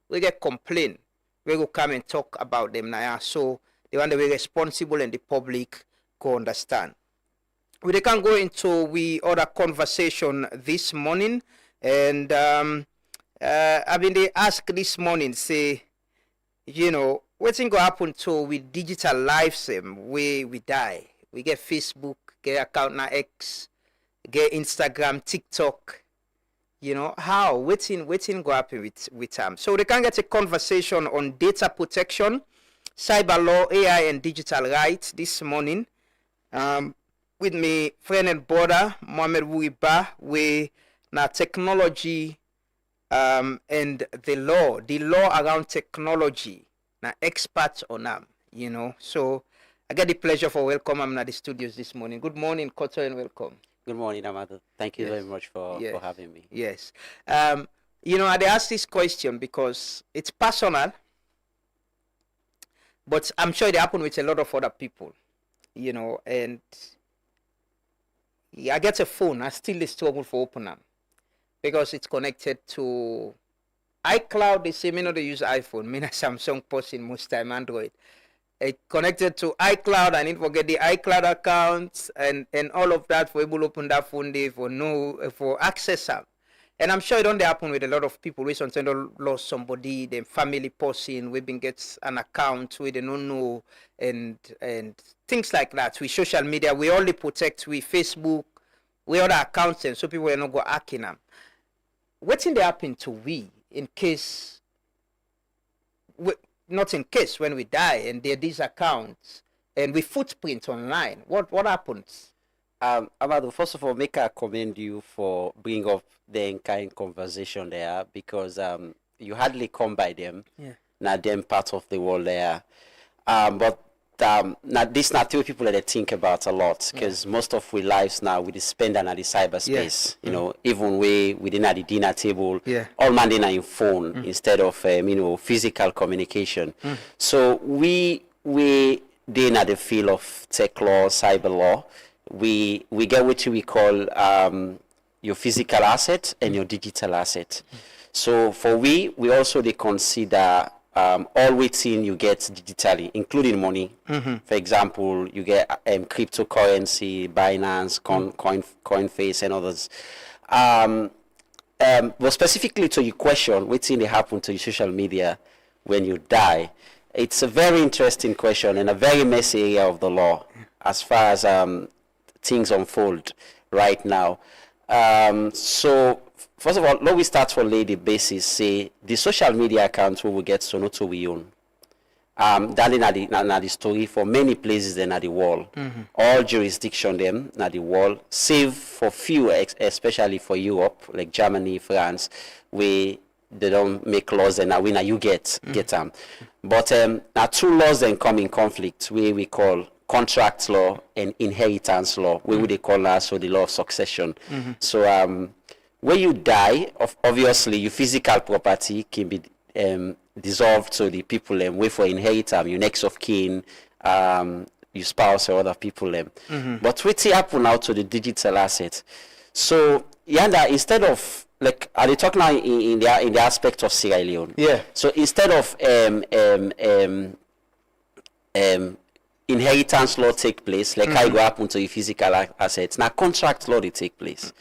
we get complain. We will come and talk about them now. So they want to be responsible, and the public go understand. We can go into other conversation this morning, and I mean they ask this morning say. What's going to happen to with digital lives where we die? We get Facebook, get account now X, get Instagram, TikTok. How? What's going to happen with them? So they can get a conversation on data protection, cyber law, AI, and digital rights this morning. With me friend and brother, Mohamed Wuriba, we now technology and the law around technology, now experts on them, So I get the pleasure for welcome I'm at the studios this morning. Good morning, Koto, and welcome. Good morning, Amado. Thank you very much for having me. Yes. I ask this question because it's personal, but I'm sure it happened with a lot of other people, and I get a phone, I still struggle for open them. Because it's connected to iCloud. They say me not use iPhone. Me not Samsung person most time Android. It connected to iCloud. I need to get the iCloud accounts and all of that for able to open that phone day for access them. And I'm sure it don't happen with a lot of people. We sometimes lost somebody, the family person, we been gets an account where they don't know and things like that. With social media, we only protect with Facebook, with other accounts, and so people will not go hacking them. What's in the happen to we in case, not in case when we die and there are these accounts and we footprint online? What happens? Amado, first of all, I commend you for bringing up the kind conversation there because you hardly come by them. Yeah. Not them part of the world there. But now this not two people that I think about a lot because most of our lives now we spend on the cyberspace. Even within at the dinner table, all man in phone instead of physical communication. So we then at the field of tech law, cyber law, we get what we call your physical asset and your digital asset. So for we also they consider all within you get digitally, including money. For example, you get cryptocurrency, Binance, Coinface, and others. but specifically to your question, what's going to happen to your social media when you die? It's a very interesting question and a very messy area of the law as far as things unfold right now. So first of all, let me start for lay the basis. Say the social media accounts we will get so not to we own. That is the story for many places then at the wall. All jurisdiction them at the wall, save for few, especially for Europe, like Germany, France, where they don't make laws and now you get them. But now two laws then come in conflict, where we call contract law and inheritance law, where they call also the law of succession. So when you die, obviously your physical property can be dissolved to the people wait for inheritance, your next of kin, your spouse or other people. But what's happen now to the digital asset? So Yanda, instead of like, are they talking now in the aspect of Sierra Leone? Yeah. So instead of inheritance law take place, like how it go happen to your physical assets, now contract law they take place.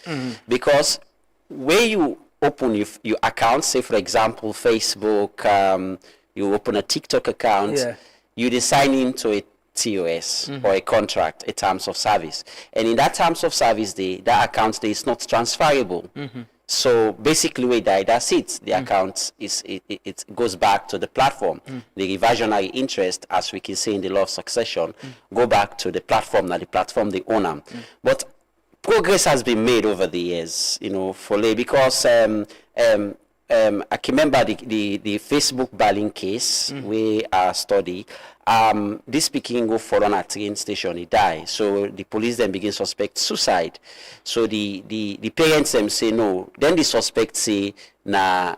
Because where you open your account, say for example Facebook, you open a TikTok account, you sign into a TOS or a contract, a terms of service, and in that terms of service that account is not transferable. So basically we die, that's it. The account it goes back to the platform. The reversionary interest, as we can see in the law of succession, go back to the platform, not the platform the owner. But progress has been made over the years, because I can remember the Facebook Berlin case we study. This Peking go fall on a train station, he died. So the police then begin suspect suicide. So the parents them say no. Then the suspect say na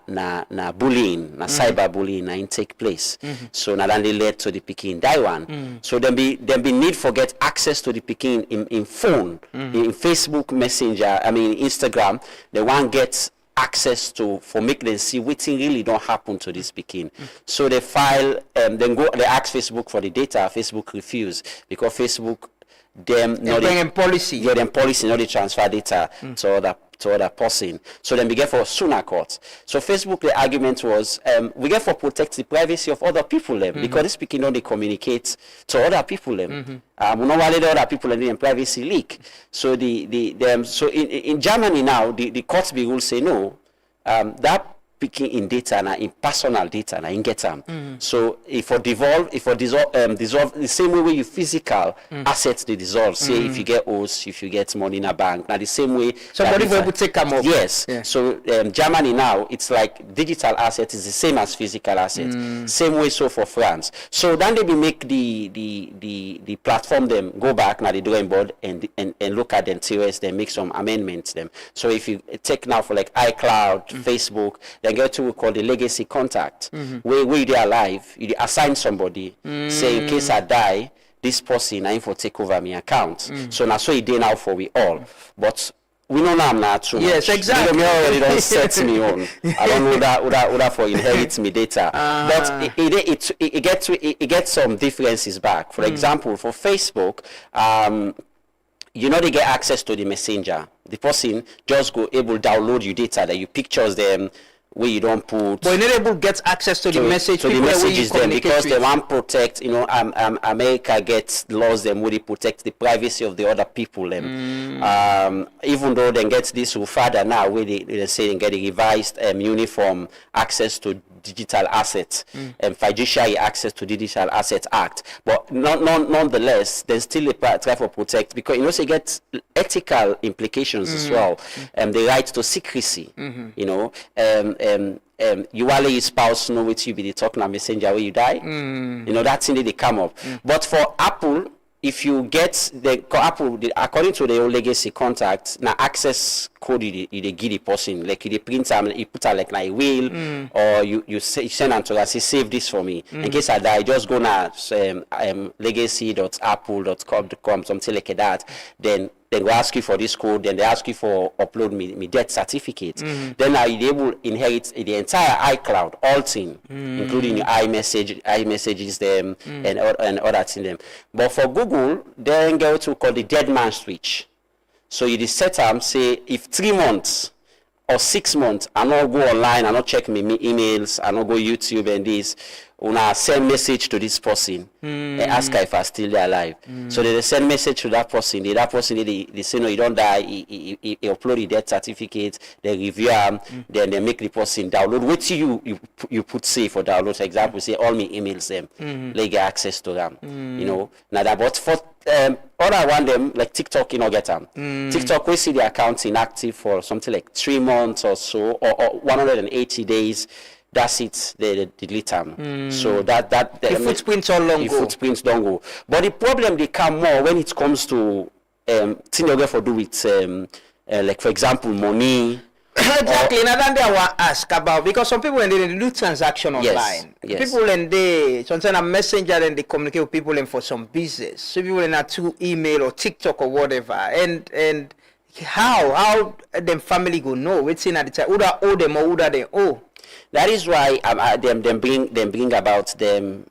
bullying, cyber bullying na take place. So now then they led to the Peking die one. So then be need for get access to the Peking in phone, in Facebook Messenger, Instagram, they want get access to for make them see what really don't happen to this Peking. So they file they ask Facebook for the data. Facebook refuse because Facebook them policy. Yeah, them policy not they transfer data to other person. So then we get for sooner court. So Facebook the argument was we get for protect the privacy of other people because this Peking don't they communicate to other people we know why the other people in privacy leak. So so in Germany now the courts be rule say no, that Peking in data na in personal data na in get them. So if for dissolve the same way you physical assets they dissolve. Say if you get house, if you get money in a bank, now the same way somebody will take them off. Yes. Yeah. So Germany now it's like digital asset is the same as physical asset. Same way so for France. So then they will make the platform them go back now the drawing board and look at them TOS, they make some amendments them. So if you take now for like iCloud, Facebook, then get to what we call the legacy contact, where they are alive, you assign somebody, say in case I die, this person I for take over my account. So now so it day now for we all. But we know now I'm not too yes, much. Exactly. Me already don't set me on. I don't know that for inherit me data. But it gets some differences back. For example, for Facebook, they get access to the messenger. The person just go able download your data, that you pictures them where you don't put. But you're not able to get access to the message. To the messages them because they want protect. America gets laws them where they protect the privacy of the other people them. Even though they get this further now, where they say they get a revised uniform access to digital assets and fiduciary access to Digital Assets Act, but nonetheless, there's still a try for protect because they get ethical implications as well, the right to secrecy. You while your spouse know what you be the talking on messenger where you die. That's in they come up. But for Apple, if you get Apple, according to the old legacy contact, now access code you give the person, like you print them, you put like a will, or you send them to us, say save this for me. In case I die, just go now legacy.apple.com, something like that. Then they ask you for this code, then they ask you for upload me death certificate. Then now you're able to inherit the entire iCloud, all things, including your iMessages them and other things them. But for Google, then go to call the dead man switch. So you set them, say if 3 months or 6 months, I not go online, I not check my emails, I not go YouTube and this. When I send message to this person and ask her if I still alive. So they send message to that person. That person they say no, you don't die. He upload the death certificate. They review them. Then they make the person download. Wait till you put safe for download. For example, say all my emails them. They get access to them. You know. Now that but for other one them like TikTok, you know, get them. TikTok we see the account inactive for something like 3 months or so, or 180 days. That's it. They delete them. So that the footprints all long go. Footprints don't go. But the problem they come more when it comes to thing you get for do with like for example money. Exactly. Now then I want to ask about because some people when they do transaction online, people and they sometimes a messenger and they communicate with people and for some business. So people in through email or TikTok or whatever, and how them family go know what's in at the time? Who that owe them or who that they owe? That is why them bring about them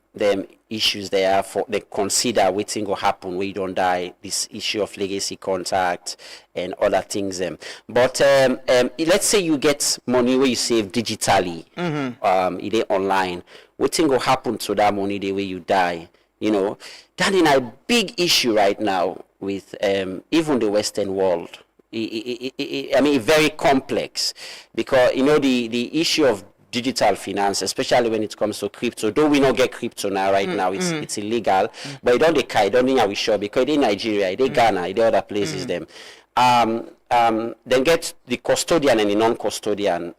issues there for they consider waiting will happen when you don't die. This issue of legacy contact and other things. But let's say you get money where you save digitally, it is online. Waiting will happen to that money the way you die. You know that is a big issue right now with even the Western world. I mean, very complex because you know the issue of digital finance, especially when it comes to crypto. Though we not get crypto now, right now it's illegal, but it don't think we sure because in Nigeria, they Ghana, they other places them. Then get the custodian and the non-custodian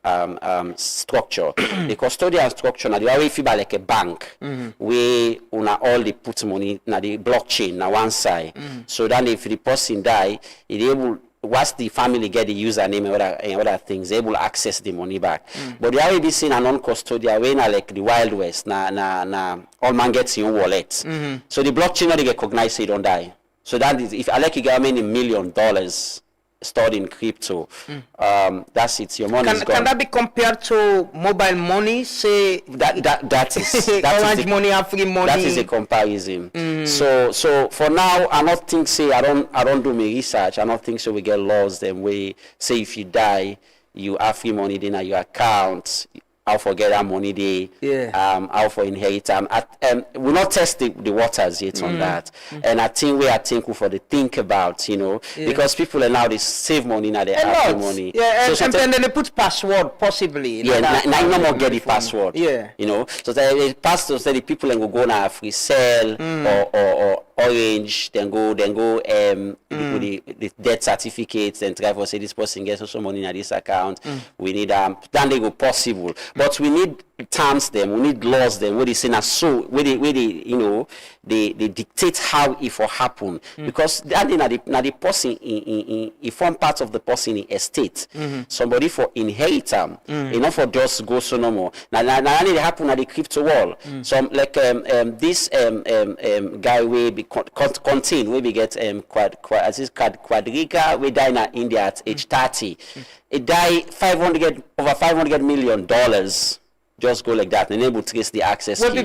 structure. The custodian structure now they always feel like a bank where all they put money na the blockchain na one side. So then if the person die, it able once the family get the username and other things, they will access the money back. But they already seen a non-custodial way like the Wild West, all man gets in your wallet. So the blockchain not recognize so you don't die. So that is if I like you get many $1 million stored in crypto, that's it. Your money is gone. Can that be compared to mobile money? Say that is orange money and free money. That is a comparison. So for now, I don't think I don't do my research. I don't think so. We get laws them way say if you die, you have free money then at your account. How for get that money they how for inherit we not test the waters yet on that. And I think we for the think about, you know, because people are now they save money now they have money. And then they put password possibly. Now no more get the password. You know. So the pastor said the people will go now free sell or Orange, then go with the death certificates and try for say this person gets also money in this account. We need then they go possible. But we need terms them, we need laws them where they say so where they you know they dictate how it will happen. Because that now the person in form part of the person in estate. Somebody for inherit them, enough for just go so no more. Now they happen at the crypto world. Some like this guy will be contain we get Quadriga we die in India at age 30. It die over $500 million. Just go like that and able to trace the access what key.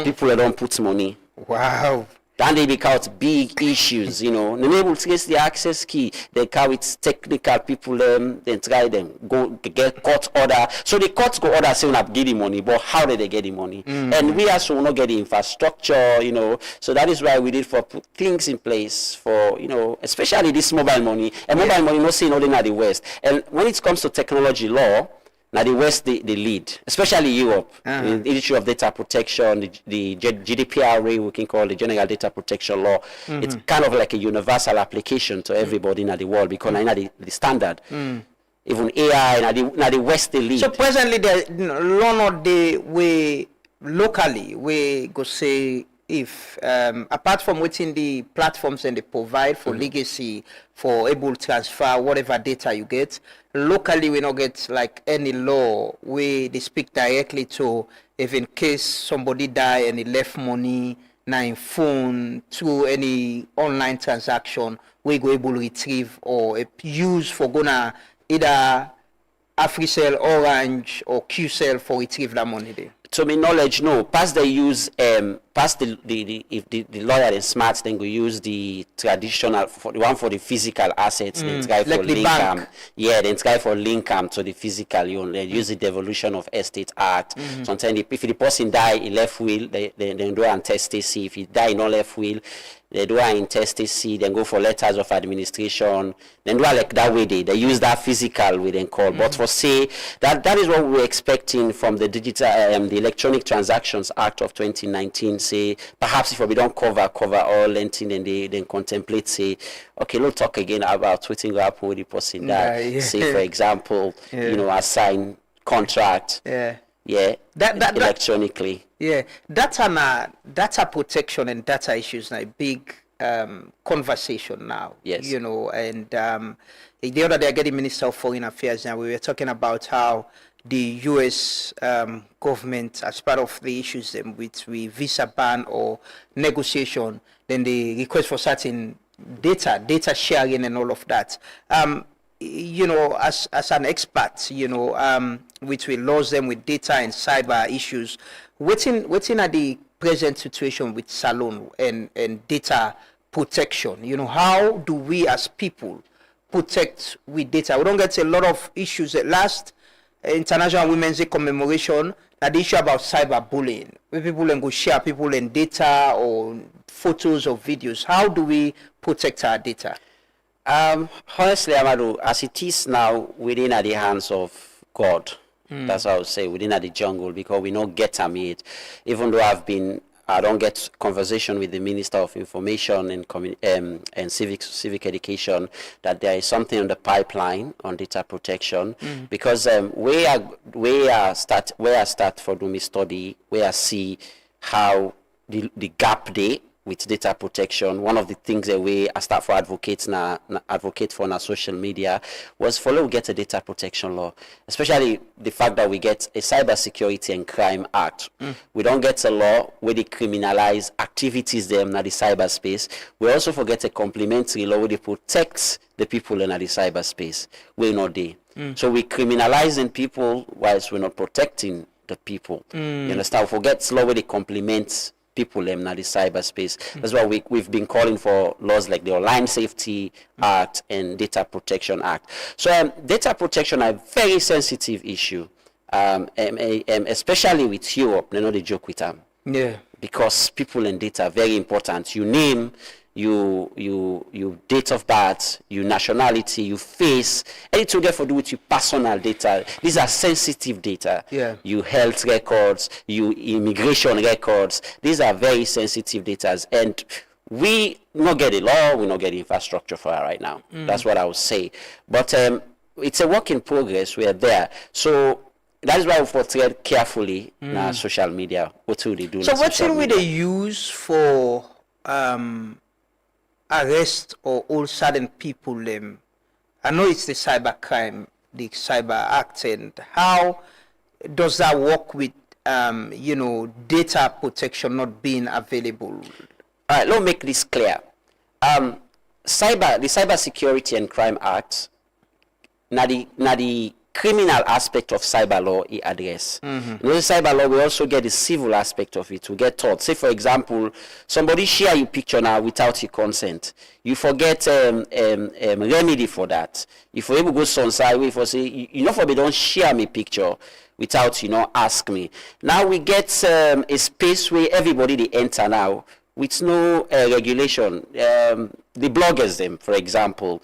People don't put money. Wow. Then they become big issues, you know. They're able to trace the access key. They carry it technical people then try them. Go get court order. So the courts go order saying not get the money, but how did they get the money? And we also will not get the infrastructure, you know. So that is why we did for put things in place for, you know, especially this mobile money. And mobile money not saying only in the West. And when it comes to technology law, now the West they lead, especially Europe. The issue of data protection, the GDPR, we can call the General Data Protection Law. It's kind of like a universal application to everybody in the world because now the standard. Even AI, now the West they lead. So presently, the law not the way locally we go say if apart from within the platforms and they provide for legacy for able to transfer whatever data you get locally, we not get like any law where they speak directly to if in case somebody die and he left money now in phone through any online transaction we go able to retrieve or use for gonna either AfriCell, Orange or QCell for retrieve that money there. to my knowledge, no. Pass the use pass the if the lawyer is smart, then go use the traditional for the one for the physical assets. Then try for like the link bank. then try for link to the physical. You then use the Devolution of Estate Act. Sometimes if the person die in left will, they do an intestacy. If he die in no left will, they do an intestacy. Then go for letters of administration. Then do like that way. They use that physical we then call. But for say that is what we're expecting from the digital the Electronic Transactions Act of 2019. Say perhaps if we don't cover all anything, then they then contemplate say, okay, let's talk again about what's going to happen with the person that say for example, assign contract. That electronically. Data protection and data issues are a big conversation now. Yes. And the other day I get the Minister of Foreign Affairs and we were talking about how the U.S. Government, as part of the issues with visa ban or negotiation, then the request for certain data sharing and all of that. As an expert, which will laws them with data and cyber issues, waiting at the present situation with Salone and data protection, how do we as people protect with data? We don't get a lot of issues at last. International Women's Day commemoration, the issue about cyberbullying, where people can go share people and data or photos or videos. How do we protect our data? Honestly, Amadou, as it is now within the hands of God, that's how I would say, within the jungle, because we don't get it. Even though I don't get conversation with the Minister of Information and Civic Education that there is something on the pipeline on data protection because where I start for doing my study, where I see how the gap there with data protection. One of the things that I start for advocate for on our social media was follow get a data protection law, especially the fact that we get a Cybersecurity and Crime Act. We don't get a law where they criminalize activities them in the cyberspace. We also forget a complementary law where they protect the people in the cyberspace. We're not there. So we're criminalizing people whilst we're not protecting the people. You understand? We forget law where they complement people in the cyberspace. That's why we've been calling for laws like the Online Safety Act and Data Protection Act. So data protection is a very sensitive issue, especially with Europe. They know they joke with them. Yeah. Because people and data are very important. You name, you date of birth, your nationality, your face, anything to do with your personal data. These are sensitive data. Yeah. Your health records, your immigration records. These are very sensitive data, and we not get a law, we not get infrastructure for it right now. That's what I would say. But it's a work in progress. We are there. So that is why we tread carefully in social media. What do they do? So what will they use for arrest or all certain people? I know it's the cyber crime, the cyber act, and how does that work with data protection not being available? All right, let me make this clear. The Cybersecurity and Crime Act, the criminal aspect of cyber law it address. In the cyber law, we also get the civil aspect of it. We get taught. Say, for example, somebody share your picture now without your consent. You forget remedy for that. If you're able to go some way for say, for me, don't share my picture without, ask me. Now we get a space where everybody they enter now with no regulation. The bloggers, them, for example.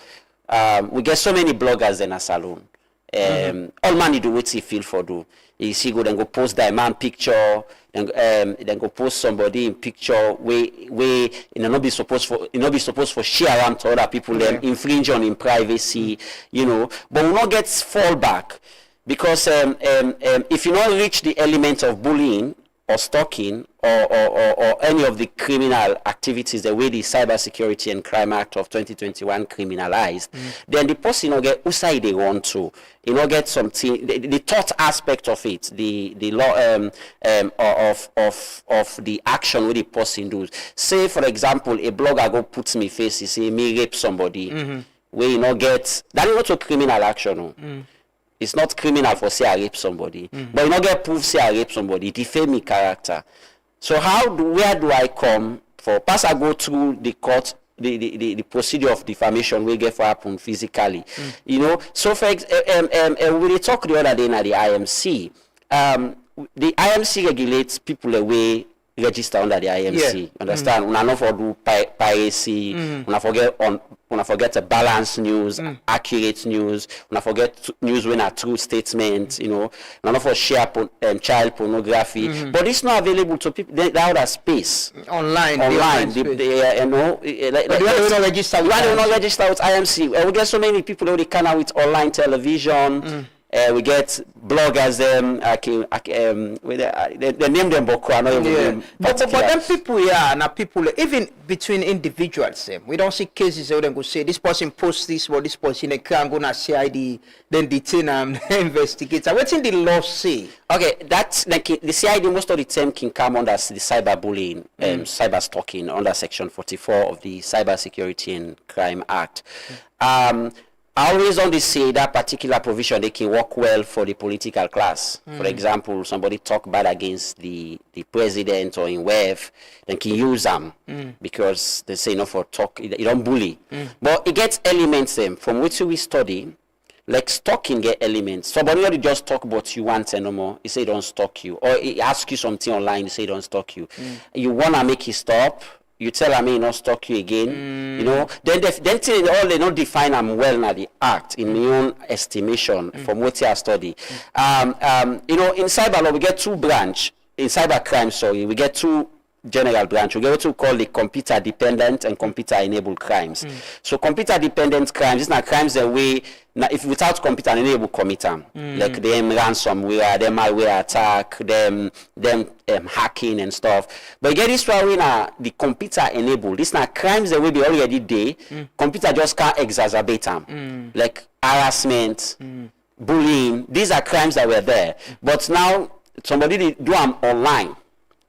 We get so many bloggers in a salon. All man do what he feel for do. You see, go then go post that man picture, then go post somebody in picture where not be supposed for share around to other people, then infringe on in privacy, But we not get fallback because if you not reach the element of bullying or stalking or any of the criminal activities the way the Cybersecurity and Crime Act of 2021 criminalized, then the person will get who side they want to. Get something the thought aspect of it, the law of the action where the person does. Say for example, a blogger go puts me face, he say me rape somebody, where get that is not a criminal action. It's not criminal for say I rape somebody, but you not get proof say I rape somebody, defame me character. So where do I come for? Pass I go through the court, the procedure of defamation we get for happen physically, you know. So for we talked the other day at the IMC. The IMC regulates people away register under the IMC. Understand? Una not for do piracy. Una forget a balanced news, accurate news. Una forget news when a true statement. You know, una not for share child pornography. But it's not available to people. They other space online. You know, but you don't register. Why do not register with IMC? We get so many people that can now with online television. We get bloggers, they name them Boko. But them people here, now people, even between individuals, we don't see cases where they go say, this person posts this, or this person can go to CID, then detain them, investigate. What's in the law say? Okay, that's like the CID, most of the time can come under the cyberbullying, cyber stalking, under Section 44 of the Cyber Security and Crime Act. I always only say that particular provision, they can work well for the political class. For example, somebody talk bad against the president or in WEF, they can use them because they say no for talk, you don't bully. But it gets elements from which we study, like stalking get elements. Somebody already just talk about you once and no more, he say don't stalk you. Or he ask you something online, he say don't stalk you. You want to make it stop, you tell them he not stalk you again, you know. Then they don't define them well now the act in my own estimation from what I study. You know, in cyber law we get two branch. In cyber crime, sorry, we get two general branch. We get what we call the computer dependent and computer enabled crimes. So computer dependent crimes, these are crimes that we now if without computer enabled commit them. Like them ransomware, them malware attack, them hacking and stuff. But get this one the computer enabled. These are crimes that will be already there. Computer just can't exacerbate them. Like harassment, bullying. These are crimes that were there. But now somebody do them online.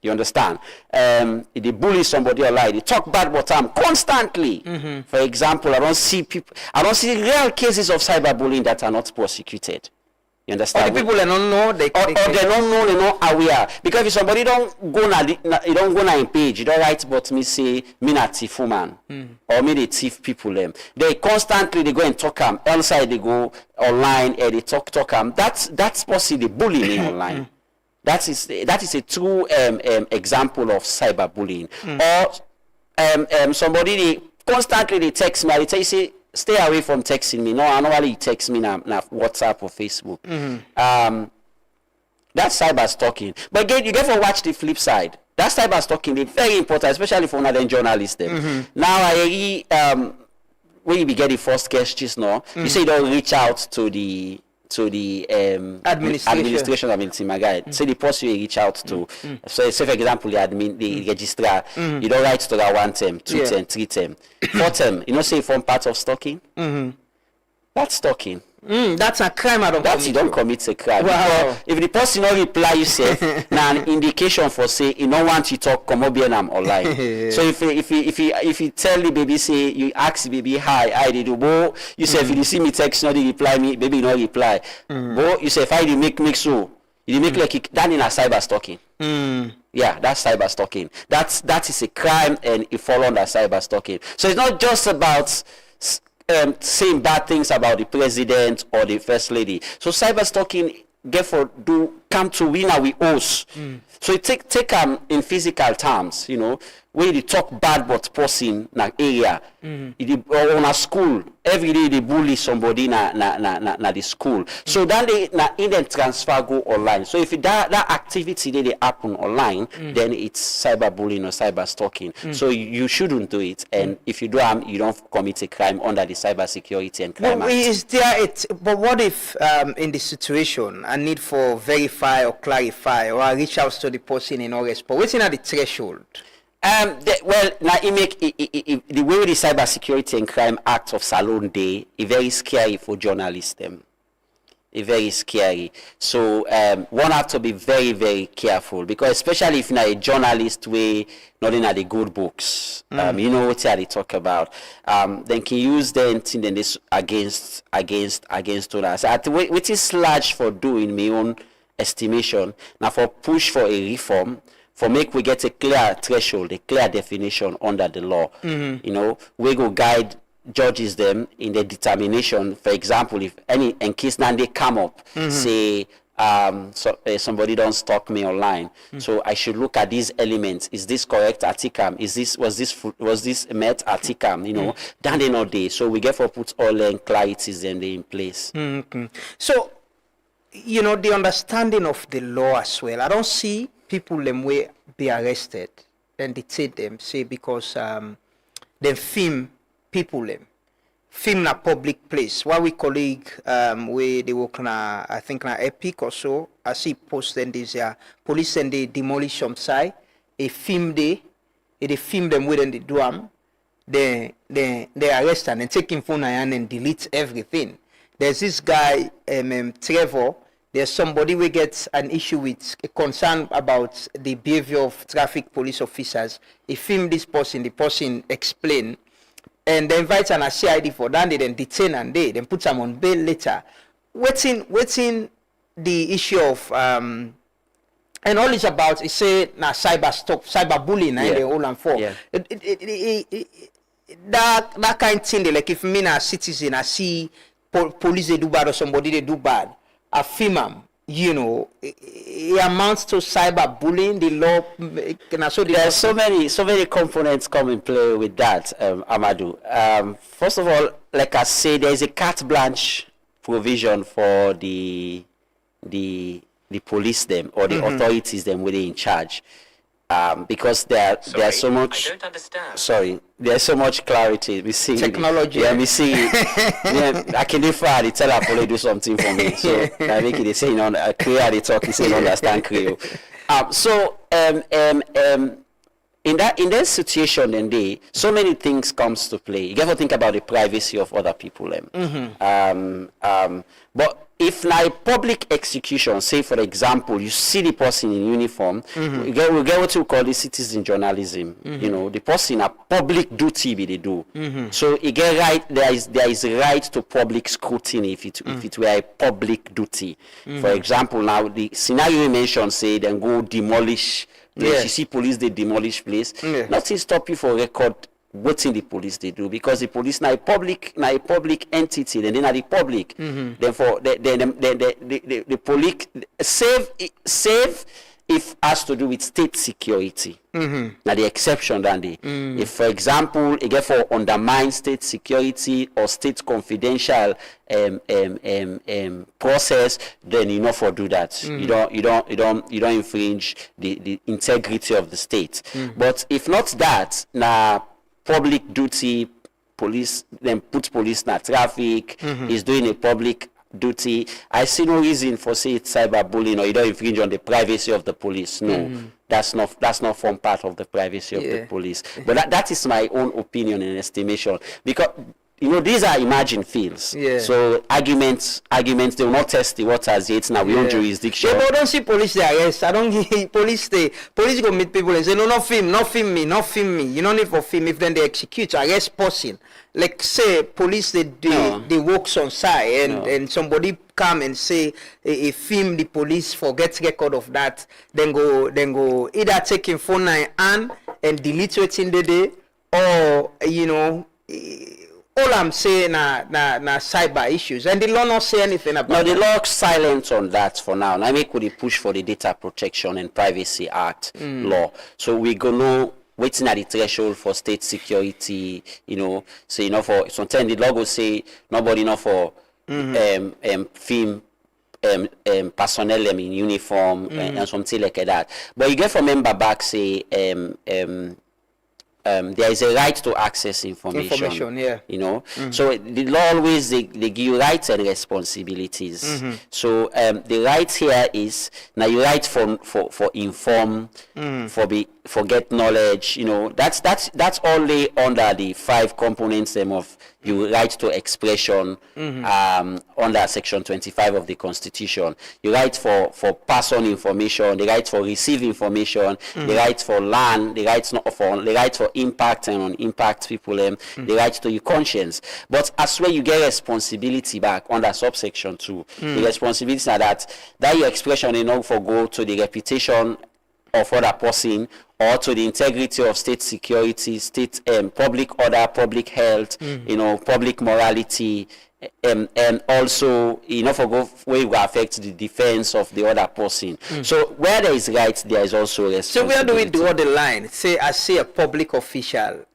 You understand? They bully somebody online. They talk bad about them constantly. For example, I don't see real cases of cyberbullying that are not prosecuted. You understand? Or the people they don't know, they don't know, they're not aware. Because if somebody don't go na in page, you don't write about me say me not thief woman or me they thief people them. They constantly they go and talk them. Outside they go online and they talk them. That's possibly bullying online. That is a true example of cyberbullying. Or somebody they constantly text me. They say stay away from texting me. No, I normally text me na WhatsApp or Facebook. That's cyber stalking. But again, you get to watch the flip side. That cyber stalking is very important, especially for another journalist. Now when you be getting first questions now, you say you don't reach out to the administration of Intimagai. Say the person you reach out to. So say for example the registrar, you don't write to that 1 term, 2 term, 3 term, 4 term. You know say form part of stalking? That's stalking. That's a crime. You don't commit a crime. Wow. If the person don't reply you say now an indication for say you don't want to talk come up online. So if you tell the baby say you ask the baby hi did you bo you say if you see me text not reply me baby no reply. Bo you say if I did make so you make like that in a cyber stalking. Yeah, that's cyber stalking. That is a crime and it fall under cyber stalking. So it's not just about saying bad things about the president or the first lady. So cyber stalking come to winner we owe. So you take in physical terms, you know, when you talk bad about person na area, or on a school, every day they bully somebody na the school. So then they transfer go online. So if that activity they happen online, then it's cyberbullying or cyber stalking. So you shouldn't do it. And if you do you don't commit a crime under the Cyber Security and Crime Act. But what if in this situation I need for verify or clarify or I reach out to the person in no response? What's in the threshold? Now it make the way the Cyber Security and Crime Act of Salon Day is very scary for journalists. very scary. So one have to be very, very careful, because especially if you're a journalist, we not in the good books, you know what they talk about. Then can use the thing then this against others. Which is large for doing my own estimation. Now for push for a reform, for make we get a clear threshold, a clear definition under the law. You know, we go guide judges them in the determination. For example, if any in case now they come up, say somebody don't stalk me online, so I should look at these elements. Is this correct articum? Was this met articum? You know, then they know they. So we get for put all the clarities then they in place. So, you know, the understanding of the law as well. I don't see people them way be arrested and detain them, say because they film people them. Film na public place. What we colleague where they work na, I think na Epic or so. I see post and this police and they demolish some site. A film they film them within the drum. They arrest and take him phone and delete everything. There's this guy Trevor. There's somebody who gets an issue with a concern about the behavior of traffic police officers. He film this person, the person explain, and they invite an CID for that, they then detain and they then put them on bail later. Waiting the issue of and all it's about is say na cyberbullying and the whole and for. That kind of thing, like if me na citizen I see police they do bad or somebody they do bad, I film them, you know, it amounts to cyberbullying. The law, so there are so many components come in play with that, Amadou. First of all, like I say, there is a carte blanche provision for the police them or the authorities them where they in charge. Because there's so much. I don't understand. Sorry, there's so much clarity. We see technology. We see. I can differ. They tell Apollo do something for me. So I make it. They say Creole. They talk. They say understand Creole. In that situation, then so many things comes to play. You got to think about the privacy of other people. But if now public execution, say for example, you see the person in uniform, we get what we call the citizen journalism. You know, the person a public duty they do. So you get right. There is a right to public scrutiny if it were a public duty. For example, now the scenario you mentioned, say then go demolish place. You see police they demolish place. Nothing stop you for record what in the police they do, because the police now a public entity, then are the public. Therefore, the police save if has to do with state security. Now the exception than the if for example it get for undermine state security or state confidential process, then you know for do that. You don't infringe the integrity of the state. But if not that, now public duty, police then put police na traffic is doing a public duty. I see no reason for say it's cyberbullying or you don't infringe on the privacy of the police. No, that's not form part of the privacy of the police. But that is my own opinion and estimation, because you know these are imagined fields. So arguments they will not test the waters yet. Now we own jurisdiction. But don't see police there. Yes, I don't get police go meet people and say no, not film me. You don't need for film. If then they execute, arrest person. Like say police they work on site and somebody come and say a film the police forget record of that, then go either taking phone and delete it in the day, or you know. All I'm saying na cyber issues, and the law not say anything about. No, the law silent on that for now. Now we could push for the Data Protection and Privacy Act law. So we gonna waiting at the threshold for state security. You know, so you know for sometimes the law will say nobody not for film personnel in uniform and something like that. But you get from member back say there is a right to access information. You know, so the law always they give you rights and responsibilities. So the right here is now you right for inform, for get knowledge. You know, that's only under the 5 components of You right to expression under Section 25 of the Constitution. You right for person information, the right for receive information, the right for land, the right for impact and on-impact people, the right to your conscience. But as well, you get responsibility back under subsection 2. The responsibility are that your expression is not for go to the reputation of other person or to the integrity of state security, state public order, public health, public morality, and also for go where it will affect the defense of the other person. So where there is right, there is also responsibility. So where do we draw the line? Say I see a public official,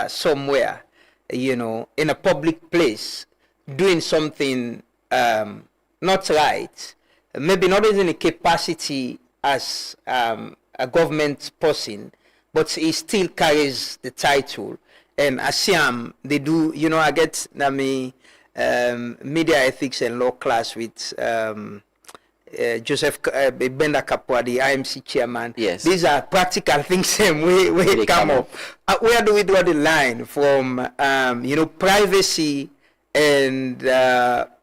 somewhere, in a public place, doing something not right, maybe not in a capacity as a government person, but he still carries the title. And Asiam, they do, I get media ethics and law class with Joseph Benda Kapua, the IMC chairman. Yes. These are practical things we come up. Where do we draw the line from, privacy and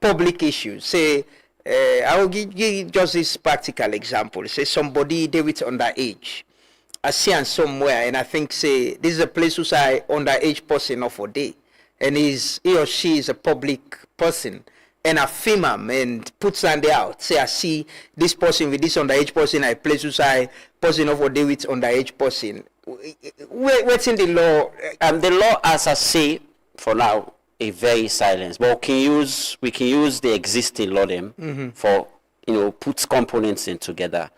public issues? Say, I will give you just this practical example. Say somebody did it underage. I see him somewhere, and I think say this is a place who's I underage person of a day, and he or she is a public person, and I film him and put something out. Say I see this person with this underage person, I place who's I person of a day with underage person. What's in the law? The law, as I say, for now, a very silence, but we can use the existing law for put components in together.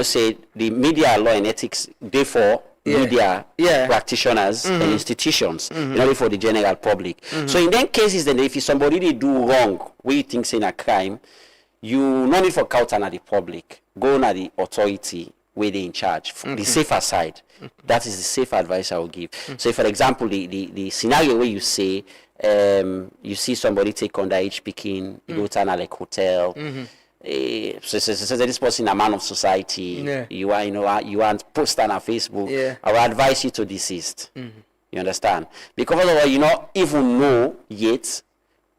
Say the media law and ethics, therefore media practitioners and institutions, not for the general public. So in them cases, then if somebody they do wrong, we think in a crime, you no need for counter na the public, go na the authority where they in charge, the safer side. That is the safe advice I will give. So if, for example, the scenario where you say you see somebody take underage picking, you go to an like hotel. So this person a man of society. You are, you want post on Facebook. I will advise you to desist. You understand? Because otherwise, you not even know yet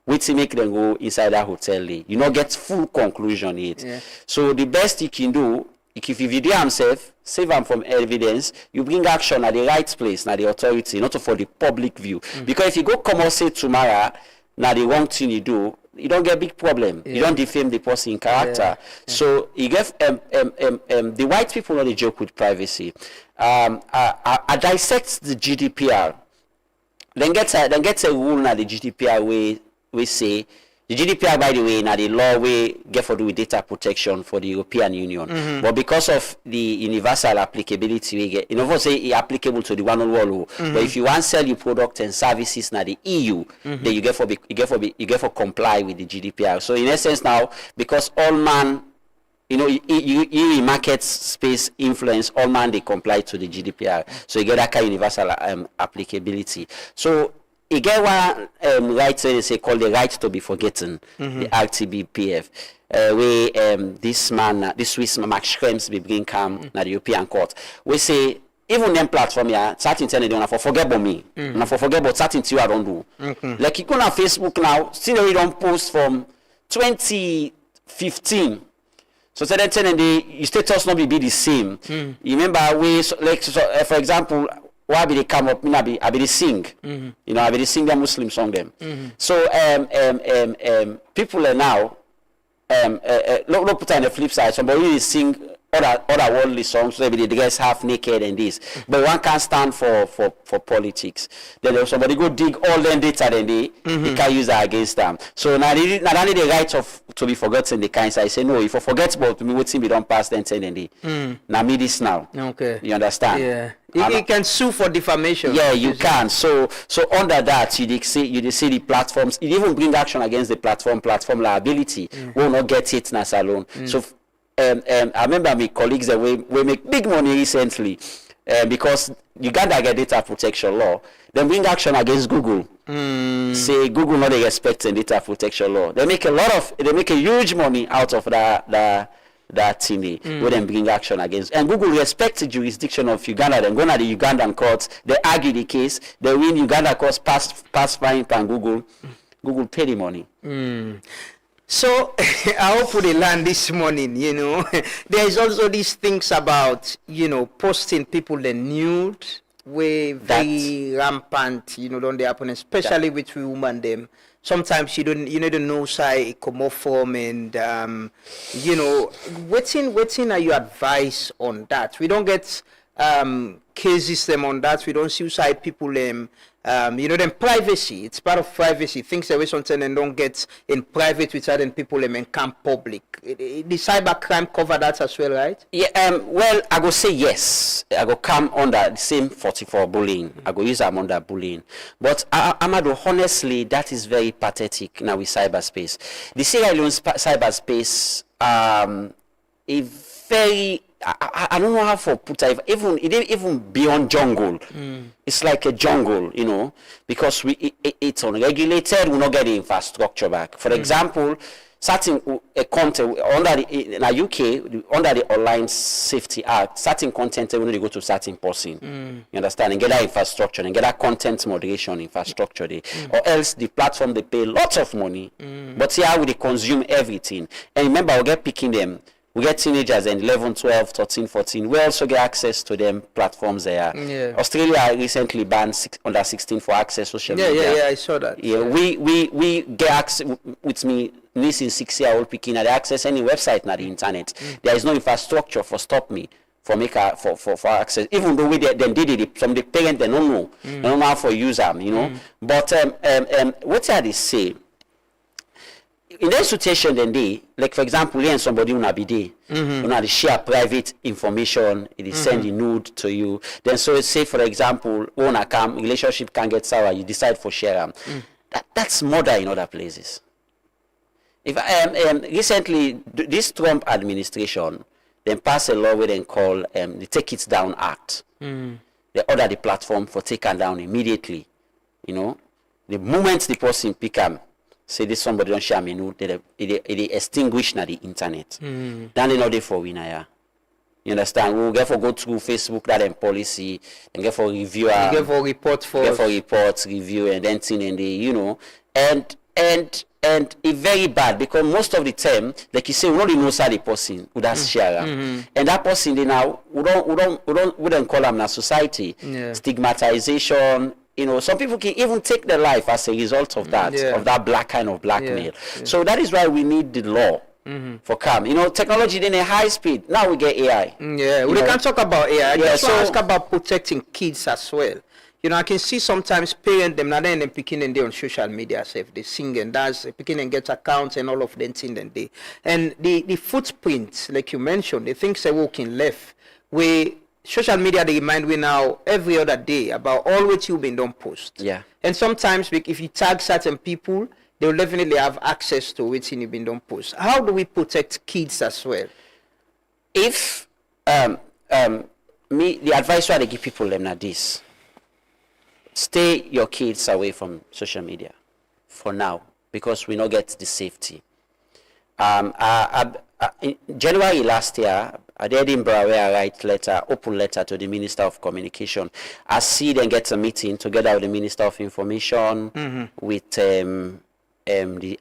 wait to make them go inside that hotel. You not get full conclusion yet. So the best you can do, if you video himself, save him from evidence, you bring action at the right place, at the authority, not for the public view. Because if you go come out say tomorrow, now the wrong thing you do, you don't get big problem. You don't defame the person in character. So you get the white people not a joke with privacy. I dissect the GDPR. Then get a rule now the GDPR we say. The GDPR, by the way, now the law we get for do with data protection for the European Union. But because of the universal applicability we get, say it's applicable to the one on world. But if you want to sell your product and services now the EU, then you get for comply with the GDPR. So in essence now, because all man, you market space influence, all man they comply to the GDPR. So you get that kind of universal applicability. So you get one right when they say called the right to be forgotten, the RTBPF. This Swiss Max Schrems be bring come na the European Court. We say even them platform here, certain thing they don't for forget about me. Not for forget about certain thing I don't do. Like you go on Facebook now, still we don't post from 2015. So then the status not be the same. You remember for example, why be they come up? I be they sing. I be they sing their Muslim song them. So people are now look put on the flip side. Somebody really sing other worldly songs, so maybe they dress half naked and this. But one can't stand for politics. Then somebody go dig all them data, then they can use that against them. So not only the right to be forgotten, the kind I say no, if I forget about me, what we don't pass then they. Now me this now. Okay. You understand? Yeah. You can sue for defamation. Yeah, you can. So under that, you see the platforms. You even bring action against the platform liability. Will not get it nas alone. So I remember my colleagues that we make big money recently because Uganda get data protection law. Then bring action against Google. Say Google not respecting data protection law. They make a huge money out of the that thing, where them bring action against. And Google respects the jurisdiction of Uganda. Then go to the Ugandan courts, they argue the case, they win. Uganda courts pass fine and Google pay the money. So I hope they learn this morning, there is also these things about, posting people the nude, way very rampant, don't they happen, especially with women them. Sometimes you don't know side come off from, and waiting are your advice on that? We don't get cases them on that. We don't suicide people them. Them privacy. It's part of privacy. Things that we sometimes and don't get in private with certain people them and come public. The cybercrime cover that as well, right? Yeah. Well, I go say yes. I go come under the same 44 bullying. I go use them under bullying. But Amado, honestly, that is very pathetic now with cyberspace. The Sierra Leone cyberspace is very. I don't know how to put it. Even beyond jungle, it's like a jungle, because it's unregulated. We not get the infrastructure back. For example, certain content under in the UK under the Online Safety Act, certain content we need to go to certain person. You understand? And get that infrastructure and get that content moderation infrastructure there, or else the platform they pay lots of money, but here we consume everything. And remember, we get picking them. We get teenagers in 11, 12, 13, 14. We also get access to them platforms there. Yeah. Australia recently banned under 16 for access social media. Yeah, I saw that. Yeah, we get access with me. Niece in 6-year-old picking they access any website na the internet. There is no infrastructure for stop me for access. Even though we then did it, some the parents they don't know. They don't know how to use them, But what they say? In that situation, then like for example, when somebody will be there, they share private information, it is send the nude to you. Then so say for example, when relationship can get sour, you decide for share them. That's murder in other places. If recently this Trump administration then passed a law where they call the Take It Down Act. They order the platform for taken down immediately. The moment the person pick them. Say this somebody don't share me nude, they extinguish na the internet. Then they know they for winner. You understand? We'll get for go through Facebook that and policy and get for review. Get for report for. Get for reports, review and then thing and and it's very bad because most of the time, like you say, we don't know how the person who does share. And that person they now we don't call them na society. Stigmatization. Some people can even take their life as a result of that, of that kind of blackmail. So that is why we need the law for calm. Technology in a high speed. Now we get AI. We can talk about AI. I just want to ask about protecting kids as well. I can see sometimes parents them now then picking and they on social media safe they sing and dance, picking and get accounts and all of them thing and they and the footprints like you mentioned, the things they walking left where social media they remind we now every other day about all what you've been done post. Yeah. And sometimes if you tag certain people, they will definitely have access to what you've been done post. How do we protect kids as well? If the advice I give people them like this. Stay your kids away from social media for now because we don't get the safety. In January last year, at Edinburgh, where I write open letter to the Minister of Communication. I see them get a meeting together with the Minister of Information, with the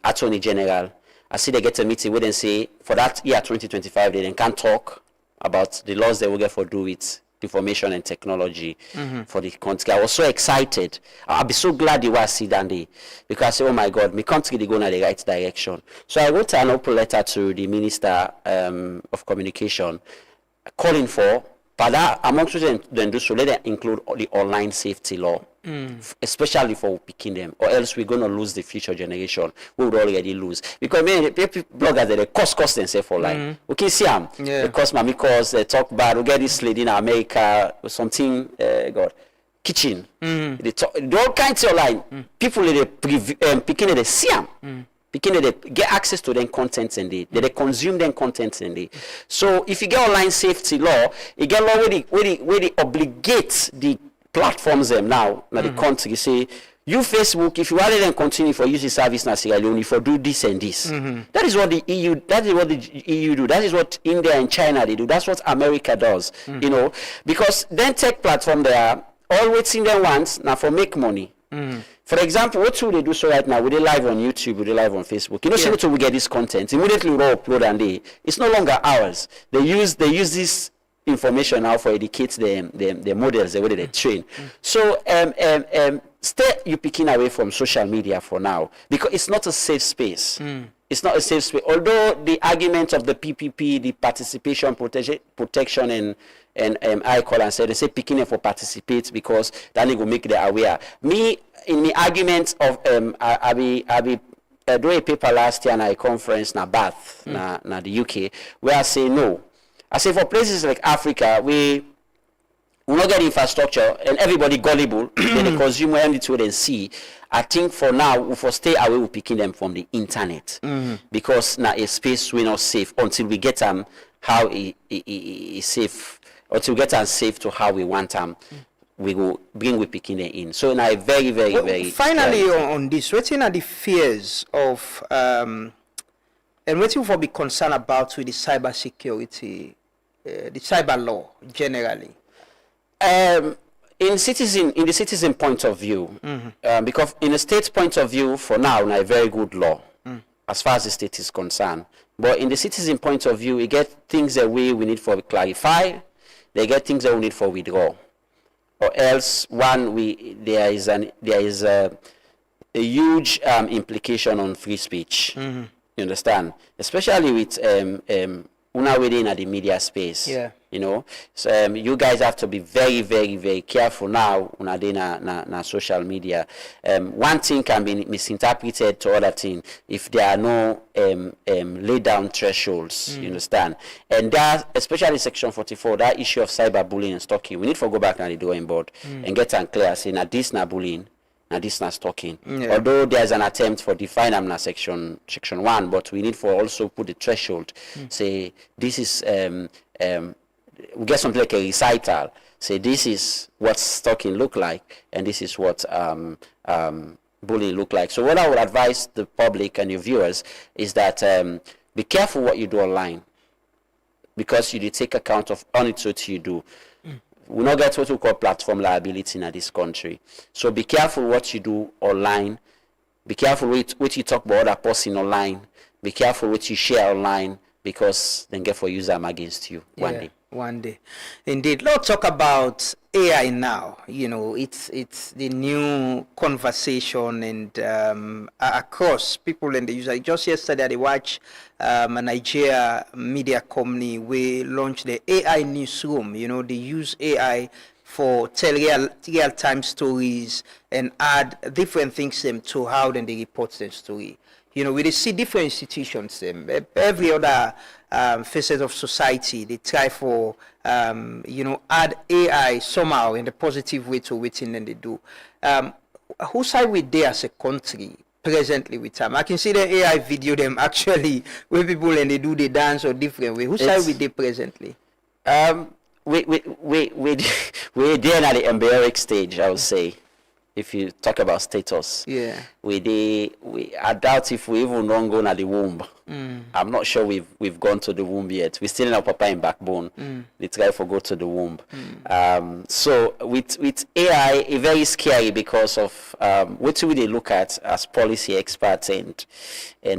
Attorney General. I see they get a meeting where they say for that year 2025 they can't talk about the laws they will get for do with information and technology for the country. I was so excited. I'll be so glad you were see that day because I said, oh my God, my country they go in the right direction. So I wrote an open letter to the Minister of Communication calling for, but that amongst them do so let them include the online safety law, especially for picking them, or else we're going to lose the future generation. We would already lose because many bloggers they cost themselves for life. We can see them. They cost mommy cause they talk bad. We get this lady in America or something. Kitchen. They talk all kinds of online. People they picking they see them. Picking they get access to them contents and they consume them contents and they. So if you get online safety law, you get law where they obligate the platforms them now the country say You Facebook, if you rather than continue for use the service in Sierra Leone, for do this and this. That is what the EU. That is what the EU do. That is what India and China they do. That's what America does. You know, because then tech platform they are all waiting them once now for make money. For example, what do they do so right now? We they live on YouTube, we they live on Facebook. You know, so we get this content immediately we upload and it's no longer ours. They use this information now for educate the models the way they train. So stay you picking away from social media for now because it's not a safe space. It's not a safe space. Although the argument of the PPP, the participation protection and I call and say they say picking them for participate because that will make them aware. Me in the argument of I be do a paper last year at a conference na Bath na the UK where I say no. I say for places like Africa, we not get infrastructure and everybody gullible, then the consumer and the and see. I think for now, we for stay away with picking them from the internet because now a space we're not safe until we get them how it safe, until we get them safe to how we want them. We go bring we picking them in. So now very finally on this, what are the fears of and what you for be concerned about with the cyber security, the cyber law generally? In the citizen point of view, because in the state's point of view, for now, a very good law as far as the state is concerned. But in the citizen point of view, we get things that we need for clarify. They get things that we need for withdraw, or else there is a huge implication on free speech. You understand? Especially with una within at the media space. You know, so you guys have to be very careful now na social media. One thing can be misinterpreted to other thing if there are no lay down thresholds. You understand? And that, especially Section 44, that issue of cyberbullying and stalking, we need to go back to the drawing board and get clear. Say, now this na bullying. Now this not stalking. Although there's an attempt for define them na section 1, but we need for also put the threshold. Say this is we get something like a recital. Say this is what stalking look like, and this is what bullying look like. So what I would advise the public and your viewers is that be careful what you do online, because you take account of on it what you do. We not get what we call platform liability in this country. So be careful what you do online. Be careful what you talk about other person online. Be careful what you share online, because then get for use them against you one day. Indeed. Let's talk about AI now. You know, it's the new conversation and across people and the user. Just yesterday I watched a Nigeria media company we launched the AI newsroom. You know, they use AI for tell real-time stories and add different things to how then they report the story. You know, we see different institutions, every other facet of society, they try for, add AI somehow in a positive way to within and they do. Whose side we there as a country presently with them? I can see the AI video them actually where people and they do the dance or different way. Whose side we there presently? We're there at the embryonic stage, I would say. If you talk about status, I doubt if we even don't go to the womb. I'm not sure we've gone to the womb yet. We're still in our papa in backbone. They try to go to the womb. So with AI, it's very scary because of what we they look at as policy experts and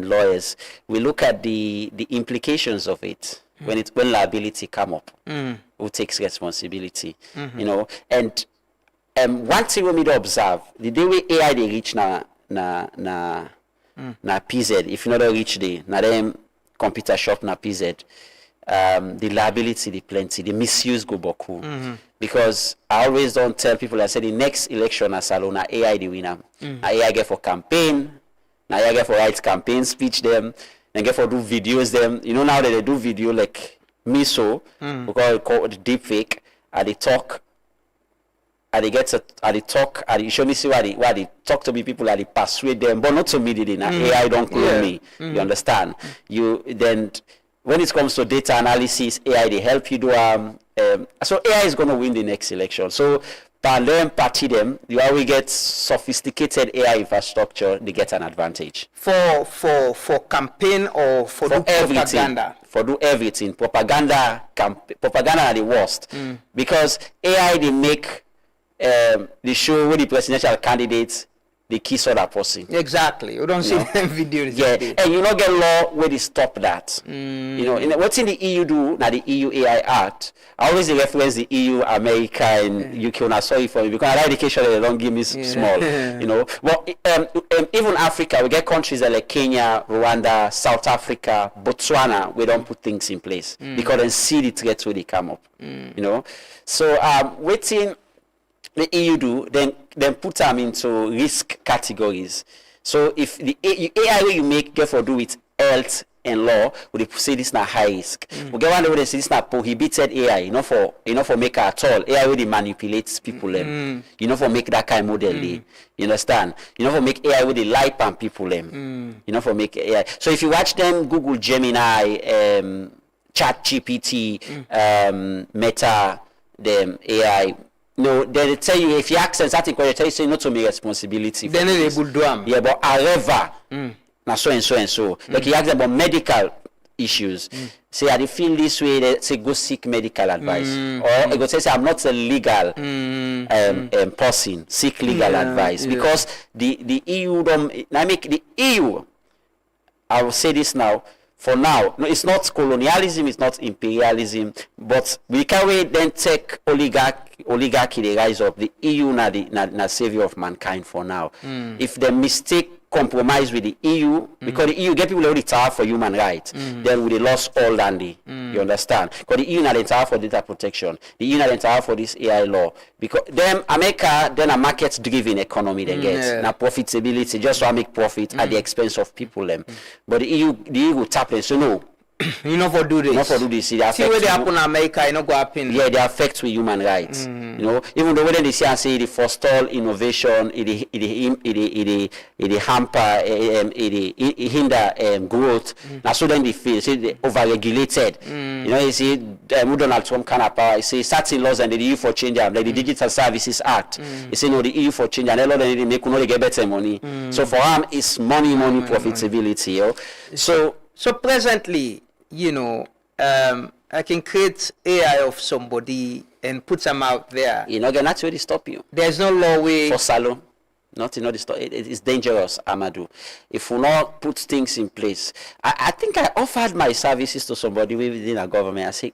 lawyers. We look at the implications of it when liability come up. Who takes responsibility? You know, and one thing we need to observe, the day we AI they reach na PZ, if you not reach na them computer shop na PZ, the liability the plenty, the misuse go boku. Because I always don't tell people, I say the next election na Salon na AI the winner. Na AI get for campaign, na AI get for write campaign speech them, and get for do videos them. You know now that they do video like Miso, we call it deep fake, and they talk. And they get talk, and you show me see why they talk to me people, and they persuade them, but not to me, AI don't clone me. You understand? You then when it comes to data analysis, AI they help you do so AI is going to win the next election. So But learn party them, the way we get sophisticated AI infrastructure, they get an advantage. For campaign or for do propaganda? For do everything. Propaganda are the worst. Because AI, they make, they show where the presidential candidates, they kiss other person. Exactly. We don't see them videos. Yeah, and you not get law where they stop that. You know, what's in the EU do, now the EU AI Act, I always reference the EU, America, and UK when I saw it for me, because I like education, they don't give me small, you know. But even Africa, we get countries like Kenya, Rwanda, South Africa, Botswana, we don't put things in place because they see the threats where they come up, you know. So waiting the EU do, then put them into risk categories. So if the AI way you make get for do with health and law, would they say this not high risk? We get one day where they say this not prohibited AI, you know for make at all. AI where they manipulates people them. You know for make that kind of model you understand? You know for make AI where they lie on people them. You know for make AI. So if you watch them Google Gemini, ChatGPT, Meta, them AI. No, they tell you if you ask them certain questions, they tell you say not to make responsibility. Then they will do them. Yeah, but however, now so and so and so. Like you ask them about medical issues. Say I feel this way, they say go seek medical advice. Or you go say I'm not a legal person, seek legal advice. Because the EU don't I make the EU, I will say this now. For now, no, it's not colonialism, it's not imperialism, but we can wait then take oligarchy the rise up. The EU na savior of mankind for now. If the mistake compromise with the EU, because the EU get people already tired for human rights, then we lost all dandy. You understand? Because the EU not entire for data protection. The EU not entire for this AI law. Because them America then a market driven economy they get. Now profitability, just to make profit at the expense of people them. But the EU will tap them. So no. You know for do this. Not for do this. See what they happen in America, you know go happen. Yeah, they affect with human rights. You know, even though when they say and say they forestall innovation, it hamper, it hinder growth. Now so then they feel say they overregulated. You know, you see Donald Trump kind of power. You say certain laws and the EU for change them, like the Digital Services Act. You say no, the EU for change and a lot of them make they get better money. So for them it's money profitability. You know? So presently, you know, I can create AI of somebody and put them out there. You know, that's where they stop you. There's no law way. For Salon, not in all this. It's dangerous, Amadou. If we not put things in place, I think I offered my services to somebody within a government. I say,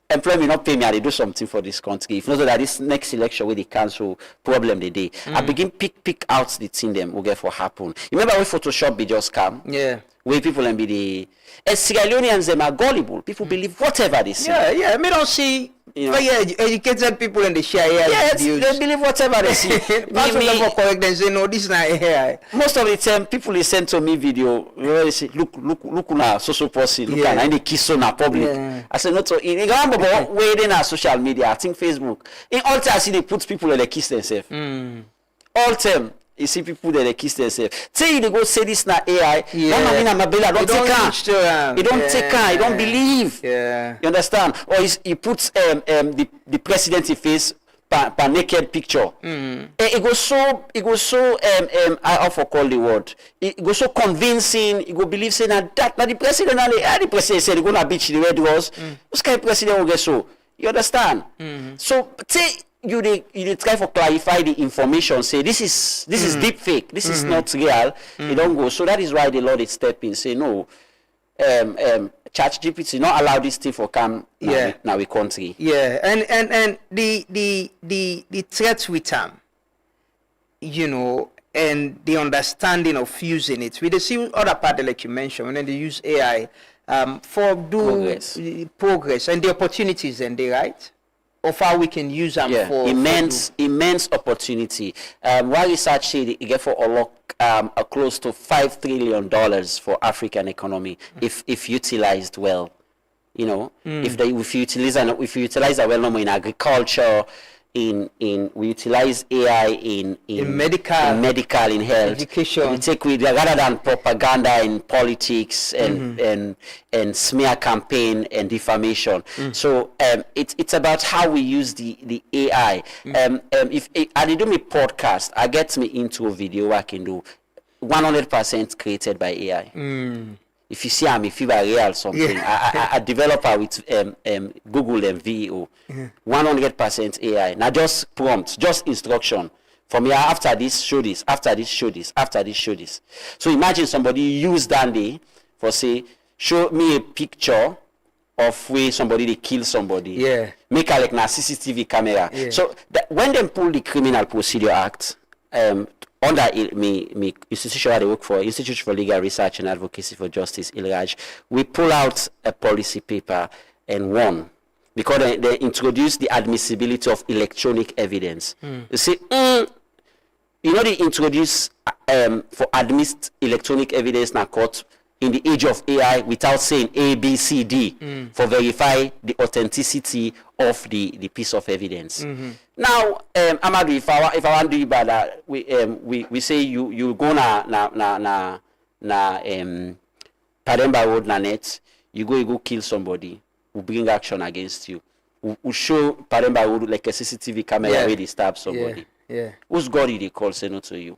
employ me, not pay me, I do something for this country. If not that this next election with the council problem the day, I begin pick out the thing them will get for happen. You remember when Photoshop be just come? Yeah. Where people and be the Sierra Leoneans them are gullible. People believe whatever they say. Yeah. Me don't see. You know, educated people and they share AI. Yes, they believe whatever they see. Most of them for correct and say no, this is not AI. Most of the time, people they send to me video. They say, look na social person. Look na any kiss on a public. I say not so. In example, where in social media, I think Facebook. In all time, I see they put people that they kiss themselves. All time. You see people that they kiss themselves. Say they go say this na AI. Don't take her. You don't take her. You don't believe. Yeah. You understand? Or you put the president in face per naked picture. It goes so I for call the word. It goes so convincing. You go believe saying that now the president the president said they gonna beach the red rose. This kind of president will get so. You understand? So say you try to clarify the information, say this is deep fake, this is not real, it don't go. So that is why the Lord is stepping, say no, ChatGPT not allow this thing for come now we country. Yeah, and the threats with them, you know, and the understanding of using it. We see other part like you mentioned, when they use AI for progress and the opportunities and the right. Of how we can use them for immense opportunity. One research said it get for a close to $5 trillion for African economy if utilized well. You know, if you utilize it well, no more in agriculture, we utilize AI in medical, in health, education. Rather than propaganda in politics and smear campaign and defamation. So it's about how we use the AI. If I do my podcast, I get me into a video I can do 100% created by AI. If you see I'm a fever real something, I developer with Google and VEO, 100% AI. Now just prompts, just instruction. From here, after this, show this. After this, show this. After this, show this. So imagine somebody use Dandy for say, show me a picture of where somebody they kill somebody. Yeah. Make a like na CCTV camera. Yeah. So when they pull the Criminal Procedure Act, under me institution I work for, Institute for Legal Research and Advocacy for Justice, ILRAJ, we pull out a policy paper and won because they introduced the admissibility of electronic evidence. You see, they introduce for admit electronic evidence in a court in the age of AI without saying A, B, C, D for verify the authenticity of the piece of evidence. Now, Amadou, if I want to do that, we say you go na Pademba Road na net, you go kill somebody, we bring action against you. We show Pademba Road like a CCTV camera where they stab somebody. Who's God they call say no to you?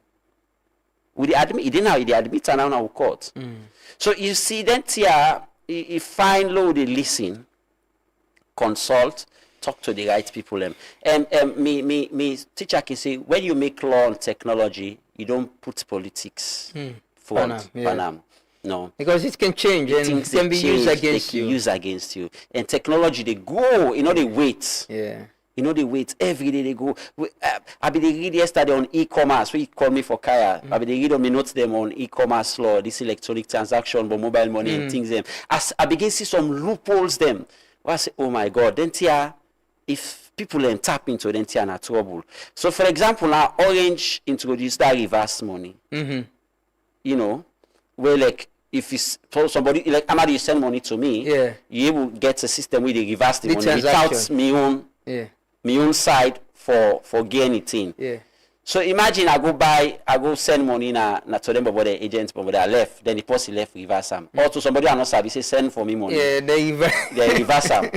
Would they admit? They admit and now court. So you see, then you find low, they listen, consult, talk to the right people. Me teacher can say when you make law and technology, you don't put politics front. No, because it can change and it can be used against you. Use against you. And technology, they go, they wait. They wait every day. They go. I be they read yesterday on e-commerce. We call me for Kaya. I be they read on me notes them on e-commerce law, this electronic transaction, but mobile money and things them. As I begin see some loopholes them. I say, oh my God. Then if people then tap into then na trouble. So for example, now Orange introduced that reverse money. Where like if it's somebody like Amadi, you send money to me, you will get a system where they reverse the money without my own side for gain anything. So imagine I go send money na to them about the agents but they are left, then the person left reverse them. Or to somebody I not service say send for me money. They reverse them.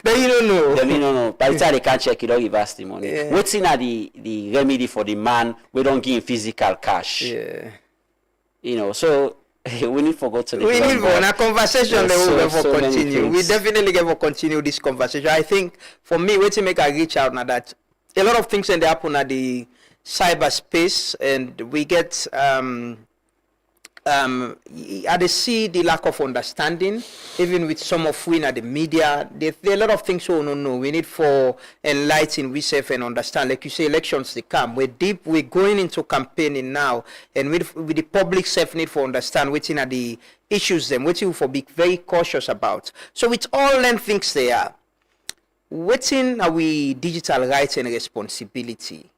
Then you don't know. Then you don't know. By the time they can't check it, don't reverse the money. What's in the remedy for the man we don't give physical cash? So we need to go to the we need for a conversation continue. We definitely get to continue this conversation. I think for me, waiting make I reach out now that a lot of things they happen at the cyberspace and we get I see the lack of understanding, even with some of we in the media. There are a lot of things we don't know. We need for enlighten we self and understand. Like you say, elections they come. We're deep. We're going into campaigning now, and with the public self need for understand waiting at the issues them. Waiting for be very cautious about. So with all them things there, waiting are we digital rights and responsibility.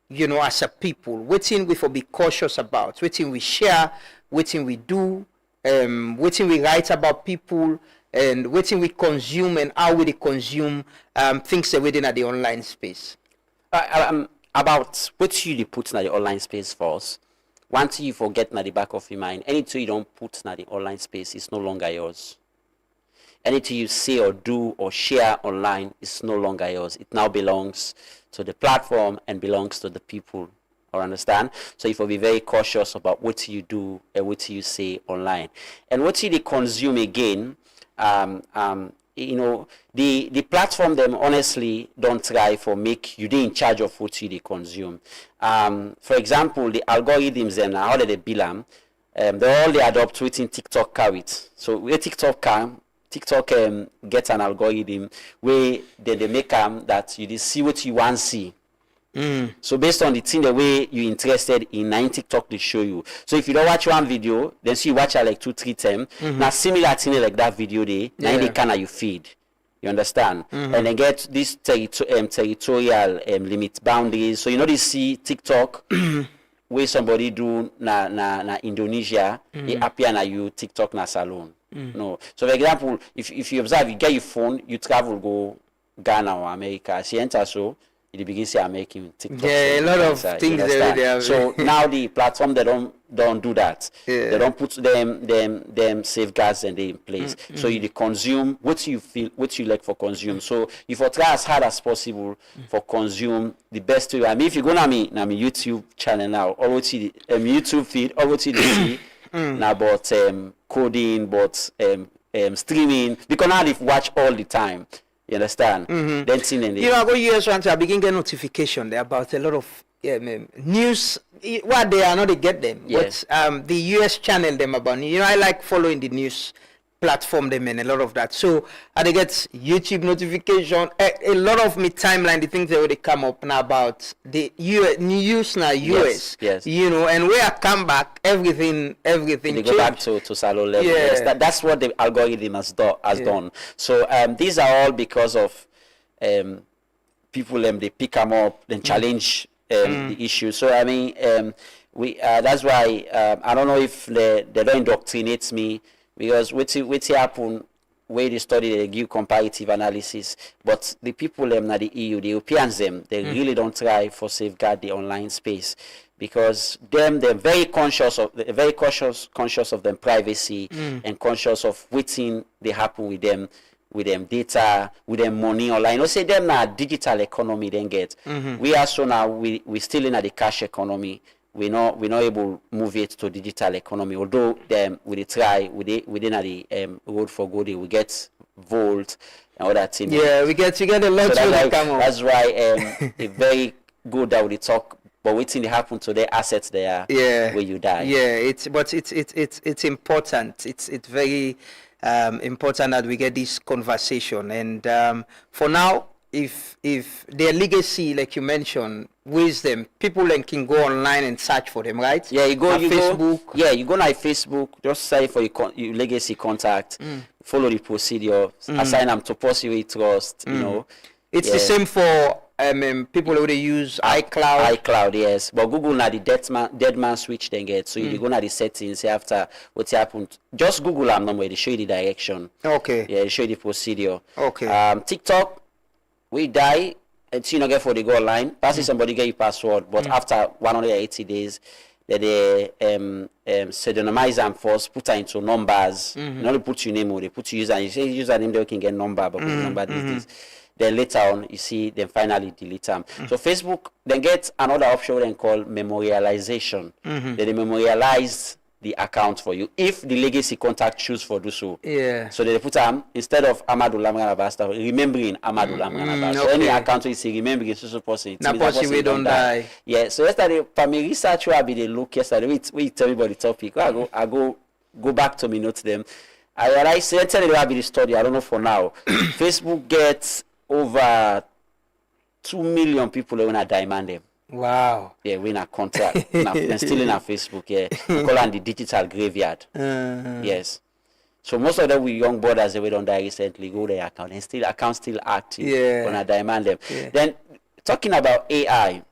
As a people, waiting we for be cautious about. Waiting we share. Waiting we do, waiting we write about people, and waiting we consume and how we consume things within the online space. About what you put in the online space for us, once you forget in the back of your mind, anything you don't put in the online space is no longer yours. Anything you say or do or share online is no longer yours. It now belongs to the platform and belongs to the people. Or understand? So you will be very cautious about what you do and what you say online. And what you consume again, the platform them honestly don't try for make you in charge of what you consume. For example, the algorithms and how they bill them, they all they adopt within TikTok carries. So where TikTok gets an algorithm where they make that you see what you want to see. So based on the thing, the way you're interested in, TikTok they show you. So if you don't watch one video, then you watch it like 2-3 times. Now similar thing like that video now they can you feed. You understand? And then get this territorial limit boundaries. So they see TikTok where somebody do na Indonesia, they appear na you TikTok na salon. No. So for example, if you observe, you get your phone, you travel go Ghana or America, she enter so you begin say I'm making TikTok. Yeah, a lot of things there. So now the platform they don't do that. Yeah. They don't put them safeguards and they in place. So you consume what you feel, what you like for consume. So you for try as hard as possible for consume the best way. I mean, if you go na me YouTube channel now, or to the YouTube feed, or to the see now about coding, but streaming, because now they watch all the time. You understand? Then I go US once I begin get notification there about a lot of news. What they are not, they get them. Yes. But the US channel them about. I like following the news platform them and a lot of that. So I they get YouTube notification. A lot of me timeline, the things that already come up now about the news now US. Yes. And where I come back, everything. They go back to Salon level. Yeah. Yes, that's what the algorithm has done. So these are all because of people they pick them up, then challenge the issue. So I mean, that's why I don't know if they don't indoctrinate me, because what happen where they study, they give comparative analysis, but the people the EU, the Europeans they really don't try for safeguard the online space, because they're very conscious of them privacy and conscious of waiting they happen with them data, with them money online. Say them now digital economy then get. We are so now we still in the cash economy. We're not able to move it to digital economy. Although we try within the road for good, we get Volt and all that thing. Yeah, we get a lot of come on. That's why it's very good that we talk. But waiting to happen to their assets there where you die. Yeah, it's important. It's very important that we get this conversation. And for now, if their legacy, like you mentioned, wisdom, people can go online and search for them, right? Yeah, you go Facebook. You go on Facebook, just search for your legacy contact, follow the procedure, assign them to person we trust. It's the same for people who they use iCloud. iCloud, yes. But Google now the dead man switch then get. So you go now the settings after what happened. Just Google them number, they show you the direction. Okay. Yeah, they show you the procedure. Okay. TikTok, we die and you not get for the go online. Pass somebody get your password, but after 180 days, they pseudonymize them first, put her into numbers. Not only put your name, they put your user. You say username, they can get number, but put number this. Then later on, you see, then finally delete them. So Facebook then get another option then called memorialization. They memorialize the account for you if the legacy contact choose for do so. Yeah. So they put instead of Amadou Lamran Abasta, remembering Amadou Lamran Abasta. So any account you see remembering so person. Now person we don't die. Yeah. So yesterday, for me research where I be the look yesterday. We tell me about the topic. I go back to me note them. I realize yesterday will be the study. I don't know for now. Facebook gets over 2 million people when I demand them. Wow. Yeah, we in a contract. They're still in our Facebook. Yeah, we call it the digital graveyard. Yes. So most of them we young brothers that we don't die recently go their account and still account still active. Yeah. When I demand them. Yeah. Then talking about AI,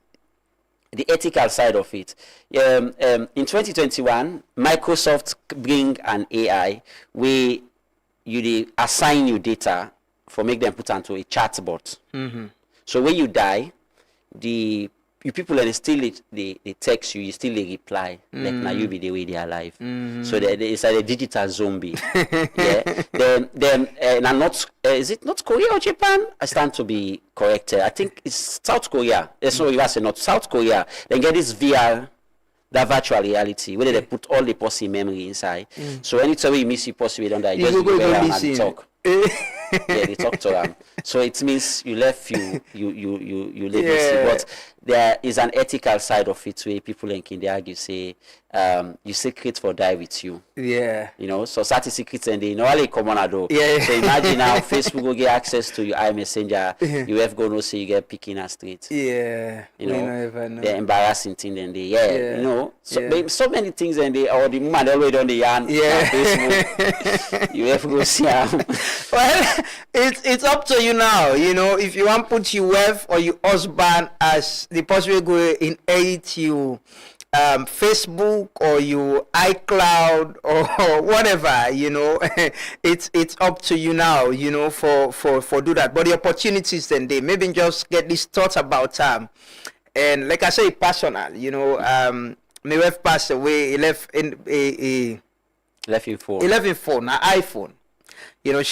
the ethical side of it. In 2021, Microsoft bring an AI where you assign your data for make them put onto a chatbot. So when you die, you people and still they text you still they reply like now you be the way they are alive. So it's like a digital zombie. Yeah. Then and not is it not Korea or Japan? I stand to be corrected. I think it's South Korea. So you say not South Korea. Then get this VR, that virtual reality where they put all the possible memory inside. So anytime you miss your possible don't die, just go around and talk. Yeah, they talk to them. So it means you left you legacy. But there is an ethical side of it where people in they argue say you secret for die with you. Yeah. So certain secrets and they normally come on a door. Yeah. So imagine now Facebook will get access to your iMessenger, you have go no say you get picked in a street. Yeah. The embarrassing thing and they so many things and they or the woman already on the yarn Facebook. You have to go see them. Well, it's up to you now. If you want to put your wife or your husband as the person who will inherit you Facebook or your iCloud or whatever, you know, it's up to you now, you know, for do that. But the opportunities then they maybe just get this thought about and like I say, personal, you know, my wife passed away. He left in a left in phone, an iPhone. You know,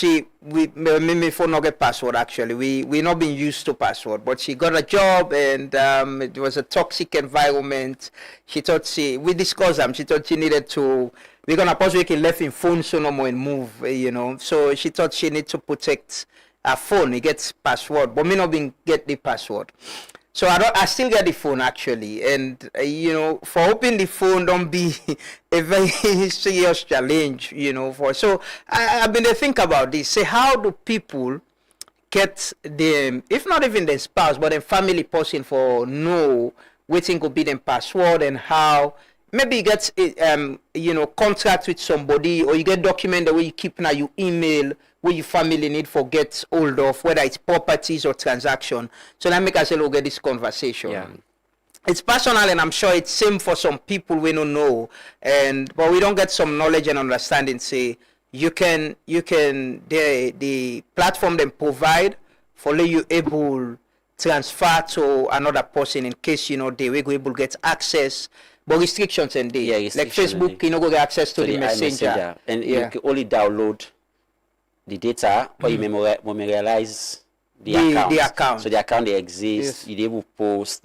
me phone not get password actually. We not been used to password, but she got a job and it was a toxic environment. She thought we discussed them. She thought she needed to. We're gonna possibly left in phone so no more and move. You know, so she thought she need to protect her phone. It gets password, but me not been get the password. So I still get the phone actually, and you know, for opening the phone don't be a very serious challenge, you know. So I've been to think about this. Say, how do people get them, if not even their spouse, but a family person for know waiting could be them password and how maybe you get you know, contract with somebody or you get document the way you keep now you email where your family need for get hold of, whether it's properties or transaction. So that make us look at this conversation. Yeah. It's personal and I'm sure it's same for some people we don't know, but we don't get some knowledge and understanding. Say you can the platform them provide for let you able transfer to another person in case you know they will able get access. But restrictions and like Facebook, you know, go get access to the messenger. And you can only download the data or you memorialize the account. So the account they exist, you able post,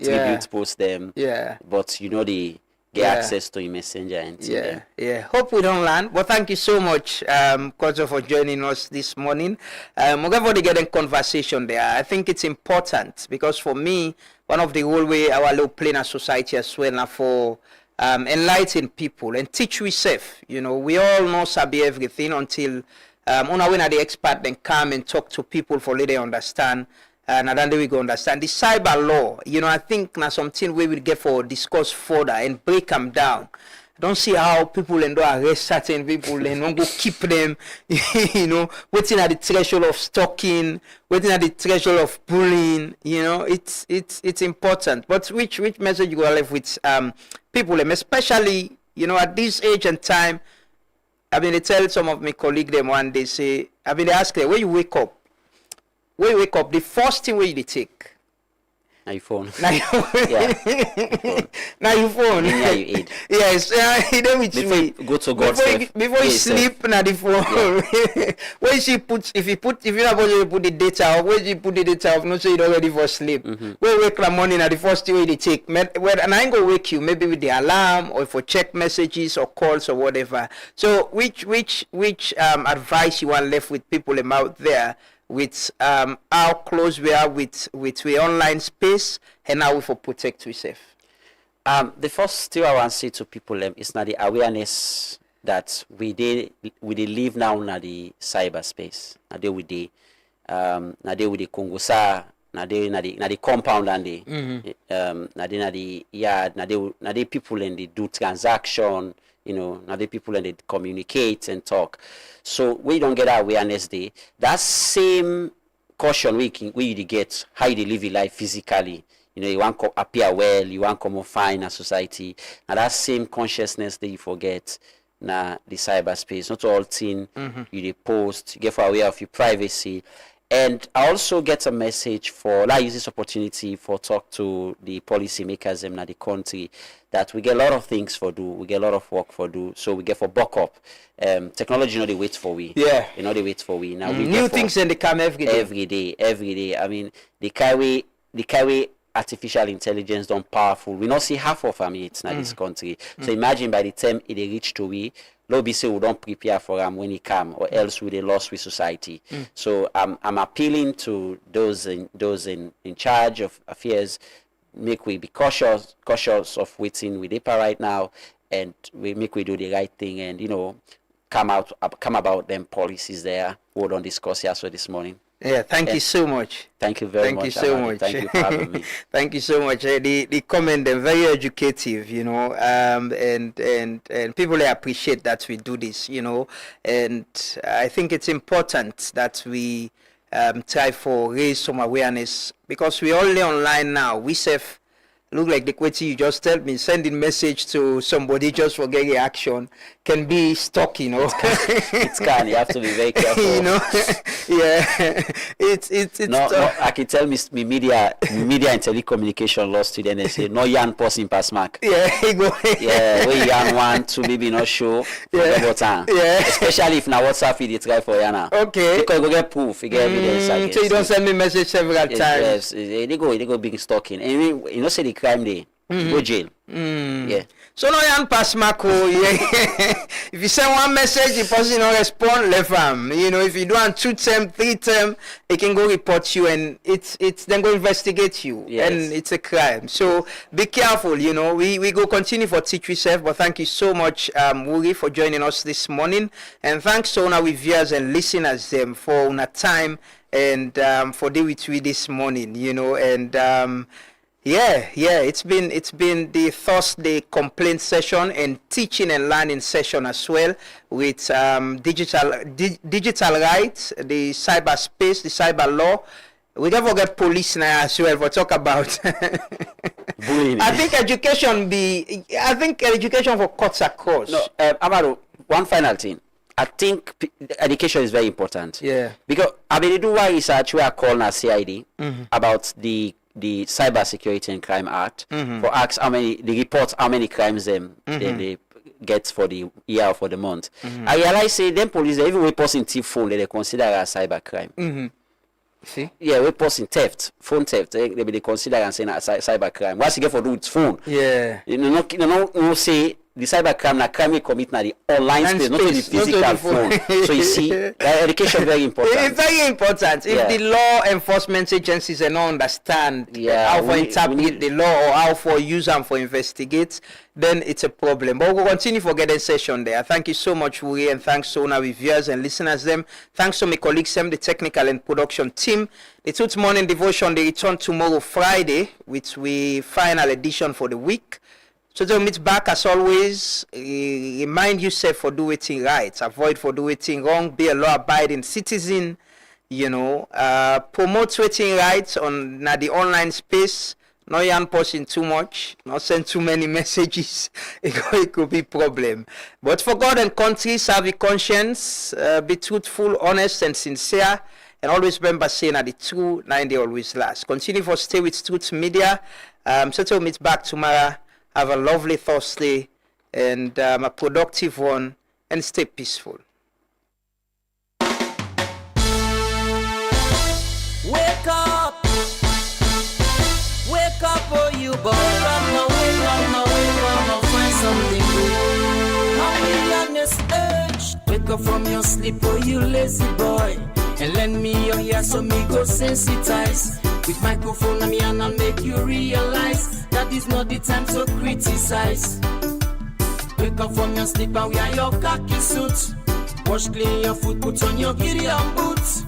post them. Yeah. But you know they get access to your messenger and see them. Yeah. Hope we don't land. But thank you so much, Kojo, for joining us this morning. We're going to get in conversation there. I think it's important because for me, one of the whole way our little play in a society as well now for enlighten people and teach we safe. You know, we all know sabi everything until when the expert then come and talk to people for let they understand. And then we go understand the cyber law. You know, I think now something we will get for discuss further and break them down. I don't see how people and do arrest certain people and don't go keep them, you know, waiting at the threshold of stalking, waiting at the threshold of bullying. You know, it's important. But which message you go left with people, especially you know at this age and time. I mean, they tell some of my colleagues them one day say, I mean, they ask them, when you wake up, the first thing where you take? Now your phone. Now your phone. Yeah, you eat. Yes, go to God before you sleep, now the phone. Yeah. When she puts, if you're not going to put the data off, when you put the data off, not so you're ready for sleep. When you wake in the morning, now the first thing you take, and I ain't gonna wake you, maybe with the alarm or for check messages or calls or whatever. So which advice you want left with people out there? With how close we are with the online space and how we for protect ourselves. The first thing I want to say to people is not the awareness that we live now in the cyberspace. Now they with the Kongosa, now the compound and the yard, now the people and they do transaction. You know, now the people and they communicate and talk. So we don't get our awareness there. That same caution we get how you live your life physically. You know, you want to appear well, you want to come fine in society. And that same consciousness that you forget na the cyberspace. Not all thing you post, you get for aware of your privacy. And I also get a message for, I use this opportunity for talk to the policymakers in the country that we get a lot of things for do, we get a lot of work for do, so we get for buck up. Technology, you know, they wait for we. Yeah. You know, they wait for we. Now we new things and they come every day. Every day. I mean, they carry artificial intelligence done powerful. We not see half of them yet in this country. So imagine by the time it reach to we, Lobby say we don't prepare for him when he come, or else we they lost with society. So I'm appealing to those in charge of affairs, make we be cautious of waiting with IPA right now, and we do the right thing, and you know, come about them policies there. We don't discuss here so this morning. Yeah, thank you so much. Thank you very much. Thank you so much. Thank you for having me. Thank you so much. The comment, they're very educative, you know, and people they appreciate that we do this, you know, and I think it's important that we try for raise some awareness because we only online now. We save look like the question you just tell me, sending message to somebody just for getting reaction can be stalking, or It can. You have to be very careful. you know, yeah, it's No, I can tell me media and telecommunication law student, they say no yarn person pass mark. Yeah, he go. Yeah, we yarn one to maybe not show. Yeah. Yeah. Especially if na WhatsApp it try for yana. Okay. Because you go get proof, you get evidence. I guess. So you don't send me message several times. Yes, they go big stalking. And you know say the crime day, go jail. Yeah. So no yan pass Marco. Yeah. If you send one message, the person don't respond, left him. You know, if you do on 2 term, 3 term, it can go report you, and it's then go investigate you, Yes. and it's a crime. So be careful. You know, we go continue for teach yourself. But thank you so much, Wuri, for joining us this morning, and thanks to our viewers and listeners for una time and for day with we this morning. You know, and yeah, it's been the Thursday complaint session and teaching and learning session as well with digital rights, the cyberspace, the cyber law. We never get police now as well for talk about. Bullying. I think education for cuts across. No, Amaro, one final thing. I think education is very important. Yeah. Because I mean, they do why research we are calling a CID about the Cyber Security and Crime Act for ask how many crimes they get for the year or for the month. I realize say them police even we person thief phone they consider as cyber crime. See? Yeah, we person theft, phone theft, they consider as cyber crime. What's he get for do with phone? Yeah. You know say the cyber crime na crime we commit na the online space, not the physical phone. So you see, education very important. It's very important. If the law enforcement agencies don't understand how to interpret the law or how to use them for investigate, then it's a problem. But we'll continue for getting session there. Thank you so much, Wuri, and thanks to our viewers and listeners them. Thanks to my colleagues the technical and production team. The Tooth Morning Devotion, they return tomorrow Friday, with we final edition for the week. So to meet back as always, remind yourself for do anything right, avoid for do anything wrong, be a law-abiding citizen, you know, promote anything right on the online space, not yan posting too much, not send too many messages, it could be problem. But for God and country, serve your conscience, be truthful, honest and sincere, and always remember saying that the true 90 always last. Continue for stay with Truth Media. So to meet back tomorrow. Have a lovely Thursday and a productive one, and stay peaceful. Wake up, oh you boy. Wake up, find something good. How urge. Wake up from your sleep, oh you lazy boy, and lend me your ear so me go sensitize. With microphone and me and I'll make you realize that is not the time to criticize. Wake up from your sleep and wear your khaki suit. Wash clean your foot, put on your Gideon boots.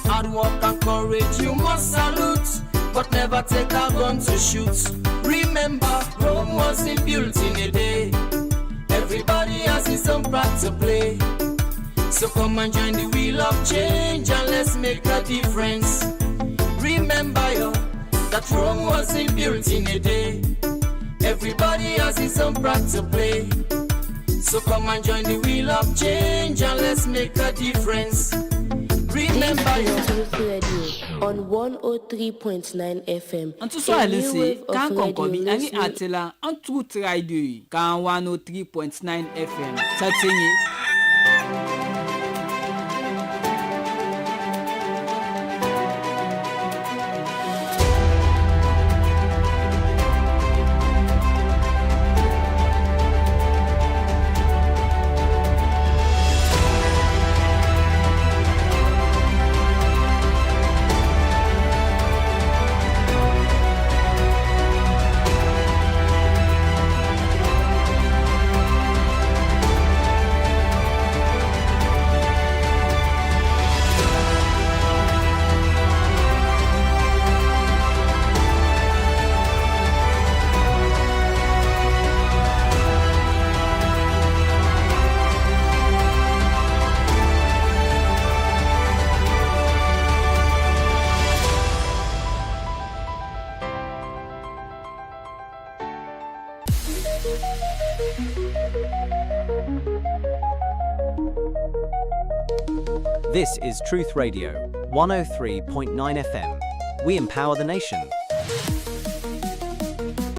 Hard work and courage you must salute, but never take a gun to shoot. Remember, Rome wasn't built in a day. Everybody has his own part to play. So come and join the wheel of change and let's make a difference. Remember yo, that Rome wasn't built in a day. Everybody has his own part to play. So come and join the wheel of change and let's make a difference. Remember yo. On 103.9 FM. En tout soit laissé, quand on commune, ani atela, en tout radio, quand 103.9 FM. Ça tient. This is Truth Radio, 103.9 FM. We empower the nation.